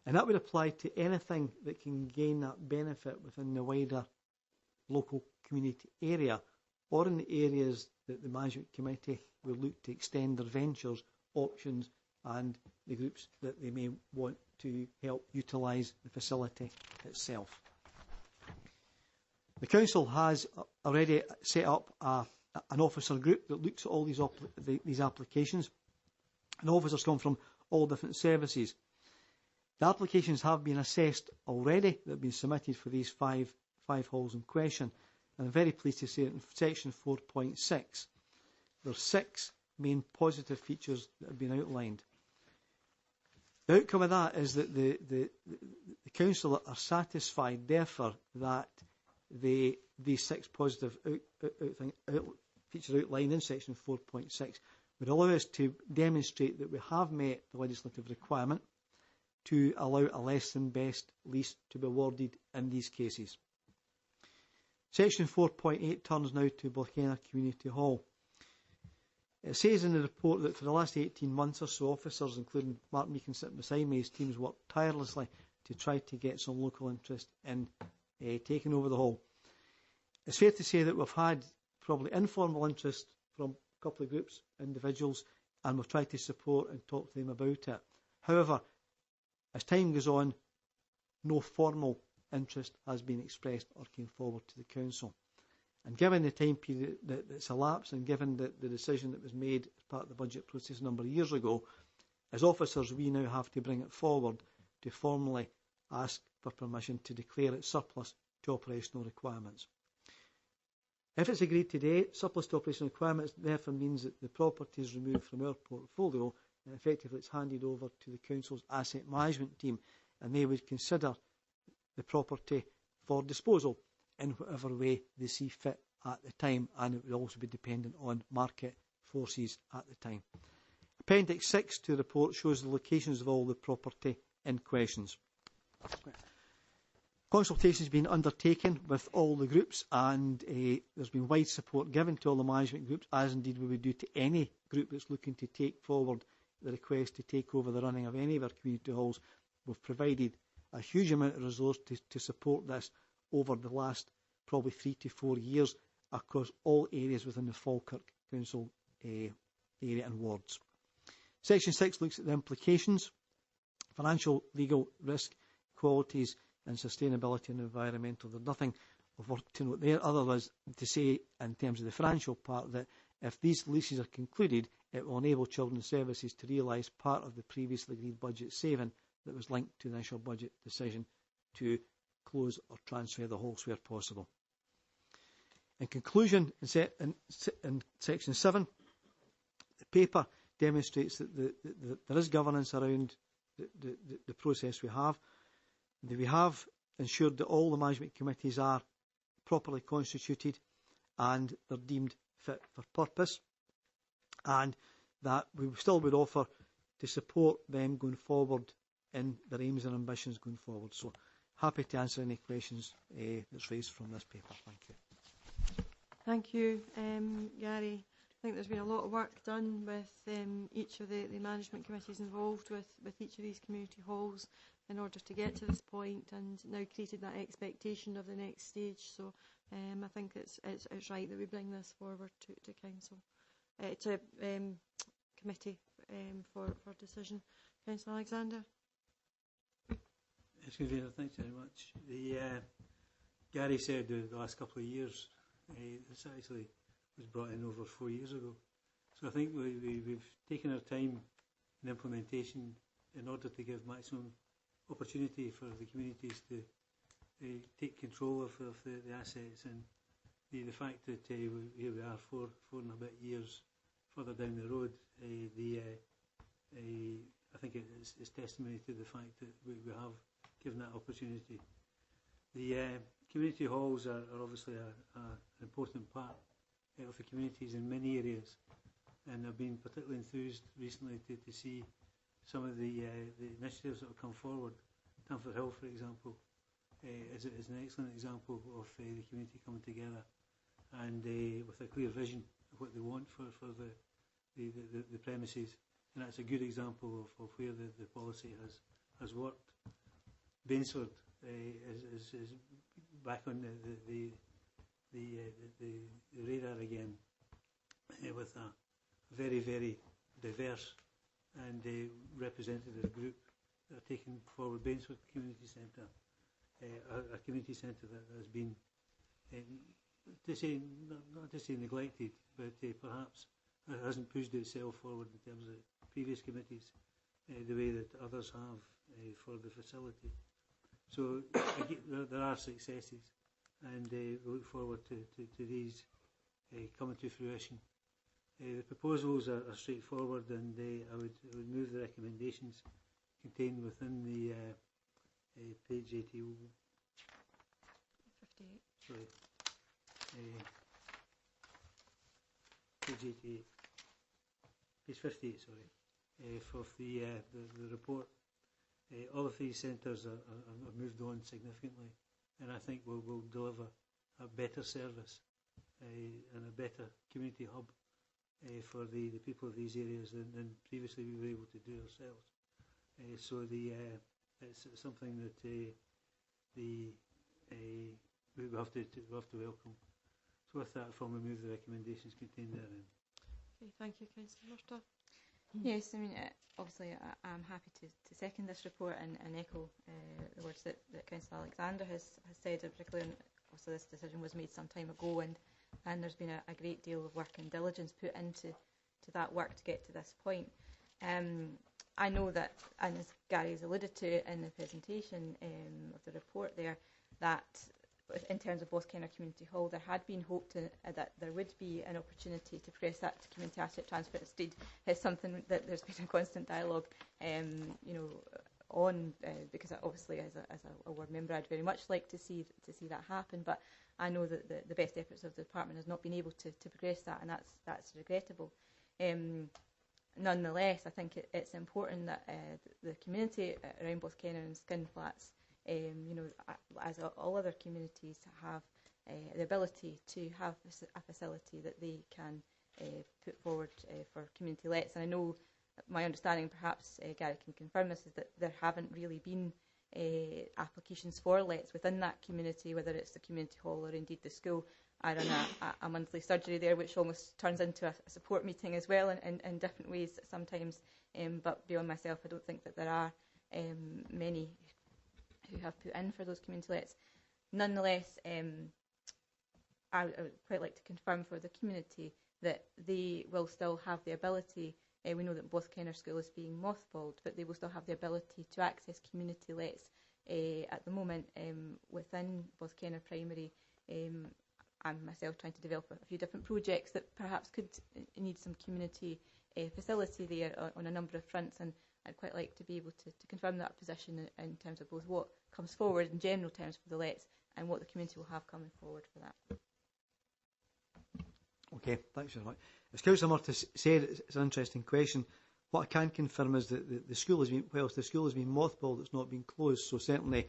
And that would apply to anything that can gain that benefit within the wider local community area or in the areas that the Management Committee will look to extend their ventures, options and the groups that they may want to help utilise the facility itself. The Council has already set up an officer group that looks at all these applications, and officers come from all different services. The applications have been assessed already that have been submitted for these five halls in question, and I'm very pleased to say that in section 4.6 there are 6 main positive features that have been outlined. The outcome of that is that the Council are satisfied, therefore, that these 6 positive features outlined in section 4.6 would allow us to demonstrate that we have met the legislative requirement to allow a less than best lease to be awarded in these cases. Section 4.8 turns now to Blackhenna Community Hall. It says in the report that for the last 18 months or so, officers, including Mark Meekin sitting beside me, his teams worked tirelessly to try to get some local interest in taking over the hall. It's fair to say that we've had probably informal interest from a couple of groups, individuals, and we've tried to support and talk to them about it. However, as time goes on, no formal interest has been expressed or came forward to the Council. And given the time period that's elapsed and given the decision that was made as part of the budget process a number of years ago, as officers we now have to bring it forward to formally ask for permission to declare it surplus to operational requirements. If it's agreed today, surplus to operational requirements therefore means that the property is removed from our portfolio and effectively it's handed over to the Council's asset management team, and they would consider the property for disposal in whatever way they see fit at the time, and it would also be dependent on market forces at the time. Appendix 6 to the report shows the locations of all the property in questions. Consultation has been undertaken with all the groups, and there's been wide support given to all the management groups, as indeed we would do to any group that's looking to take forward the request to take over the running of any of our community halls. We've provided a huge amount of resource to support this over the last probably 3 to 4 years across all areas within the Falkirk Council area and wards. Section 6 looks at the implications, financial, legal, risk, qualities and sustainability and environmental. There's nothing of work to note there other than to say in terms of the financial part that if these leases are concluded, it will enable Children's Services to realise part of the previously agreed budget saving that was linked to the initial budget decision to close or transfer the halls where possible. In conclusion, in section 7, the paper demonstrates that there is governance around the process we have. That we have ensured that all the management committees are properly constituted and they're deemed fit for purpose, and that we still would offer to support them going forward in their aims and ambitions going forward. So happy to answer any questions that's raised from this paper. Thank you. Thank you, Gary. I think there's been a lot of work done with each of the management committees involved with each of these community halls in order to get to this point, and now created that expectation of the next stage. So I think it's right that we bring this forward to Council, to committee for decision. Councillor Alexander. Yes, Convener, thanks very much. Gary said the last couple of years, this actually was brought in over 4 years ago. So I think we've taken our time in implementation in order to give maximum opportunity for the communities to take control of the assets, and the fact that here we are 4 and a bit years further down the road, I think it's testimony to the fact that we have given that opportunity. The community halls are obviously an important part of the communities in many areas, and I've been particularly enthused recently to see some of the initiatives that have come forward. Tamford Hill, for example, is an excellent example of the community coming together and with a clear vision what they want for the premises, and that's a good example of where the policy has worked. Bainsford is back on the radar again, with a very, very diverse and representative group that are taking forward Bainsford Community Centre, a community centre that has been, not to say neglected, but perhaps hasn't pushed itself forward in terms of previous committees the way that others have for the facility. So there are successes, and we look forward to these coming to fruition. The proposals are straightforward, and I would move the recommendations contained within the page 58. Sorry. Page 88. Page 58, sorry. For the report. All of these centres are moved on significantly, and I think will deliver a better service and a better community hub for the people of these areas than previously we were able to do ourselves. So it's something that we have to welcome. So with that, I formally move the recommendations contained therein. Okay, thank you, Councillor Murtagh. Yes, I mean, obviously I'm happy to second this report and echo the words that Councillor Alexander has said, particularly also this decision was made some time ago, and there's been a great deal of work and diligence put into that work to get to this point. I know that, and as Gary has alluded to in the presentation of the report there, that in terms of Boskenner Community Hall, there had been hope that there would be an opportunity to progress that to community asset transfer. Instead, it's something that there's been a constant dialogue, on, because obviously as a ward member, I'd very much like to see that happen. But I know that the best efforts of the department has not been able to progress that, and that's regrettable. Nonetheless, I think it's important that the community around Boskenner and Skinflats, as all other communities, have the ability to have a facility that they can put forward for community lets. And I know, my understanding, perhaps Gary can confirm this, is that there haven't really been applications for lets within that community, whether it's the community hall or indeed the school. I run a monthly surgery there, which almost turns into a support meeting as well in different ways sometimes. But beyond myself, I don't think that there are many who have put in for those community lets. Nonetheless, I would quite like to confirm for the community that they will still have the ability. We know that Boskenner School is being mothballed, but they will still have the ability to access community lets. At the moment, within Boskenner Primary, I'm myself trying to develop a few different projects that perhaps could need some community facility there on a number of fronts, and I'd quite like to be able to confirm that position in terms of both what comes forward in general terms for the lets and what the community will have coming forward for that. Okay, thanks very much. As Councillor Murtagh said, it's an interesting question. What I can confirm is that the school has been, whilst the school has been mothballed, it's not been closed. So certainly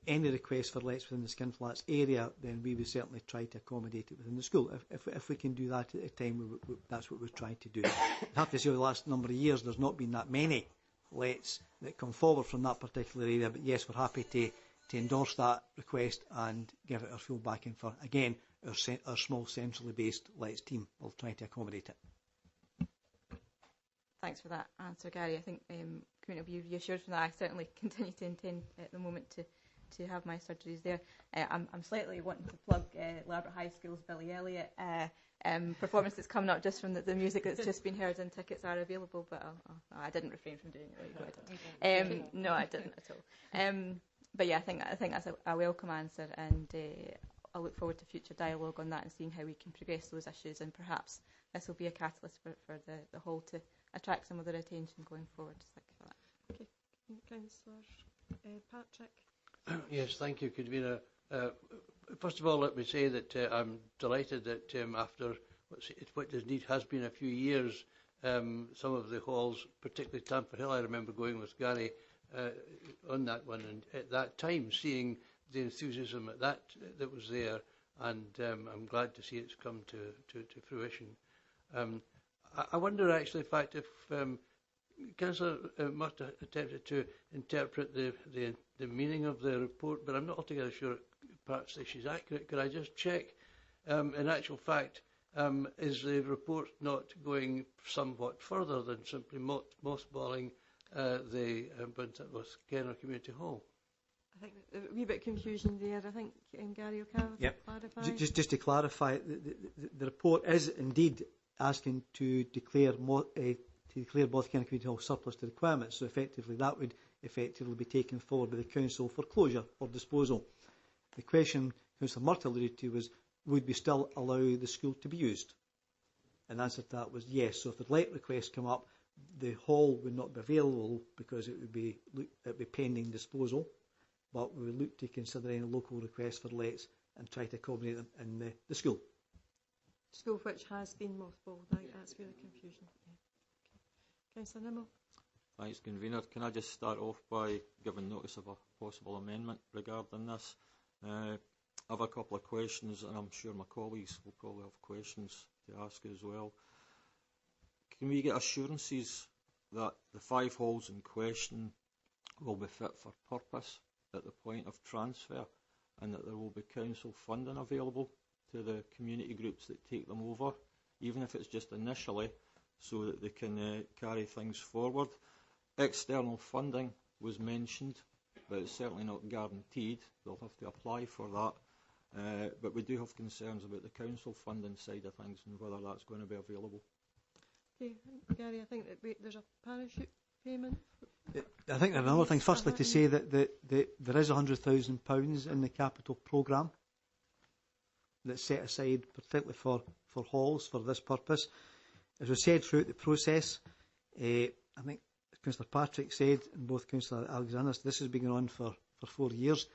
any request for lets within the Skinflats area, then we would certainly try to accommodate it within the school. If we can do that at a time, that's what we're trying to do. I have to say, over the last number of years, there's not been that many lets that come forward from that particular area. But yes, we're happy to endorse that request and give it our full backing for, again, our small centrally based lets team will try to accommodate it. Thanks for that answer, Gary. I think community will be reassured from that. I certainly continue to intend at the moment to have my surgeries there. I'm slightly wanting to plug Labrador High School's Billy Elliot performance that's coming up just from the music that's just been heard, and tickets are available, but I didn't refrain from doing it. No, I didn't at all. But yeah, I think that's a welcome answer, and I look forward to future dialogue on that and seeing how we can progress those issues, and perhaps this will be a catalyst for the hall to attract some of their attention going forward. Thank you for that. Okay, Councillor Patrick. Yes, thank you, Convener. First of all, let me say that I'm delighted that after what indeed has been a few years, some of the halls, particularly Tamper Hill, I remember going with Gary on that one, and at that time seeing the enthusiasm that was there, and I'm glad to see it's come to fruition. I wonder, actually, in fact, if Councillor Murtagh attempted to interpret the meaning of the report, but I'm not altogether sure perhaps that she's accurate. Could I just check, in actual fact, is the report not going somewhat further than simply mothballing the Kenner Community Hall? I think a wee bit of confusion there. I think Gary O'Callaghan clarify. Just to clarify, the report is indeed asking to declare Both Kenner Community Hall surplus to requirements. So effectively, that would effectively be taken forward by the council for closure or disposal. The question Councillor Murtagh alluded to was, would we still allow the school to be used? And the answer to that was yes. So if the let request come up, the hall would not be available because it would be pending disposal. But we would look to consider any local requests for lets and try to accommodate them in the school. School which has been mothballed. I think that's where the confusion. Councillor Nimmo. Thanks, Convener. Can I just start off by giving notice of a possible amendment regarding this? I have a couple of questions, and I'm sure my colleagues will probably have questions to ask as well. Can we get assurances that the 5 halls in question will be fit for purpose at the point of transfer, and that there will be council funding available to the community groups that take them over, even if it's just initially, so that they can carry things forward? External funding was mentioned, but it's certainly not guaranteed. They'll have to apply for that. But we do have concerns about the council funding side of things and whether that's going to be available. Okay, Gary, I think that there's a parachute payment. I think there are another thing. Firstly, to say that there is £100,000 in the capital programme that's set aside particularly for halls for this purpose. As was said throughout the process, I think Councillor Patrick said, and both Councillor Alexander, this has been going on for 4 years.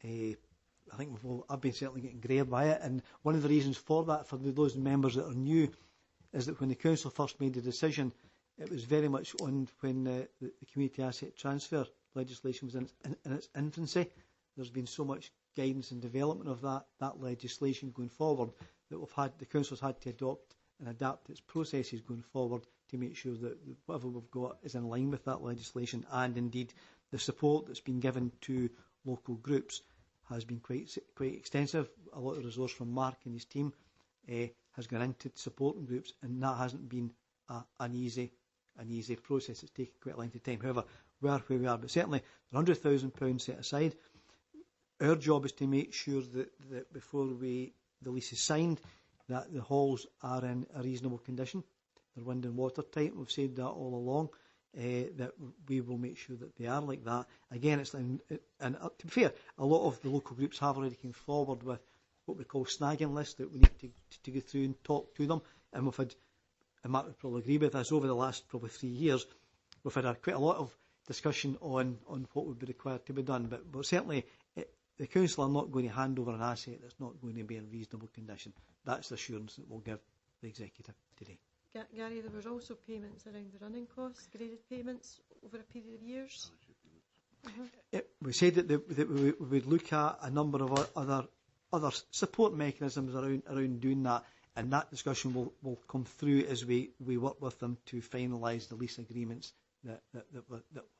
I think I've been certainly getting greyed by it, and one of the reasons for that, for those members that are new, is that when the council first made the decision, it was very much on when the community asset transfer legislation was in its infancy. There's been so much guidance and development of that legislation going forward that the council's had to adopt and adapt its processes going forward to make sure that whatever we've got is in line with that legislation. And indeed, the support that's been given to local groups has been quite extensive. A lot of resource from Mark and his team has gone into supporting groups, and that hasn't been an easy process. It's taken quite a length of time. However, we are where we are. But certainly, the £100,000 set aside. Our job is to make sure that before the lease is signed, that the halls are in a reasonable condition. They're wind and watertight. We've said that all along. That we will make sure that they are like that. Again, and to be fair, a lot of the local groups have already come forward with what we call snagging lists that we need to go through and talk to them. And we've had, and Mark would probably agree with us, over the last probably 3 years, we've had quite a lot of discussion on what would be required to be done. But certainly, the council are not going to hand over an asset that's not going to be in reasonable condition. That's the assurance that we'll give the executive today. Gary, there was also payments around the running costs, graded payments over a period of years. We said that we would look at a number of other support mechanisms around doing that, and that discussion will come through as we work with them to finalise the lease agreements that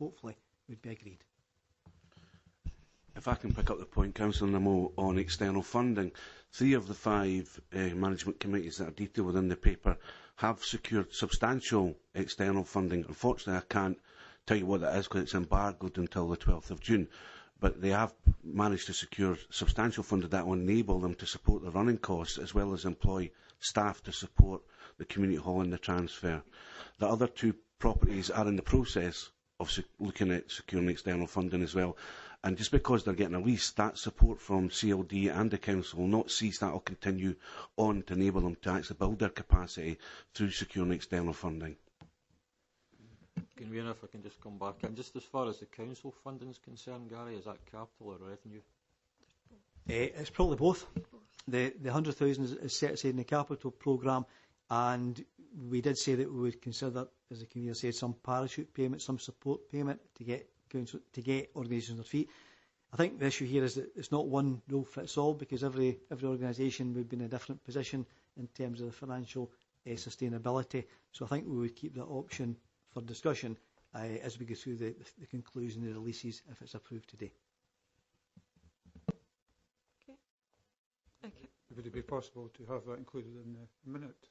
hopefully would be agreed. If I can pick up the point, Councillor Nimmo, on external funding, 3 of the 5 management committees that are detailed within the paper have secured substantial external funding. Unfortunately, I can't tell you what that is because it's embargoed until the 12th of June. But they have managed to secure substantial funding that will enable them to support the running costs as well as employ staff to support the community hall and the transfer. The other 2 properties are in the process of looking at securing external funding as well. And just because they're getting a lease, that support from CLD and the council will not cease. That will continue on to enable them to actually build their capacity through securing external funding. Convener, if I can just come back in, just as far as the council funding is concerned, Gary, is that capital or revenue? It's probably both. The 100,000 is set aside in the capital programme, and we did say that we would consider, as the convener said, some parachute payment, some support payment to get organisations on their feet. I think the issue here is that it's not one rule fits all, because every organisation would be in a different position in terms of the financial sustainability. So I think we would keep that option for discussion as we go through the conclusion of the releases if it's approved today. Okay. Would it be possible to have that included in the minute,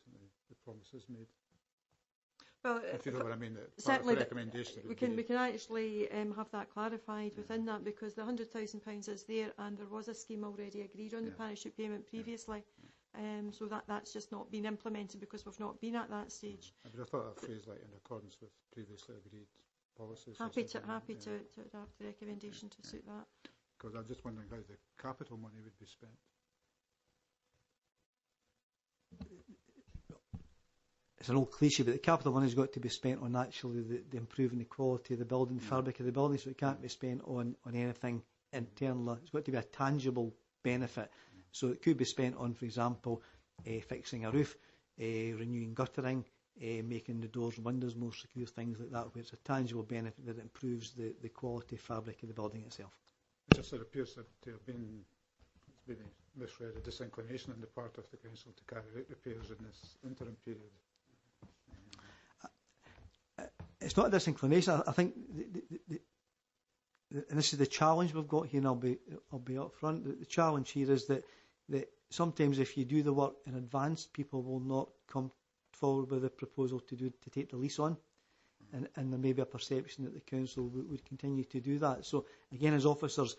the promises made? Well, if you know what I mean, certainly recommendation. we can actually have that clarified within that, because the £100,000 is there, and there was a scheme already agreed on the parachute payment previously. So that's just not been implemented because we've not been at that stage. But I thought that phrase like in accordance with previously agreed policies. Happy to adapt the recommendation to suit that. Because I'm just wondering how the capital money would be spent. It's an old cliche, but the capital money has got to be spent on actually the improving the quality of the building, the fabric of the building, so it can't be spent on anything internal. It's got to be a tangible benefit. So it could be spent on, for example, fixing a roof, renewing guttering, making the doors and windows more secure, things like that, where it's a tangible benefit that improves the quality fabric of the building itself. It just appears to have been maybe misread, a disinclination on the part of the council to carry out repairs in this interim period. It's not a disinclination. I think, and this is the challenge we've got here, and I'll be up front. The challenge here is that sometimes if you do the work in advance, people will not come forward with a proposal to take the lease on, and there may be a perception that the council would continue to do that. So again, as officers,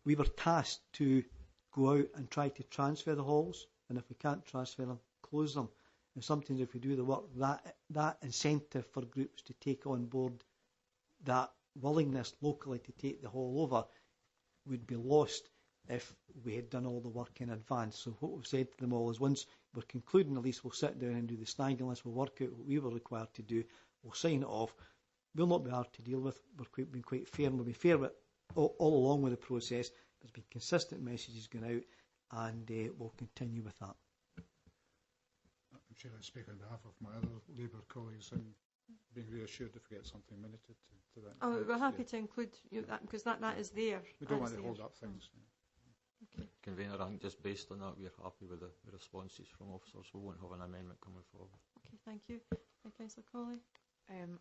we were tasked to go out and try to transfer the halls, and if we can't transfer them, close them. And sometimes if we do the work, that incentive for groups to take on board that willingness locally to take the hall over would be lost if we had done all the work in advance. So what we've said to them all is, once we're concluding the lease, we'll sit down and do the snagging list, we'll work out what we were required to do, we'll sign it off. We'll not be hard to deal with, we've been quite fair, and we'll be fair with all along with the process. There's been consistent messages going out, and we'll continue with that. I'm sure I speak on behalf of my other Labour colleagues and being reassured if we get something minuted to that. Oh, we're happy to include that, because that is there. We don't want to hold up things. Okay. Convener, I think just based on that, we're happy with the responses from officers. We won't have an amendment coming forward. Okay, thank you. Councillor Colley.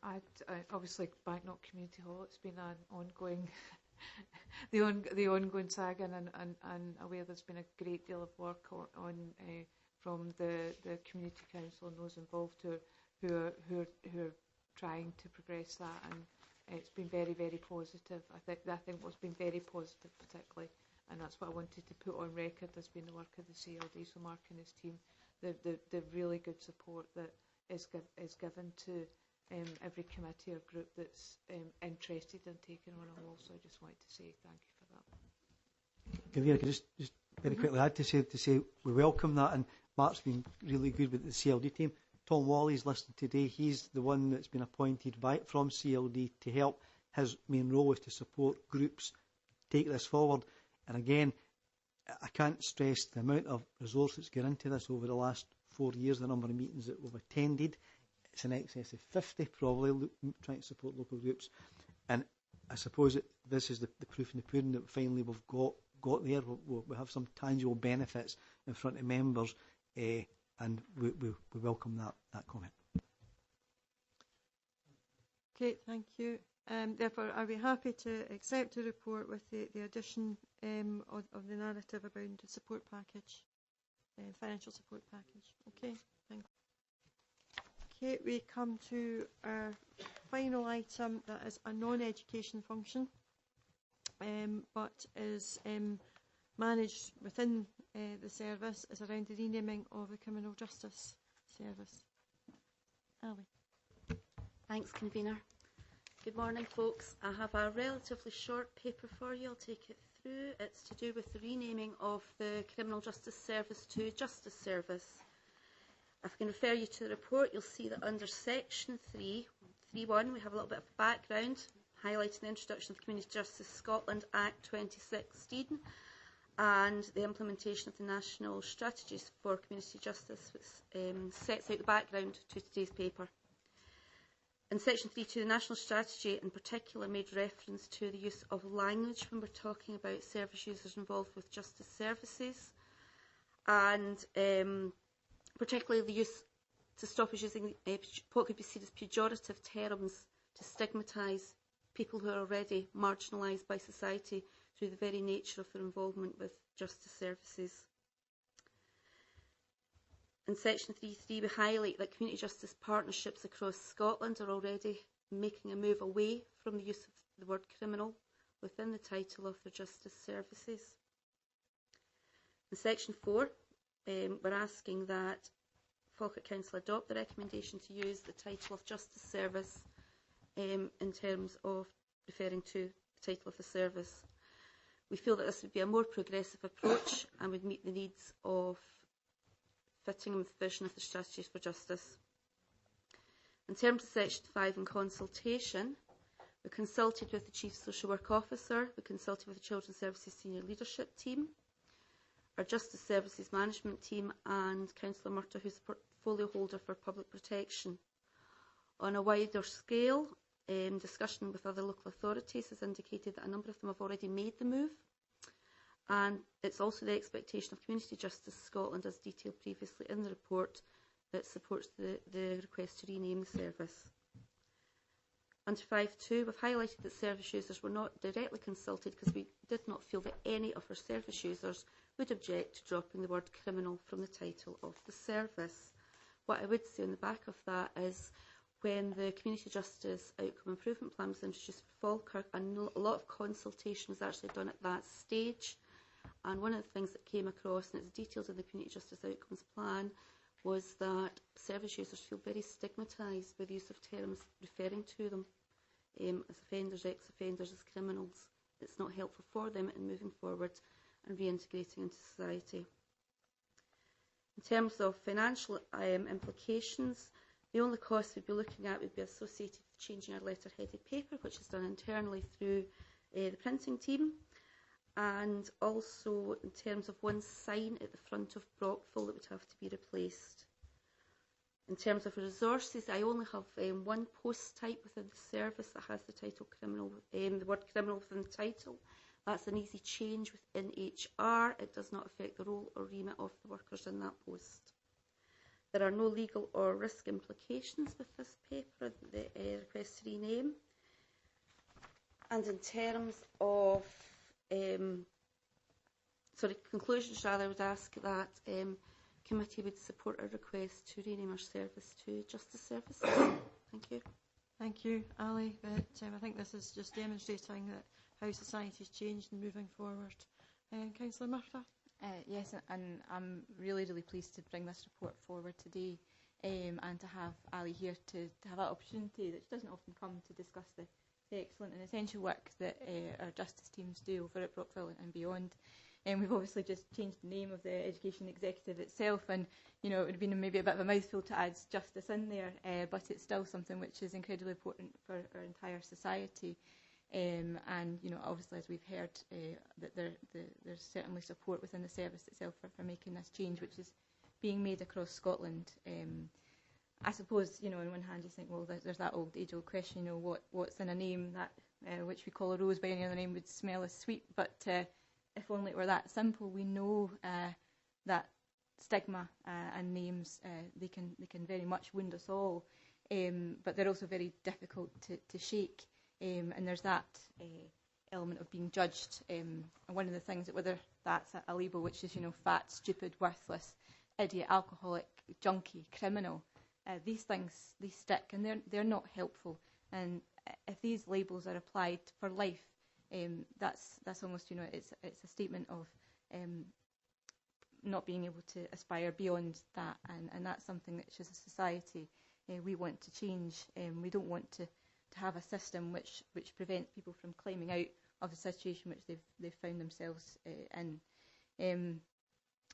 I obviously Banknote Community Hall, it's been an ongoing the ongoing saga, and aware there's been a great deal of work on from the community council and those involved who are trying to progress that, and it's been very, very positive. I think what's been very positive particularly, and that's what I wanted to put on record, has been the work of the CLD, so Mark and his team, the really good support that is given to every committee or group that's interested in taking on a hall. So I just wanted to say thank you for that. Gavina, can I just very quickly add to say we welcome that, and Mark's been really good with the CLD team. Tom Wally's listening today. He's the one that's been appointed from CLD to help. His main role is to support groups take this forward. And again, I can't stress the amount of resource that's gone into this over the last 4 years, the number of meetings that we've attended. It's in excess of 50 probably, trying to support local groups. And I suppose that this is the proof in the pudding that finally we've got there. We have some tangible benefits in front of members, and we welcome that comment. Okay, thank you. Therefore, are we happy to accept the report with the addition of the narrative about the support package, financial support package? Okay, thank you. Okay, we come to our final item that is a non-education function, but is managed within the service, is around the renaming of the Criminal Justice Service. Ali. Thanks, Convener. Good morning, folks. I have a relatively short paper for you. I'll take it through. It's to do with the renaming of the Criminal Justice Service to Justice Service. If I can refer you to the report, you'll see that under section 3.1, we have a little bit of background highlighting the introduction of the Community Justice Scotland Act 2016 and the implementation of the National Strategies for Community Justice, which sets out the background to today's paper. In section 3.2, the national strategy in particular made reference to the use of language when we're talking about service users involved with justice services, and particularly the use to stop us using what could be seen as pejorative terms to stigmatise people who are already marginalised by society through the very nature of their involvement with justice services. In section 3.3, we highlight that community justice partnerships across Scotland are already making a move away from the use of the word criminal within the title of their justice services. In section 4, we're asking that Falkirk Council adopt the recommendation to use the title of justice service in terms of referring to the title of the service. We feel that this would be a more progressive approach and would meet the needs of fitting with the vision of the strategies for justice. In terms of section 5 and consultation, we consulted with the Chief Social Work Officer, we consulted with the Children's Services Senior Leadership Team, our Justice Services Management Team, and Councillor Murtagh, who's a portfolio holder for public protection. On a wider scale, discussion with other local authorities has indicated that a number of them have already made the move, and it's also the expectation of Community Justice Scotland, as detailed previously in the report, that supports the request to rename the service. Under 5.2, we've highlighted that service users were not directly consulted because we did not feel that any of our service users would object to dropping the word criminal from the title of the service. What I would say on the back of that is when the Community Justice Outcome Improvement Plan was introduced for Falkirk, a lot of consultation was actually done at that stage. And one of the things that came across, and it's detailed in the Community Justice Outcomes Plan, was that service users feel very stigmatised by the use of terms referring to them as offenders, ex-offenders, as criminals. It's not helpful for them in moving forward and reintegrating into society. In terms of financial implications, the only costs we'd be looking at would be associated with changing our letter-headed paper, which is done internally through the printing team, and also in terms of one sign at the front of Brockville that would have to be replaced. In terms of resources, I only have one post type within the service that has the title criminal, the word criminal within the title. That's an easy change within HR. It does not affect the role or remit of the workers in that post. There are no legal or risk implications with this paper, the request to rename. And in terms of conclusions, rather, I would ask that committee would support our request to rename our service to Justice Services. Thank you. Thank you, Ali. But I think this is just demonstrating that how society has changed and moving forward. Councillor Murtagh? Yes, and I'm really, really pleased to bring this report forward today, and to have Ali here to have that opportunity, which doesn't often come, to discuss the excellent and essential work that our justice teams do over at Brockville and beyond. We've obviously just changed the name of the Education Executive itself, and it would have been maybe a bit of a mouthful to add justice in there, but it's still something which is incredibly important for our entire society. And obviously, as we've heard, that there's certainly support within the service itself for making this change, which is being made across Scotland. I suppose, on one hand, you think, well, there's that age-old question, what's in a name that which we call a rose by any other name would smell as sweet. But if only it were that simple. We know that stigma and names they can very much wound us all, but they're also very difficult to shake. And there's that element of being judged. And one of the things that, whether that's a label which is, fat, stupid, worthless, idiot, alcoholic, junkie, criminal, these things, they stick, and they're not helpful. And if these labels are applied for life, that's almost, it's a statement of not being able to aspire beyond that. And that's something that, as a society, we want to change. We don't want to have a system which prevents people from climbing out of the situation which they've found themselves in.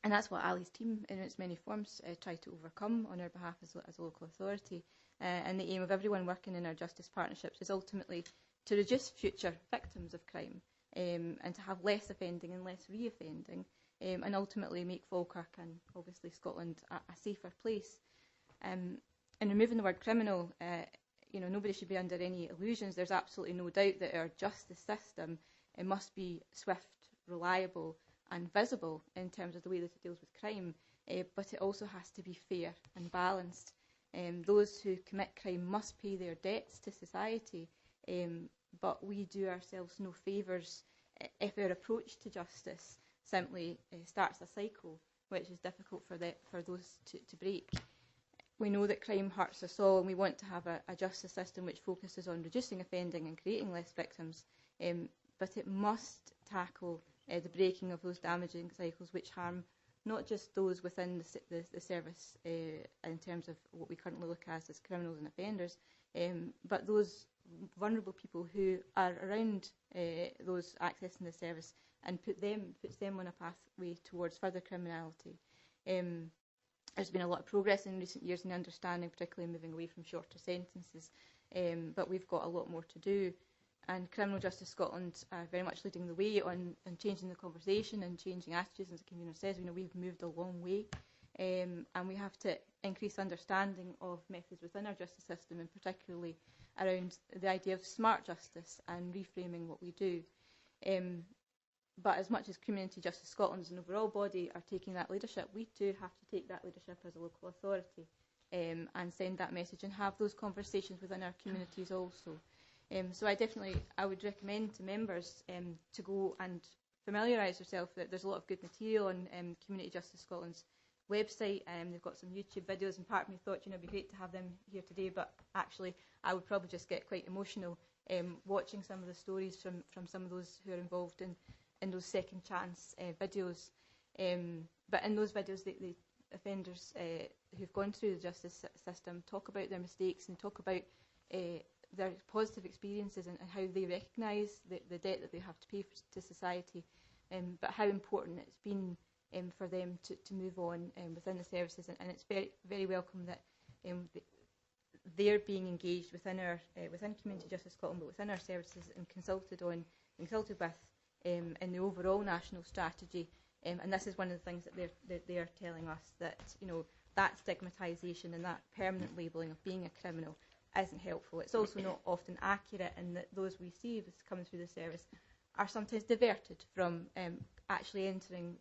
And that's what Ali's team, in its many forms, try to overcome on our behalf as a local authority. And the aim of everyone working in our justice partnerships is ultimately to reduce future victims of crime, and to have less offending and less re-offending, and ultimately make Falkirk and obviously Scotland a safer place. And removing the word criminal, nobody should be under any illusions. There's absolutely no doubt that our justice system must be swift, reliable and visible in terms of the way that it deals with crime, but it also has to be fair and balanced. Those who commit crime must pay their debts to society, but we do ourselves no favours if our approach to justice simply starts a cycle which is difficult for those to break. We know that crime hurts us all, and we want to have a justice system which focuses on reducing offending and creating less victims, but it must tackle the breaking of those damaging cycles which harm not just those within the service in terms of what we currently look at as criminals and offenders, but those vulnerable people who are around those accessing the service, and puts them on a pathway towards further criminality. There's been a lot of progress in recent years in understanding, particularly moving away from shorter sentences, but we've got a lot more to do. And Criminal Justice Scotland are very much leading the way on changing the conversation and changing attitudes. As the convener says, we've moved a long way, and we have to increase understanding of methods within our justice system, and particularly around the idea of smart justice and reframing what we do. But as much as Community Justice Scotland as an overall body are taking that leadership, we too have to take that leadership as a local authority and send that message and have those conversations within our communities also. So I would recommend to members to go and familiarise yourself that there's a lot of good material on Community Justice Scotland's website. They've got some YouTube videos, and part of me thought, it'd be great to have them here today, but actually I would probably just get quite emotional watching some of the stories from some of those who are involved in those second chance videos. But in those videos, the offenders who've gone through the justice system talk about their mistakes and talk about their positive experiences and how they recognise the debt that they have to pay to society, but how important it's been for them to move on within the services. And it's very, very welcome that they're being engaged within Community Justice Scotland, but within our services, and consulted with in the overall national strategy. And this is one of the things that they are telling us, that that stigmatisation and that permanent labelling of being a criminal isn't helpful. It's also not often accurate, and that those we see as coming through the service are sometimes diverted from actually entering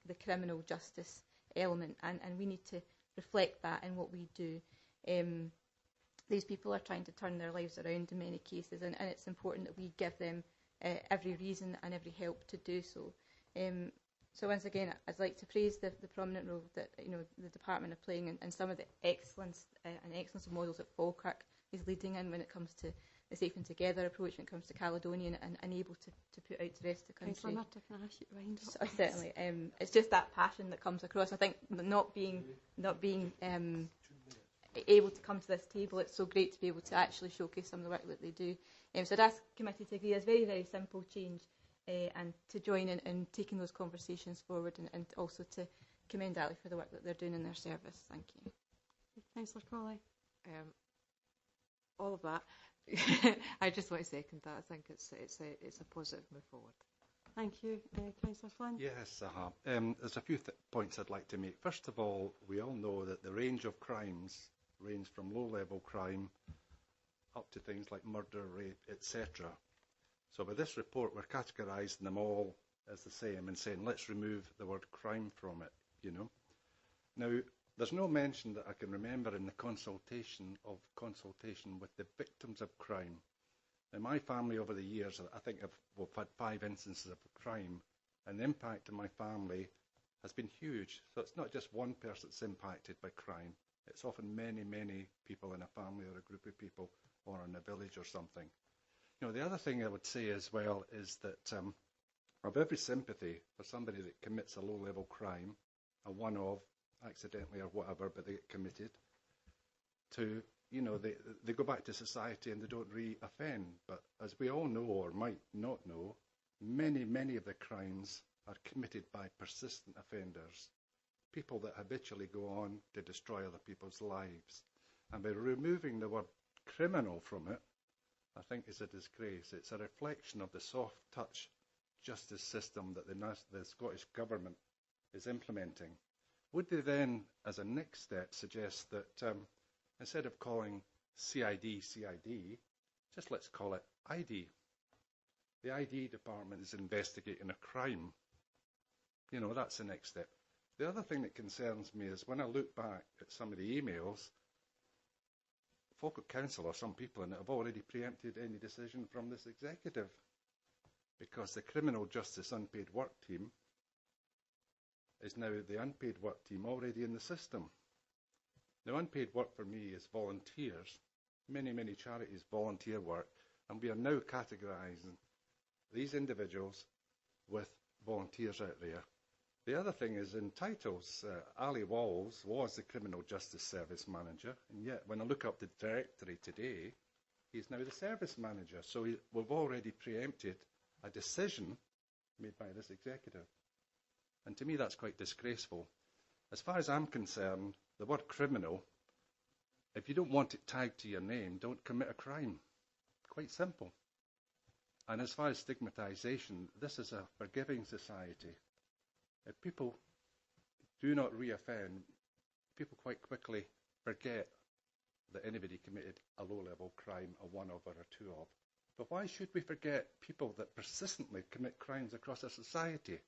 the criminal justice element, and we need to reflect that in what we do. These people are trying to turn their lives around in many cases, and it's important that we give them every reason and every help to do so. So once again, I'd like to praise the prominent role that the department are playing, and some of the excellence of models that Falkirk is leading in when it comes to the Safe and Together approach, when it comes to Caledonia, and able to put out to the rest of the country. Councillor Murdoch, can I ask you to wind up? Certainly, it's just that passion that comes across. I think not being able to come to this table, it's so great to be able to actually showcase some of the work that they do. So I'd ask the committee to agree. It's a very, very simple change, and to join in taking those conversations forward, and also to commend Ali for the work that they're doing in their service. Thank you. Councillor Crawley. All of that. I just want to second that. I think it's a positive move forward. Thank you. Councillor Flynn. Yes, there's a few points I'd like to make. First of all, we all know that the range of crimes range from low-level crime up to things like murder, rape, etc. So with this report, we're categorising them all as the same and saying, let's remove the word crime from it, Now, there's no mention that I can remember in the consultation with the victims of crime. In my family over the years, I think we've had 5 instances of crime, and the impact on my family has been huge. So it's not just one person that's impacted by crime. It's often many, many people in a family or a group of people, or in a village or something. The other thing I would say as well is that I have every sympathy for somebody that commits a low-level crime, a one-off, accidentally or whatever, but they get committed to, they go back to society and they don't re-offend. But as we all know, or might not know, many, many of the crimes are committed by persistent offenders, people that habitually go on to destroy other people's lives. And by removing the word criminal from it, I think is a disgrace. It's a reflection of the soft-touch justice system that the Scottish Government is implementing. Would they then, as a next step, suggest that instead of calling CID, just let's call it ID. The ID department is investigating a crime. You know, that's the next step. The other thing that concerns me is when I look back at some of the emails, folk at council or some people in it have already preempted any decision from this executive, because the criminal justice unpaid work team is now the unpaid work team already in the system. Now, unpaid work for me is volunteers. Many, many charities volunteer work, and we are now categorising these individuals with volunteers out there. The other thing is in titles, Ali Walls was the Criminal Justice Service Manager, and yet when I look up the directory today, he's now the Service Manager. So we've already preempted a decision made by this executive. And to me, that's quite disgraceful. As far as I'm concerned, the word criminal, if you don't want it tagged to your name, don't commit a crime. Quite simple. And as far as stigmatisation, this is a forgiving society. If people do not reoffend, people quite quickly forget that anybody committed a low-level crime, a one of or a two of. But why should we forget people that persistently commit crimes across our society?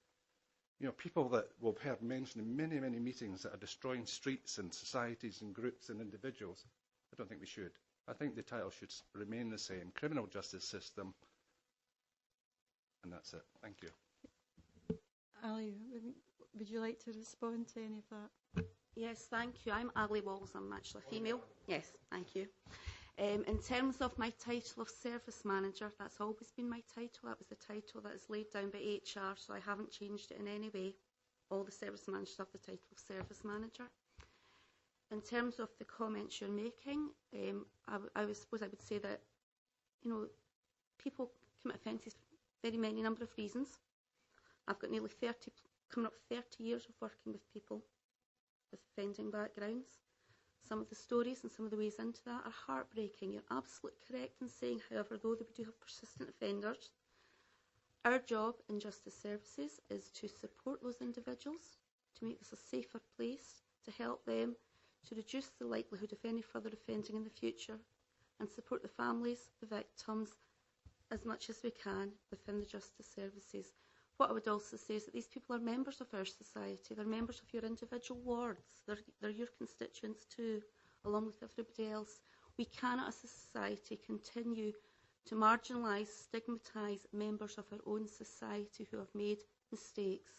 You know, people that we've heard mentioned in many, many meetings that are destroying streets and societies and groups and individuals. I don't think we should. I think the title should remain the same, Criminal Justice System, and that's it. Thank you. Ali, would you like to respond to any of that? Yes, thank you. I'm Ali Walls. I'm actually a female. Yes, thank you. In terms of my title of Service Manager, that's always been my title. That was the title that is laid down by HR, so I haven't changed it in any way. All the service managers have the title of Service Manager. In terms of the comments you're making, I suppose I would say that, you know, people commit offences for very many number of reasons. I've got nearly 30, coming up 30 years of working with people with offending backgrounds. Some of the stories and some of the ways into that are heartbreaking. You're absolutely correct in saying, however, though that we do have persistent offenders, our job in Justice Services is to support those individuals, to make this a safer place, to help them, to reduce the likelihood of any further offending in the future, and support the families, the victims, as much as we can within the Justice Services. What I would also say is that these people are members of our society. They're members of your individual wards. They're your constituents too, along with everybody else. We cannot, as a society, continue to marginalise, stigmatise members of our own society who have made mistakes.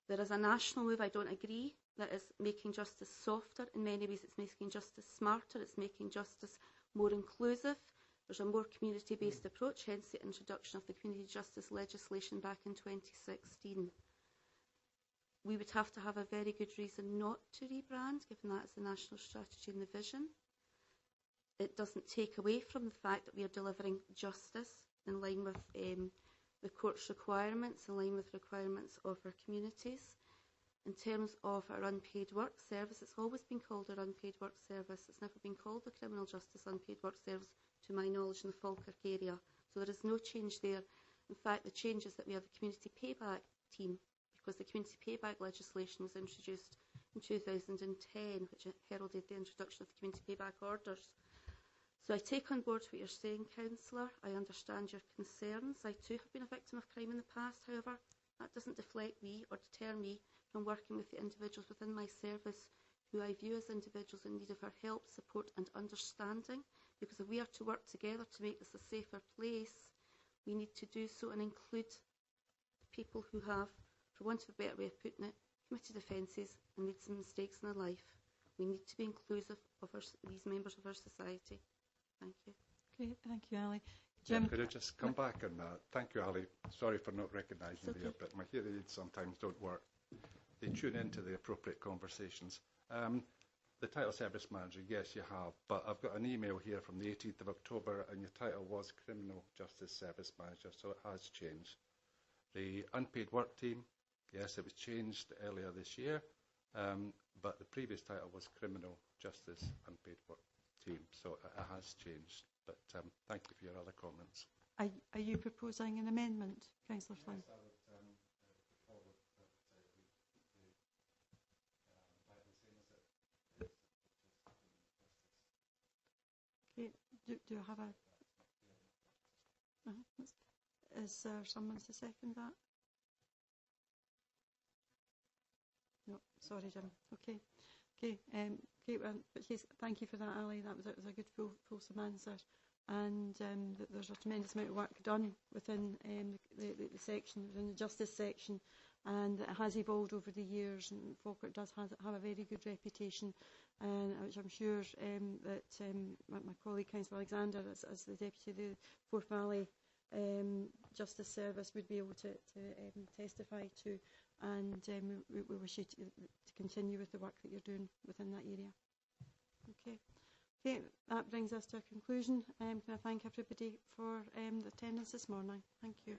There is a national move, I don't agree, that is making justice softer. In many ways, it's making justice smarter. It's making justice more inclusive. There's a more community-based approach, hence the introduction of the community justice legislation back in 2016. We would have to have a very good reason not to rebrand, given that is the national strategy and the vision. It doesn't take away from the fact that we are delivering justice in line with the court's requirements, in line with requirements of our communities. In terms of our unpaid work service, it's always been called our unpaid work service. It's never been called the Criminal Justice Unpaid Work Service, to my knowledge, in the Falkirk area. So there is no change there. In fact, the change is that we have the Community Payback team, because the Community Payback legislation was introduced in 2010, which heralded the introduction of the Community Payback orders. So I take on board what you're saying, Councillor. I understand your concerns. I too have been a victim of crime in the past. However, that doesn't deflect me or deter me from working with the individuals within my service who I view as individuals in need of our help, support and understanding. Because if we are to work together to make this a safer place, we need to do so and include people who have, for want of a better way of putting it, committed offences and made some mistakes in their life. We need to be inclusive of these members of our society. Thank you. Okay, thank you, Ali. Jim, could I just come back on that? Thank you, Ali. Sorry for not recognising you there, but my hearing aids sometimes don't work. They tune into the appropriate conversations. The title Service Manager, yes, you have, but I've got an email here from the 18th of October, and your title was Criminal Justice Service Manager, so it has changed. The unpaid work team, yes, it was changed earlier this year, but the previous title was Criminal Justice Unpaid Work Team, so it has changed. But thank you for your other comments. Are you proposing an amendment, Councillor Flynn? Yes, do I have a... Is there someone to second that? No, sorry, Jim. Okay. But yes, thank you for that, Ali. That was a good, fulsome answer. And there's a tremendous amount of work done within the section, within the justice section, and it has evolved over the years. And Falkirk does have a very good reputation, which I'm sure that my colleague Councillor Alexander, as the deputy of the Forth Valley Justice Service, would be able to testify to. And we wish you to continue with the work that you're doing within that area. Okay, that brings us to a conclusion. Can I thank everybody for the attendance this morning? Thank you.